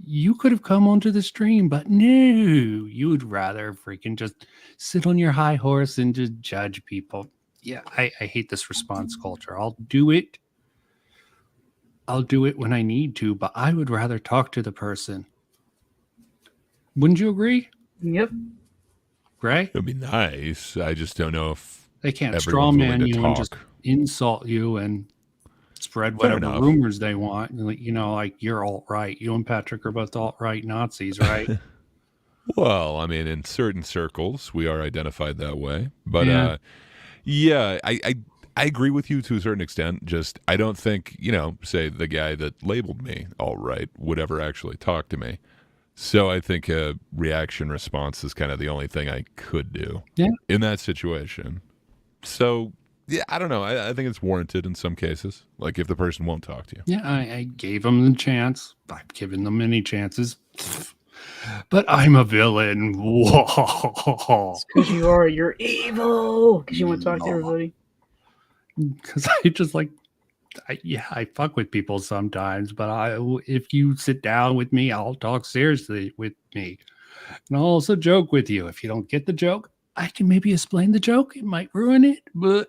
you could have come onto the stream, but no, you would rather freaking just sit on your high horse and just judge people. Yeah, I hate this response culture. I'll do it when I need to, but I would rather talk to the person. Wouldn't you agree? Yep. Gray? It would be nice. I just don't know if They can't everyone's straw willing man to you and just talk. insult you and spread Fair whatever enough. rumors they want. You know, like you're alt-right. You and Patrick are both alt-right Nazis, right? Well, I mean, in certain circles, we are identified that way. But Yeah. I agree with you to a certain extent. Just I don't think, say the guy that labeled me alt-right would ever actually talk to me. So I think a reaction response is kind of the only thing I could do in that situation. So, yeah, I don't know. I think it's warranted in some cases, like if the person won't talk to you. Yeah, I gave them the chance. I've given them many chances. But I'm a villain. Whoa. Because you are. You're evil. Because you want to talk to everybody. Because I just like, I fuck with people sometimes, but if you sit down with me, I'll talk seriously with me. And I'll also joke with you. If you don't get the joke, I can maybe explain the joke. It might ruin it, but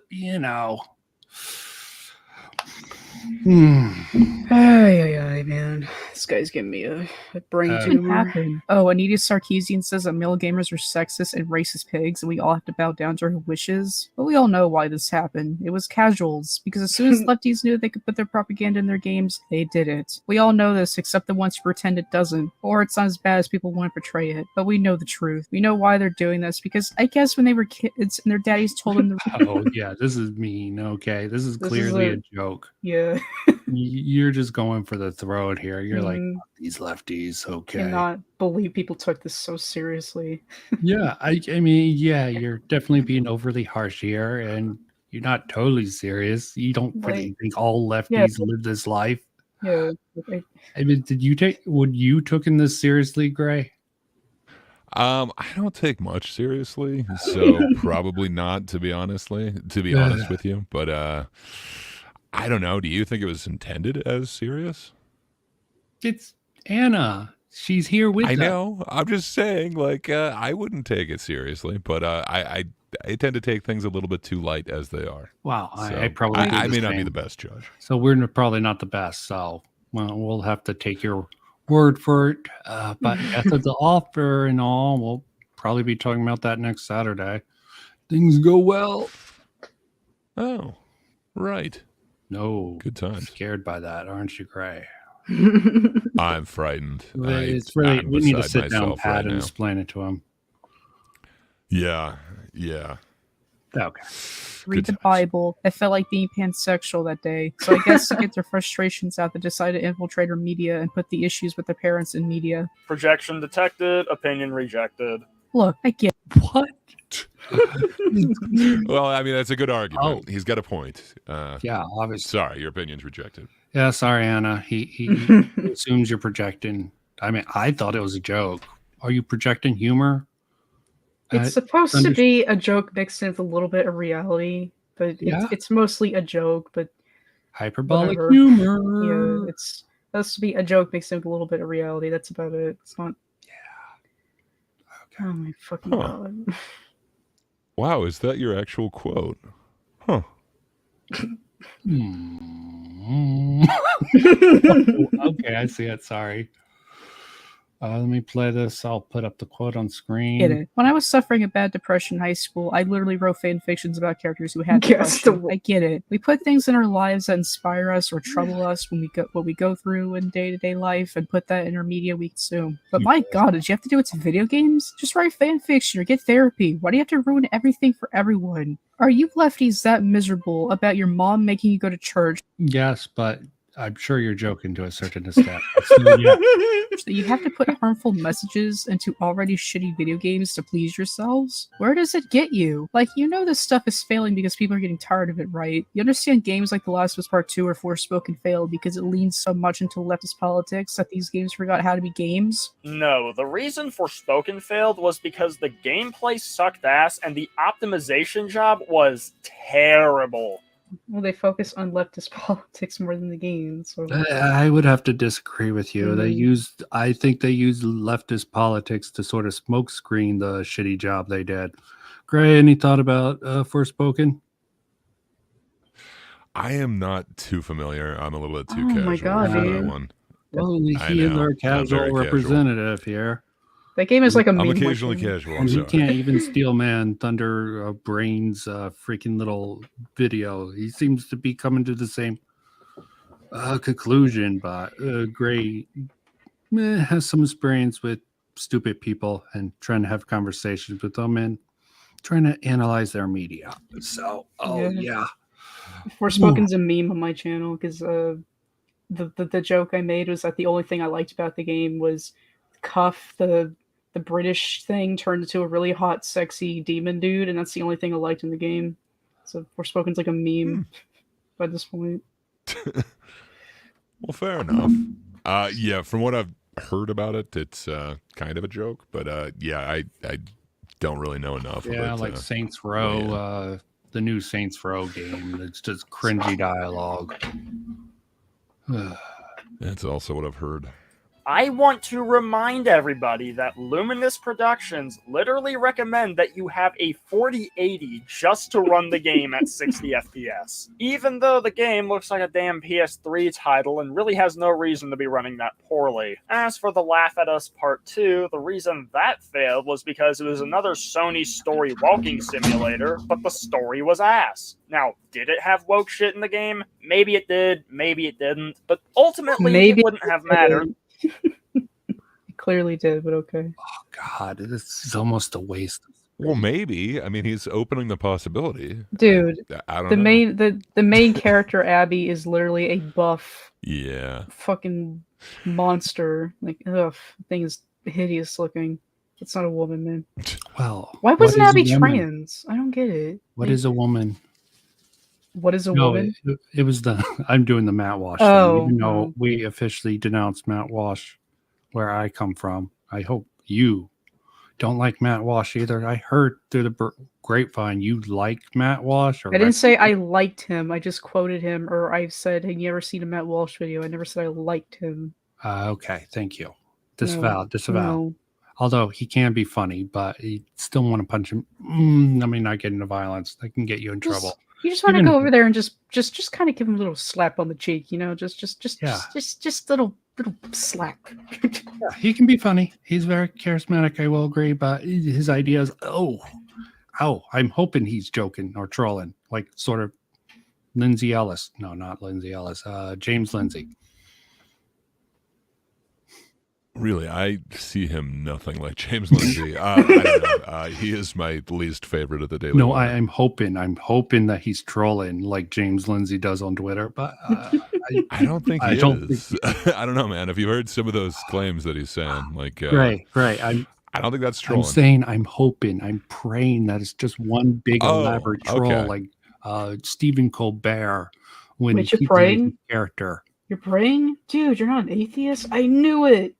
Ay, man. This guy's giving me a brain What tumor. happened? Oh, Anita Sarkeesian says that male gamers are sexist and racist pigs, and we all have to bow down to her wishes. But we all know why this happened. It was casuals, because as soon as lefties knew they could put their propaganda in their games, they did it. We all know this, except the ones who pretend it doesn't, or it's not as bad as people want to portray it. But we know the truth. We know why they're doing this, because I guess when they were kids and their daddies told them Oh yeah, this is mean. Okay, this is This is clearly a- a joke. Yeah. You're just going for the throat here. You're like, Mhm. "Oh, these lefties, okay. Cannot believe people took this so seriously. Yeah, I mean, yeah, you're definitely being overly harsh here, and you're not totally serious. You don't really Like, think all lefties yeah. live this life. Yeah. Like, I mean, would you taken this seriously, Gray? I don't take much seriously, so probably not. To be honest with you, but I don't know. Do you think it was intended as serious? It's Anna. She's here with I us. know. I'm just saying, like, I wouldn't take it seriously, but I tend to take things a little bit too light as they are. Wow, So, I probably do I the may not be same. the best judge. So we're probably not the best. So we'll have to take your word for it. But after the offer and all, we'll probably be talking about that next Saturday. Things go well. Oh, right. No, Good times. scared by that, aren't you, Gray? I'm frightened. It's really I'm we need to beside sit down, myself Pat, right and now. explain it to him. Yeah. Okay. read the times. Bible. I felt like being pansexual that day. So I guess to get their frustrations out, they decided to infiltrate our media and put the issues with their parents in media. Projection detected, opinion rejected. Look, I get What? Well, I mean, that's a good argument. Oh. He's got a point. Yeah, obviously. Sorry, your opinion's rejected. Yeah, sorry, Anna. He assumes you're projecting. I mean, I thought it was a joke. Are you projecting humor? It's supposed to be a joke mixed in with a little bit of reality, but Yeah. it's mostly a joke. But Hyperbolic whatever. humor. yeah, it's supposed to be a joke mixed in with a little bit of reality. That's about it. It's not. Okay. Oh my fucking Huh. god! Wow, is that your actual quote? Huh. Okay, I see it. Sorry. Let me play this. I'll put up the quote on screen. Get it. When I was suffering a bad depression in high school, I literally wrote fan fictions about characters who had Yes, depression. the- I get it. We put things in our lives that inspire us or trouble us when what we go through in day-to-day life and put that in our media we consume. But my god, did you have to do it to video games? Just write fan fiction or get therapy. Why do you have to ruin everything for everyone? Are you lefties that miserable about your mom making you go to church? Yes, but I'm sure you're joking to a certain extent. So, yeah. That you have to put harmful messages into already shitty video games to please yourselves? Where does it get you? Like, you know this stuff is failing because people are getting tired of it, right? You understand games like The Last of Us Part 2 or Forspoken failed because it leans so much into leftist politics that these games forgot how to be games? No, the reason Forspoken failed was because the gameplay sucked ass and the optimization job was terrible. Well, they focus on leftist politics more than the game. So I would have to disagree with you. Mhm. I think they used leftist politics to sort of smokescreen the shitty job they did. Gray, any thought about Forspoken? I am not too familiar. I'm a little bit too Oh casual my God, for that dude. one. Well, I he is know. our I'm casual very casual. representative here. that game is like a I'm meme occasionally machine. casual. I'm And he sorry. can't even steal Man Thunder Brain's freaking little video. He seems to be coming to the same conclusion, but Gray has some experience with stupid people and trying to have conversations with them and trying to analyze their media. So, yeah. Forspoken's a meme on my channel because the joke I made was that the only thing I liked about the game was Cuff, the British thing, turned into a really hot, sexy demon dude, and that's the only thing I liked in the game. So Forspoken's like a meme by this point. Well, fair enough. Yeah, from what I've heard about it, it's kind of a joke, but yeah, I don't really know enough. Yeah, of it, like Saints Row, the new Saints Row game. It's just cringy dialogue. That's also what I've heard. I want to remind everybody that Luminous Productions literally recommend that you have a 4080 just to run the game at 60 FPS. Even though the game looks like a damn PS3 title and really has no reason to be running that poorly. As for the Laugh at Us Part 2, the reason that failed was because it was another Sony story walking simulator, but the story was ass. Now, did it have woke shit in the game? Maybe it did, maybe it didn't, but ultimately Maybe it wouldn't have mattered. It clearly did, but okay. Oh God, this is almost a waste. Well, maybe. I mean, he's opening the possibility. Dude, I don't the know. main character Abby is literally a buff Yeah. fucking monster. Like, ugh, the thing is hideous looking. It's not a woman, man. Well, Why what wasn't is a Abby woman? trans? I don't get it. What Like, is a woman? what is a No, woman? it was the. I'm doing the Matt Wash Oh, thing, even though oh. we officially denounced Matt Wash where I come from. I hope you don't like Matt Wash either. I heard through the grapevine you liked Matt Wash. Or I didn't say I liked him. I just quoted him, or I said, "Have you ever seen a Matt Walsh video?" I never said I liked him. Okay, thank you. Disavow. No. Although he can be funny, but you still want to punch him. I mean, not get into violence. That can get you in trouble. You just want to Even- go over there and just kind of give him a little slap on the cheek, you know, just little slap. Yeah, he can be funny. He's very charismatic. I will agree, but his ideas. Oh, I'm hoping he's joking or trolling, like sort of Lindsay Ellis. No, not Lindsay Ellis. James Lindsay. Really, I see him nothing like James Lindsay. I don't know. He is my least favorite of the Daily No, Wire. I'm hoping that he's trolling like James Lindsay does on Twitter, but I don't think he I don't is. I don't know, man. Have you heard some of those claims that he's saying? Like, right. I don't think that's I'm trolling. saying, I'm hoping, I'm praying that it's just one big elaborate troll, okay. like Stephen Colbert when Wait, you're he's praying? making character. You're praying? Dude, you're not an atheist? I knew it.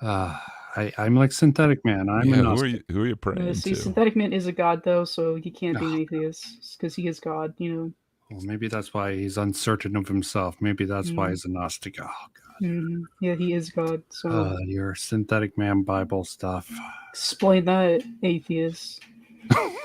I'm like Synthetic Man. I'm Yeah, a who Gnostic. are you praying See, to? Synthetic Man is a god, though, so he can't be an atheist because he is God, you know. Well, maybe that's why he's uncertain of himself. Maybe that's why he's a Gnostic. Oh, God. Yeah, he is God. So Your Synthetic Man Bible stuff. explain that, atheist.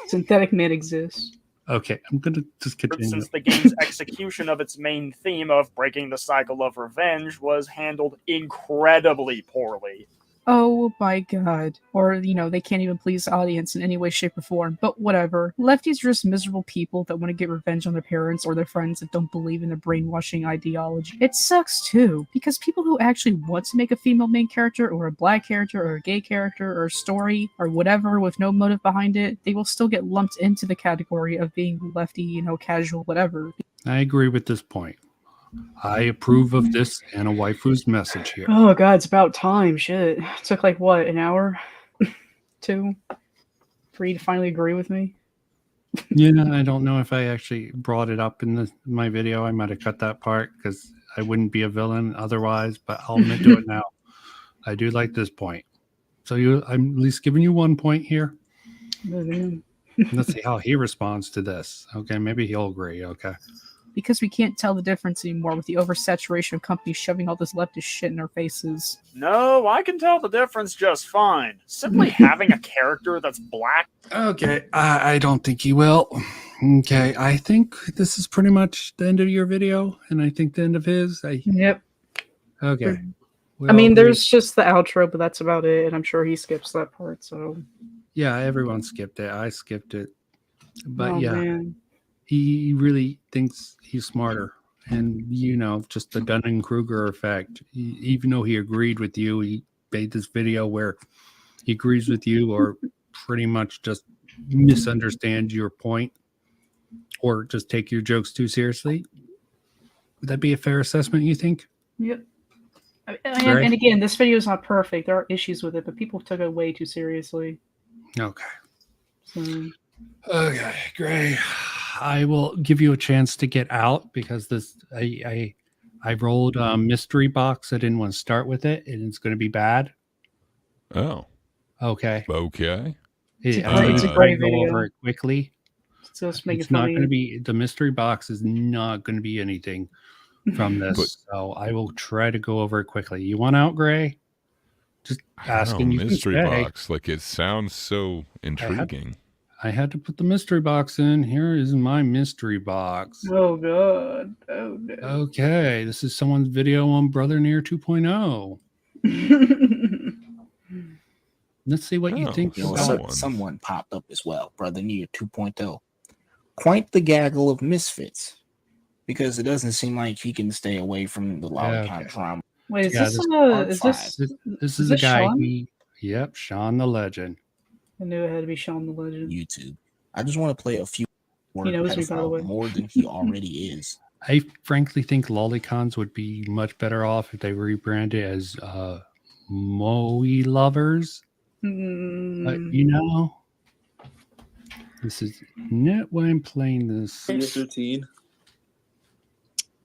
Synthetic Man exists. Okay, I'm going to just continue. Since the game's execution of its main theme of breaking the cycle of revenge was handled incredibly poorly. Oh my god. Or, you know, they can't even please the audience in any way, shape, or form. But whatever. Lefties are just miserable people that want to get revenge on their parents or their friends that don't believe in their brainwashing ideology. It sucks too, because people who actually want to make a female main character or a black character or a gay character or a story or whatever with no motive behind it, they will still get lumped into the category of being lefty, you know, casual, whatever. I agree with this point. I approve of this AnnaWaifu's message here. Oh god, it's about time. Shit. It took like what, an hour? 2? For you to finally agree with me? Yeah, I don't know if I actually brought it up in my video. I might have cut that part because I wouldn't be a villain otherwise, but I'll admit to it now. I do like this point. So I'm at least giving you 1 point here. Oh, man. Let's see how he responds to this. Okay, maybe he'll agree. Okay. Because we can't tell the difference anymore with the oversaturation of companies shoving all this leftist shit in our faces. No, I can tell the difference just fine. Simply having a character that's black. Okay, I don't think he will. Okay, I think this is pretty much the end of your video, and I think the end of his. Yep. Okay. I mean, there's just the outro, but that's about it, and I'm sure he skips that part, so... Yeah, everyone skipped it. I skipped it. But Oh, yeah, man. he really thinks he's smarter. And, you know, just the Dunning-Kruger effect. Even though he agreed with you, he made this video where he agrees with you or pretty much just misunderstands your point or just take your jokes too seriously. Would that be a fair assessment, you think? Yep. And again, this video is not perfect. There are issues with it, but people took it way too seriously. Okay. So... Okay, great. I will give you a chance to get out because this I rolled a mystery box. I didn't want to start with it, and it's going to be bad. Oh. Okay. Okay. It's I'm a going great to go video. over it quickly. So let's make It's it not funny. going to be the mystery box is not going to be anything from this, so I will try to go over it quickly. You want out, Gray? Just I don't asking. know, You can mystery stay. box. Like, it sounds so intriguing. I had to put the mystery box in. Here is my mystery box. Oh god. Oh no. Okay, this is someone's video on Brother Near 2.0. Let's see what you Oh, think You know, about someone popped up as well, Brother Near 2.0. Quite the gaggle of misfits. Because it doesn't seem like he can stay away from the lollipop okay. drama. Wait, is Yeah, this this- part is five. this This Is is a this guy. Sean? Yep, Sean the Legend. I knew it had to be Sean the Legend. YouTube. I just want to play a few word knows me, by the way. pedophile more than he already is. I frankly think lolicons would be much better off if they rebranded as Moe lovers. But Mm, you know, this is not why I'm playing this. 13.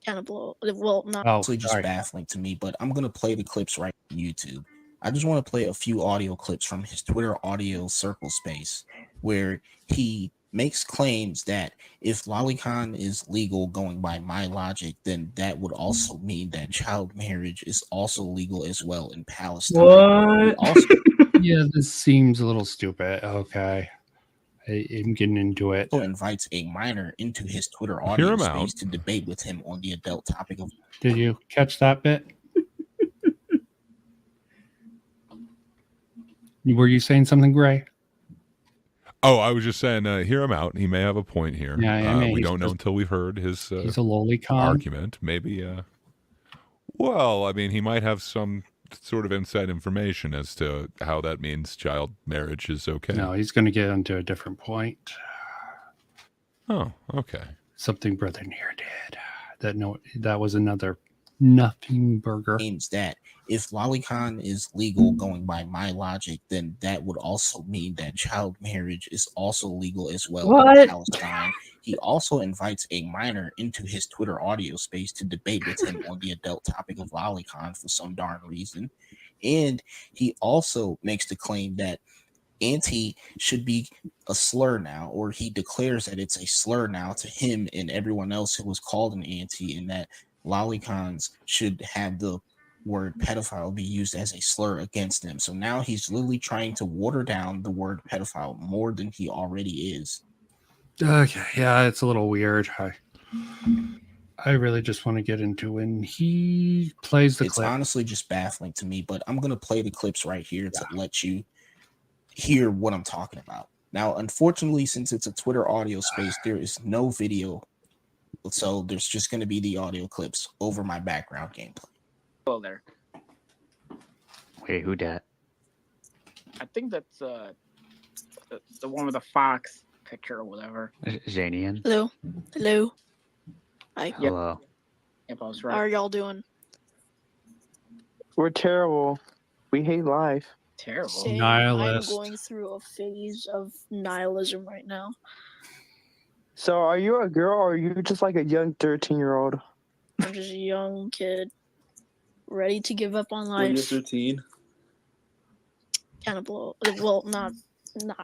Kind of blow. Well, not. Oh, Actually just sorry. baffling to me, but I'm gonna play the clips right on YouTube. I just want to play a few audio clips from his Twitter audio circle space where he makes claims that if lolicon is legal going by my logic, then that would also mean that child marriage is also legal as well in Palestine. He what? also Yeah, this seems a little stupid. Okay. I'm getting into it. invites a minor into his Twitter Hear audio him space out. to debate with him on the adult topic of Did you catch that bit? Were you saying something, Gray? Oh, I was just saying, hear him out. He may have a point here. Yeah, I mean, we he's don't know just- until we've heard his He's a lolicon. argument. Maybe, well, I mean, he might have some sort of inside information as to how that means child marriage is okay. No, he's going to get onto a different point. Oh, okay. Something Brother Near did. That was another nothing burger. claims that if lolicon is legal going by my logic, then that would also mean that child marriage is also legal as well What? in Palestine. He also invites a minor into his Twitter audio space to debate with him on the adult topic of lolicon for some darn reason. And he also makes the claim that anti should be a slur now, or he declares that it's a slur now to him and everyone else who was called an anti, and that lolicons should have the word pedophile be used as a slur against them. So now he's literally trying to water down the word pedophile more than he already is. Okay, yeah, it's a little weird. I really just want to get into when he plays the It's clip. honestly just baffling to me, but I'm going to play the clips right here to let you hear what I'm talking about. Now, unfortunately, since it's a Twitter audio space, there is no video. So there's just going to be the audio clips over my background gameplay. Hello there. Wait, who dat? I think that's the one with the fox picture or whatever. Zanian? Hello. Hello. Hi. Yeah. Hello. If I was How right. are y'all doing? We're terrible. We hate life. Terrible. Same. Nihilist. I'm going through a phase of nihilism right now. So, are you a girl or are you just like a young 13-year-old? I'm just a young kid, ready to give up on When you're life. 13? Kind of blow. Well, not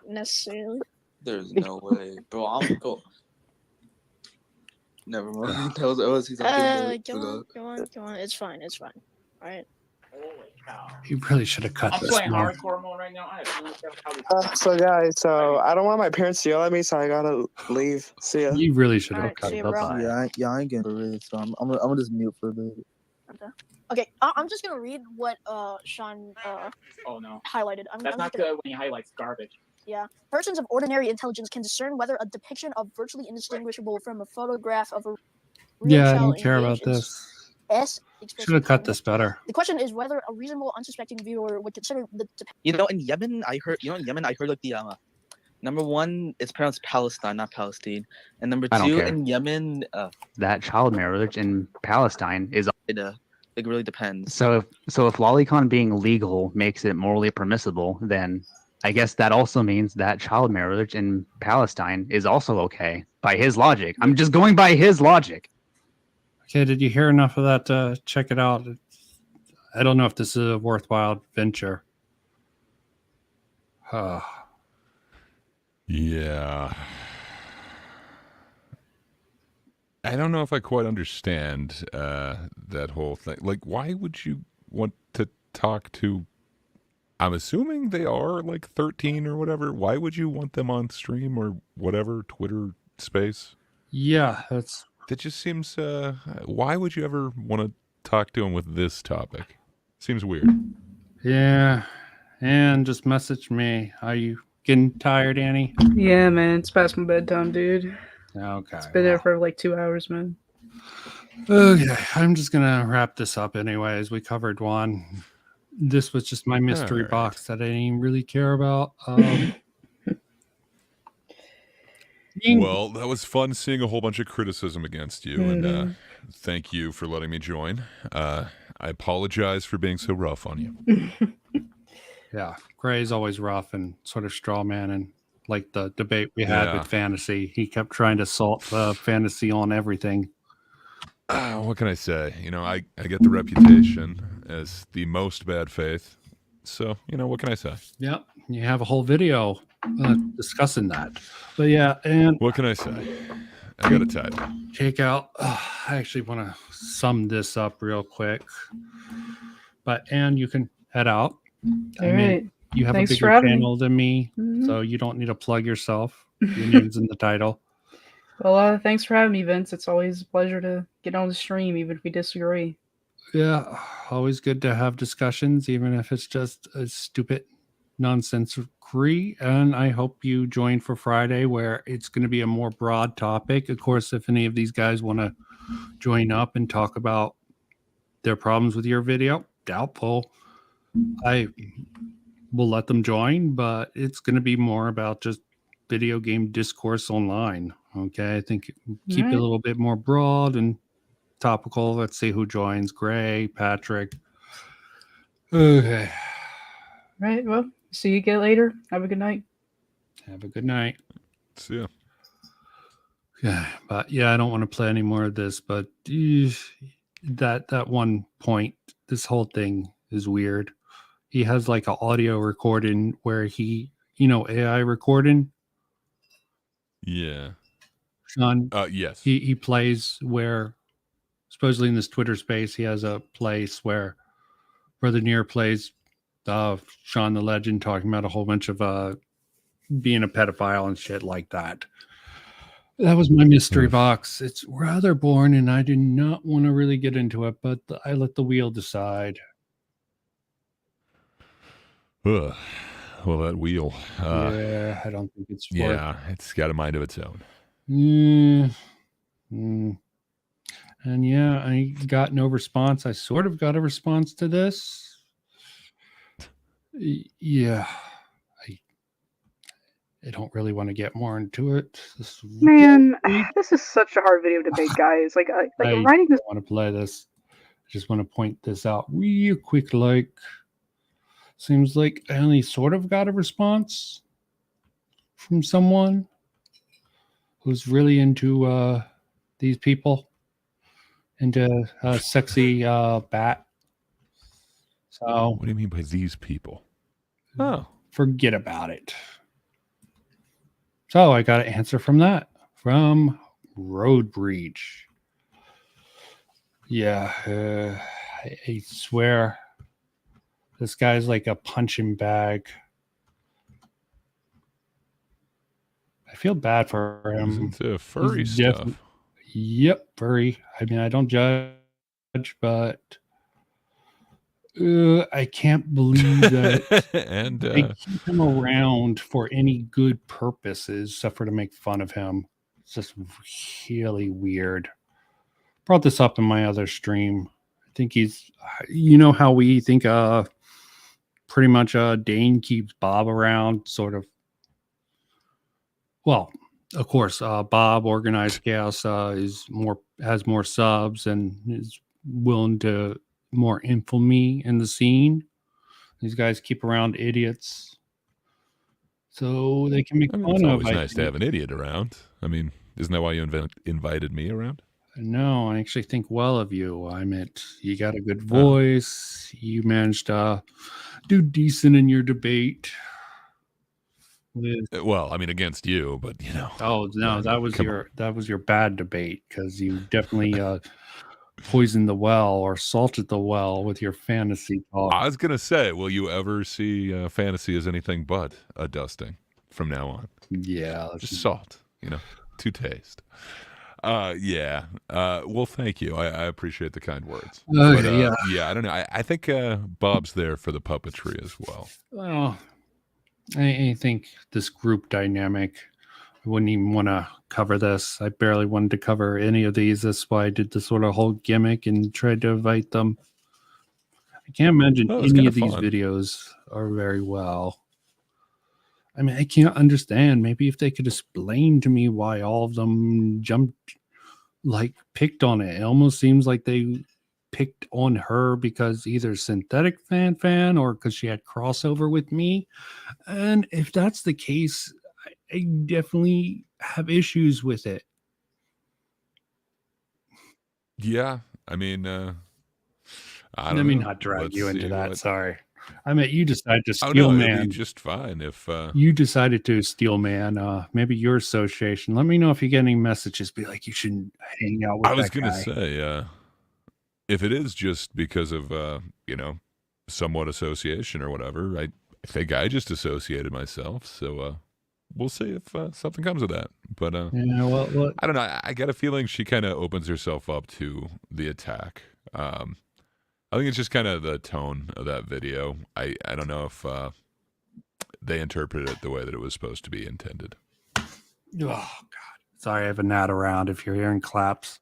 necessarily. There's no way. Bro, I'm cool. Never mind. That was he's Come on. It's fine. All right. Holy cow. He really should have cut I'm this playing more. hardcore mode right now. I have no idea how to So, guys, I don't want my parents to yell at me, so I gotta leave. See ya. You really should have Alright, cut see it. ya, bro. Bye-bye. I ain't getting rid, so I'm gonna just mute for a bit. Okay. I'm just gonna read what Sean Oh no. highlighted. That's I'm not just gonna, good when he highlights garbage. Yeah. Persons of ordinary intelligence can discern whether a depiction of virtually indistinguishable from a photograph of a real Yeah, I child don't care about engaged in this. S. Should have cut this better. The question is whether a reasonable, unsuspecting viewer would consider the You know, in Yemen, I heard like the number one, it's pronounced Palestine, not Palestine, and number I don't two care. in Yemen, That child marriage in Palestine is it really depends. so if lolicon being legal makes it morally permissible, then I guess that also means that child marriage in Palestine is also okay by his logic. I'm just going by his logic. Okay, did you hear enough of that to check it out? I don't know if this is a worthwhile venture. Yeah. I don't know if I quite understand that whole thing. Like, why would you want to talk to? I'm assuming they are like 13 or whatever. Why would you want them on stream or whatever Twitter space? Yeah, that's That just seems. Why would you ever want to talk to them with this topic? Seems weird. yeah. And just message me. Are you getting tired, Annie? Yeah, man, it's past my bedtime, dude. Okay. It's been there for like 2 hours, man. Okay, I'm just gonna wrap this up anyways. We covered one. This was just my mystery Alright. box that I didn't even really care about. Well, that was fun seeing a whole bunch of criticism against you, Mhm. and thank you for letting me join. I apologize for being so rough on you. Yeah, Gray's always rough and sort of straw man, and like the debate we had Yeah. with fantasy, he kept trying to salt fantasy on everything. What can I say? You know, I get the reputation as the most bad faith. So, you know, what can I say? Yep, you have a whole video discussing that. But yeah, and What can I say? I got a title. take out. I actually want to sum this up real quick. And you can head out. All right. You have Thanks a for bigger having me. channel than me, Mhm. so you don't need to plug yourself. Your name's in the title. Well, thanks for having me, Vince. It's always a pleasure to get on the stream, even if we disagree. Yeah, always good to have discussions, even if it's just a stupid nonsense-free. And I hope you join for Friday, where it's going to be a more broad topic. Of course, if any of these guys want to join up and talk about their problems with your video, doubtful. I will let them join, but it's going to be more about just video game discourse online. Okay, I think keep it a Alright. little bit more broad and topical. Let's see who joins. Gray, Patrick. Okay. Right. Well, see you again later. Have a good night. Have a good night. See ya. Yeah, but yeah, I don't want to play any more of this, but that one point, this whole thing is weird. He has like an audio recording where he, AI recording. Yeah. Sean, yes. he plays where supposedly in this Twitter space he has a place where Brother Near plays Sean the Legend talking about a whole bunch of being a pedophile and shit like that. That was my mystery box. It's rather boring, and I did not want to really get into it, but I let the wheel decide. Ugh. Well, that wheel. Yeah, I don't think it's for Yeah, it's got a mind of its own. And yeah, I got no response. I sort of got a response to this. Yeah, I don't really want to get more into it. Man, this is such a hard video to debate, guys. Like I writing this. don't want to play this. I just want to point this out real quick. Like, seems like I only sort of got a response from someone who's really into these people, into sexy bat. So what do you mean by these people? Oh, forget about it. So I got an answer from that, from Road Breach. Yeah, I swear this guy's like a punching bag. I feel bad for him. He's into furry He's stuff. Yep, furry. I mean, I don't judge, but I can't believe that And they keep him around for any good purposes except for to make fun of him. It's just really weird. Brought this up in my other stream. I think he's, how we think pretty much Dane keeps Bob around, sort of. Well, of course, Bob Organized Chaos has more subs and is willing to more infamy in the scene. These guys keep around idiots so they can make fun It's of. always nice to have an idiot around. I mean, isn't that why you invited me around? No, I actually think well of you. I meant you got a good voice. You managed to do decent in your debate. Well, I mean, against you, but Oh no, that was come your bad debate because you definitely poisoned the well or salted the well with your fantasy talk. I was gonna say, will you ever see fantasy as anything but a dusting from now on? Yeah, Just salt, to taste. Yeah. Well, thank you. I appreciate the kind words. Okay, But yeah. yeah, I don't know. I think Bob's there for the puppetry as well. Well, I think this group dynamic, I wouldn't even want to cover this. I barely wanted to cover any of these. That's why I did the sort of whole gimmick and tried to invite them. I can't imagine Oh, it's any kinda of these fun. videos are very well. I mean, I can't understand. Maybe if they could explain to me why all of them picked on it. It almost seems like they picked on her because either synthetic fan or because she had crossover with me. And if that's the case, I definitely have issues with it. Yeah. I mean, I Let don't me know. not drag Let's you into see that. what- Sorry. I mean, you decided to Oh steal no, it'd be man. just fine if You decided to steal man. Maybe your association. Let me know if you get any messages. Be like, you shouldn't hang out with I was that gonna guy. say, if it is just because of somewhat association or whatever, I think I just associated myself. So we'll see if something comes of that. But Yeah, well, I don't know. I get a feeling she kind of opens herself up to the attack. I think it's just kind of the tone of that video. I don't know if they interpreted it the way that it was supposed to be intended. oh God. Sorry, I have a gnat around. If you're hearing claps.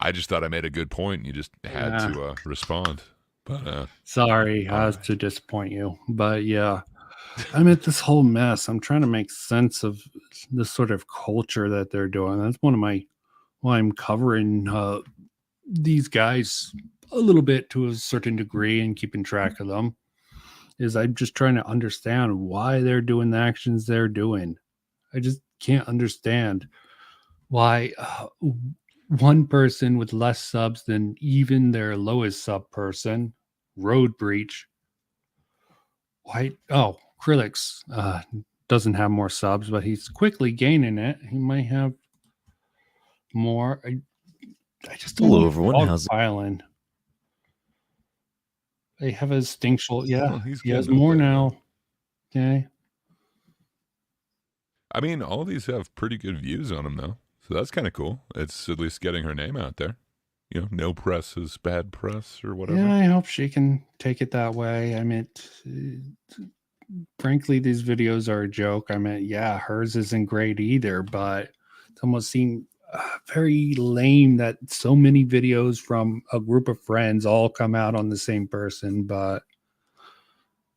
I just thought I made a good point. And you just had to respond. But sorry, I was to disappoint you. But yeah, I mean, this whole mess. I'm trying to make sense of the sort of culture that they're doing. That's one of why I'm covering these guys a little bit to a certain degree and keeping track of them. Is I'm just trying to understand why they're doing the actions they're doing. I just can't understand why one person with less subs than even their lowest sub person, Road Breach. Krillix doesn't have more subs, but he's quickly gaining it. He might have more. I just don't Hello, know. everyone. How's it? Island. They have a instinctual. Yeah, Well, he's he has getting more up there, now. Okay. I mean, all of these have pretty good views on them, though. So that's kind of cool. It's at least getting her name out there. No press is bad press or whatever. Yeah, I hope she can take it that way. I mean, frankly, these videos are a joke. I mean, yeah, hers isn't great either, but it almost seemed very lame that so many videos from a group of friends all come out on the same person, but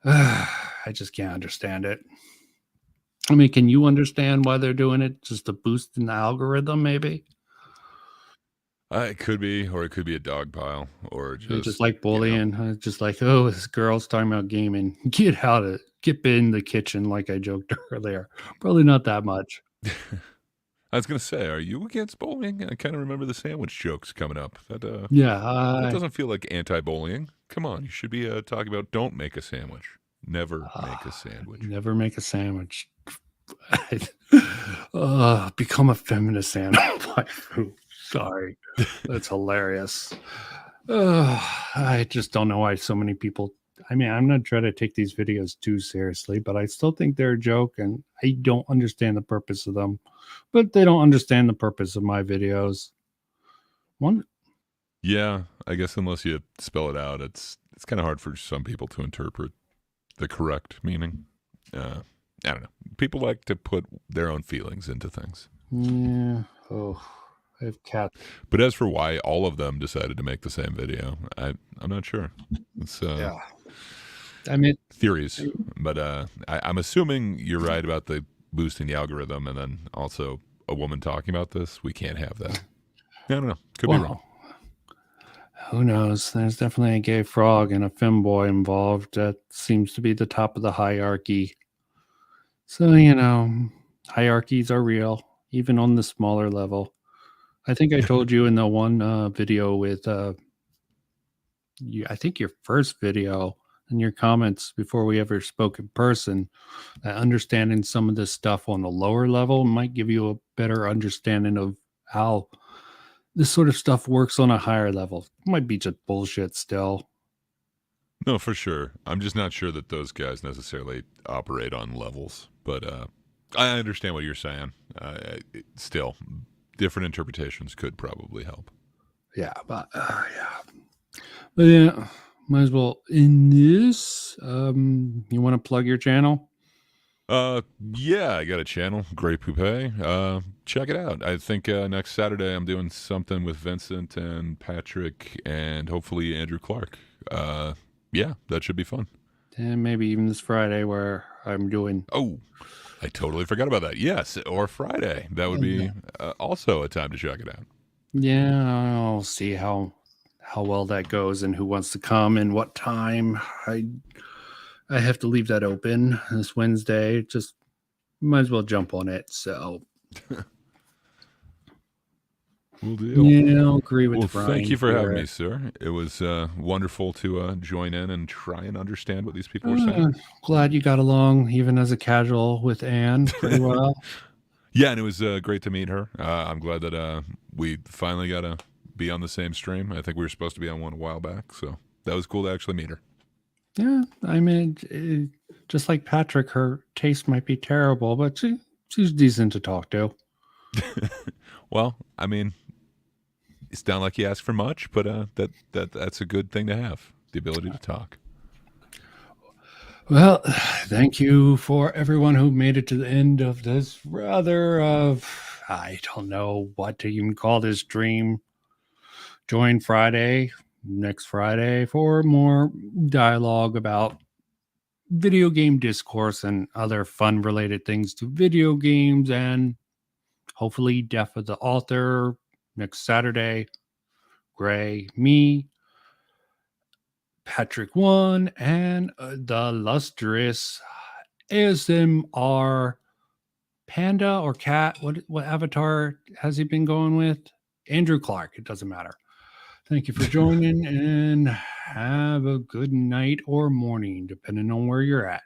I just can't understand it. I mean, can you understand why they're doing it? Just to boost in the algorithm, maybe? It could be, or it could be a dog pile, or Just like bullying. Just like, oh, this girl's talking about gaming. Get in the kitchen, like I joked earlier. Probably not that much. I was gonna say, are you against bullying? I kind of remember the sandwich jokes coming up. That Yeah, that doesn't feel like anti-bullying. Come on, you should be talking about don't make a sandwich. Never make a sandwich. Never make a sandwich. Become a feminist AnnaWaifu. Sorry. That's hilarious. I just don't know why so many people. I mean, I'm not trying to take these videos too seriously, but I still think they're a joke, and I don't understand the purpose of them. But they don't understand the purpose of my videos. Yeah, I guess unless you spell it out, it's kind of hard for some people to interpret the correct meaning. I don't know. People like to put their own feelings into things. Yeah. Oh, I have cats. But as for why all of them decided to make the same video, I'm not sure. It's yeah. I mean, theories, but I'm assuming you're right about the boosting the algorithm, and then also a woman talking about this. We can't have that. I don't know. Could be wrong. Who knows? There's definitely a gay frog and a femboy involved. That seems to be the top of the hierarchy. So, hierarchies are real, even on the smaller level. I think I told you in the one video with I think your first video, in your comments before we ever spoke in person, that understanding some of this stuff on the lower level might give you a better understanding of how this sort of stuff works on a higher level. It might be just bullshit still. No, for sure. I'm just not sure that those guys necessarily operate on levels, but I understand what you're saying. Still, different interpretations could probably help. Yeah, but yeah, might as well end this. You want to plug your channel? Yeah, I got a channel, Grey Poupée. Check it out. I think next Saturday I'm doing something with Vincent and Patrick and hopefully Andrew Clark. Yeah, that should be fun. And maybe even this Friday where I'm doing. Oh, I totally forgot about that. Yes, or Friday. That would be also a time to check it out. Yeah, I'll see how well that goes and who wants to come and what time. I have to leave that open this Wednesday. Just might as well jump on it. So Will do. Yeah, I'll agree with Well, Brian thank you for having here. me, sir. It was wonderful to join in and try and understand what these people were saying. Glad you got along, even as a casual, with Anne pretty well. Yeah, and it was great to meet her. I'm glad that we finally got to be on the same stream. I think we were supposed to be on one a while back, so that was cool to actually meet her. Yeah, I mean, just like Patrick, her taste might be terrible, but she's decent to talk to. Well, I mean, it's not like you ask for much, but that's a good thing to have, the ability to talk. Well, thank you for everyone who made it to the end of this rather I don't know what to even call this stream. Join next Friday for more dialogue about video game discourse and other fun related things to video games, and hopefully Death of the Author next Saturday. Gray, me, Patrick 1, and the lustrous ASMR Panda or Cat. What avatar has he been going with? Andrew Clark. It doesn't matter. Thank you for joining and have a good night or morning, depending on where you're at.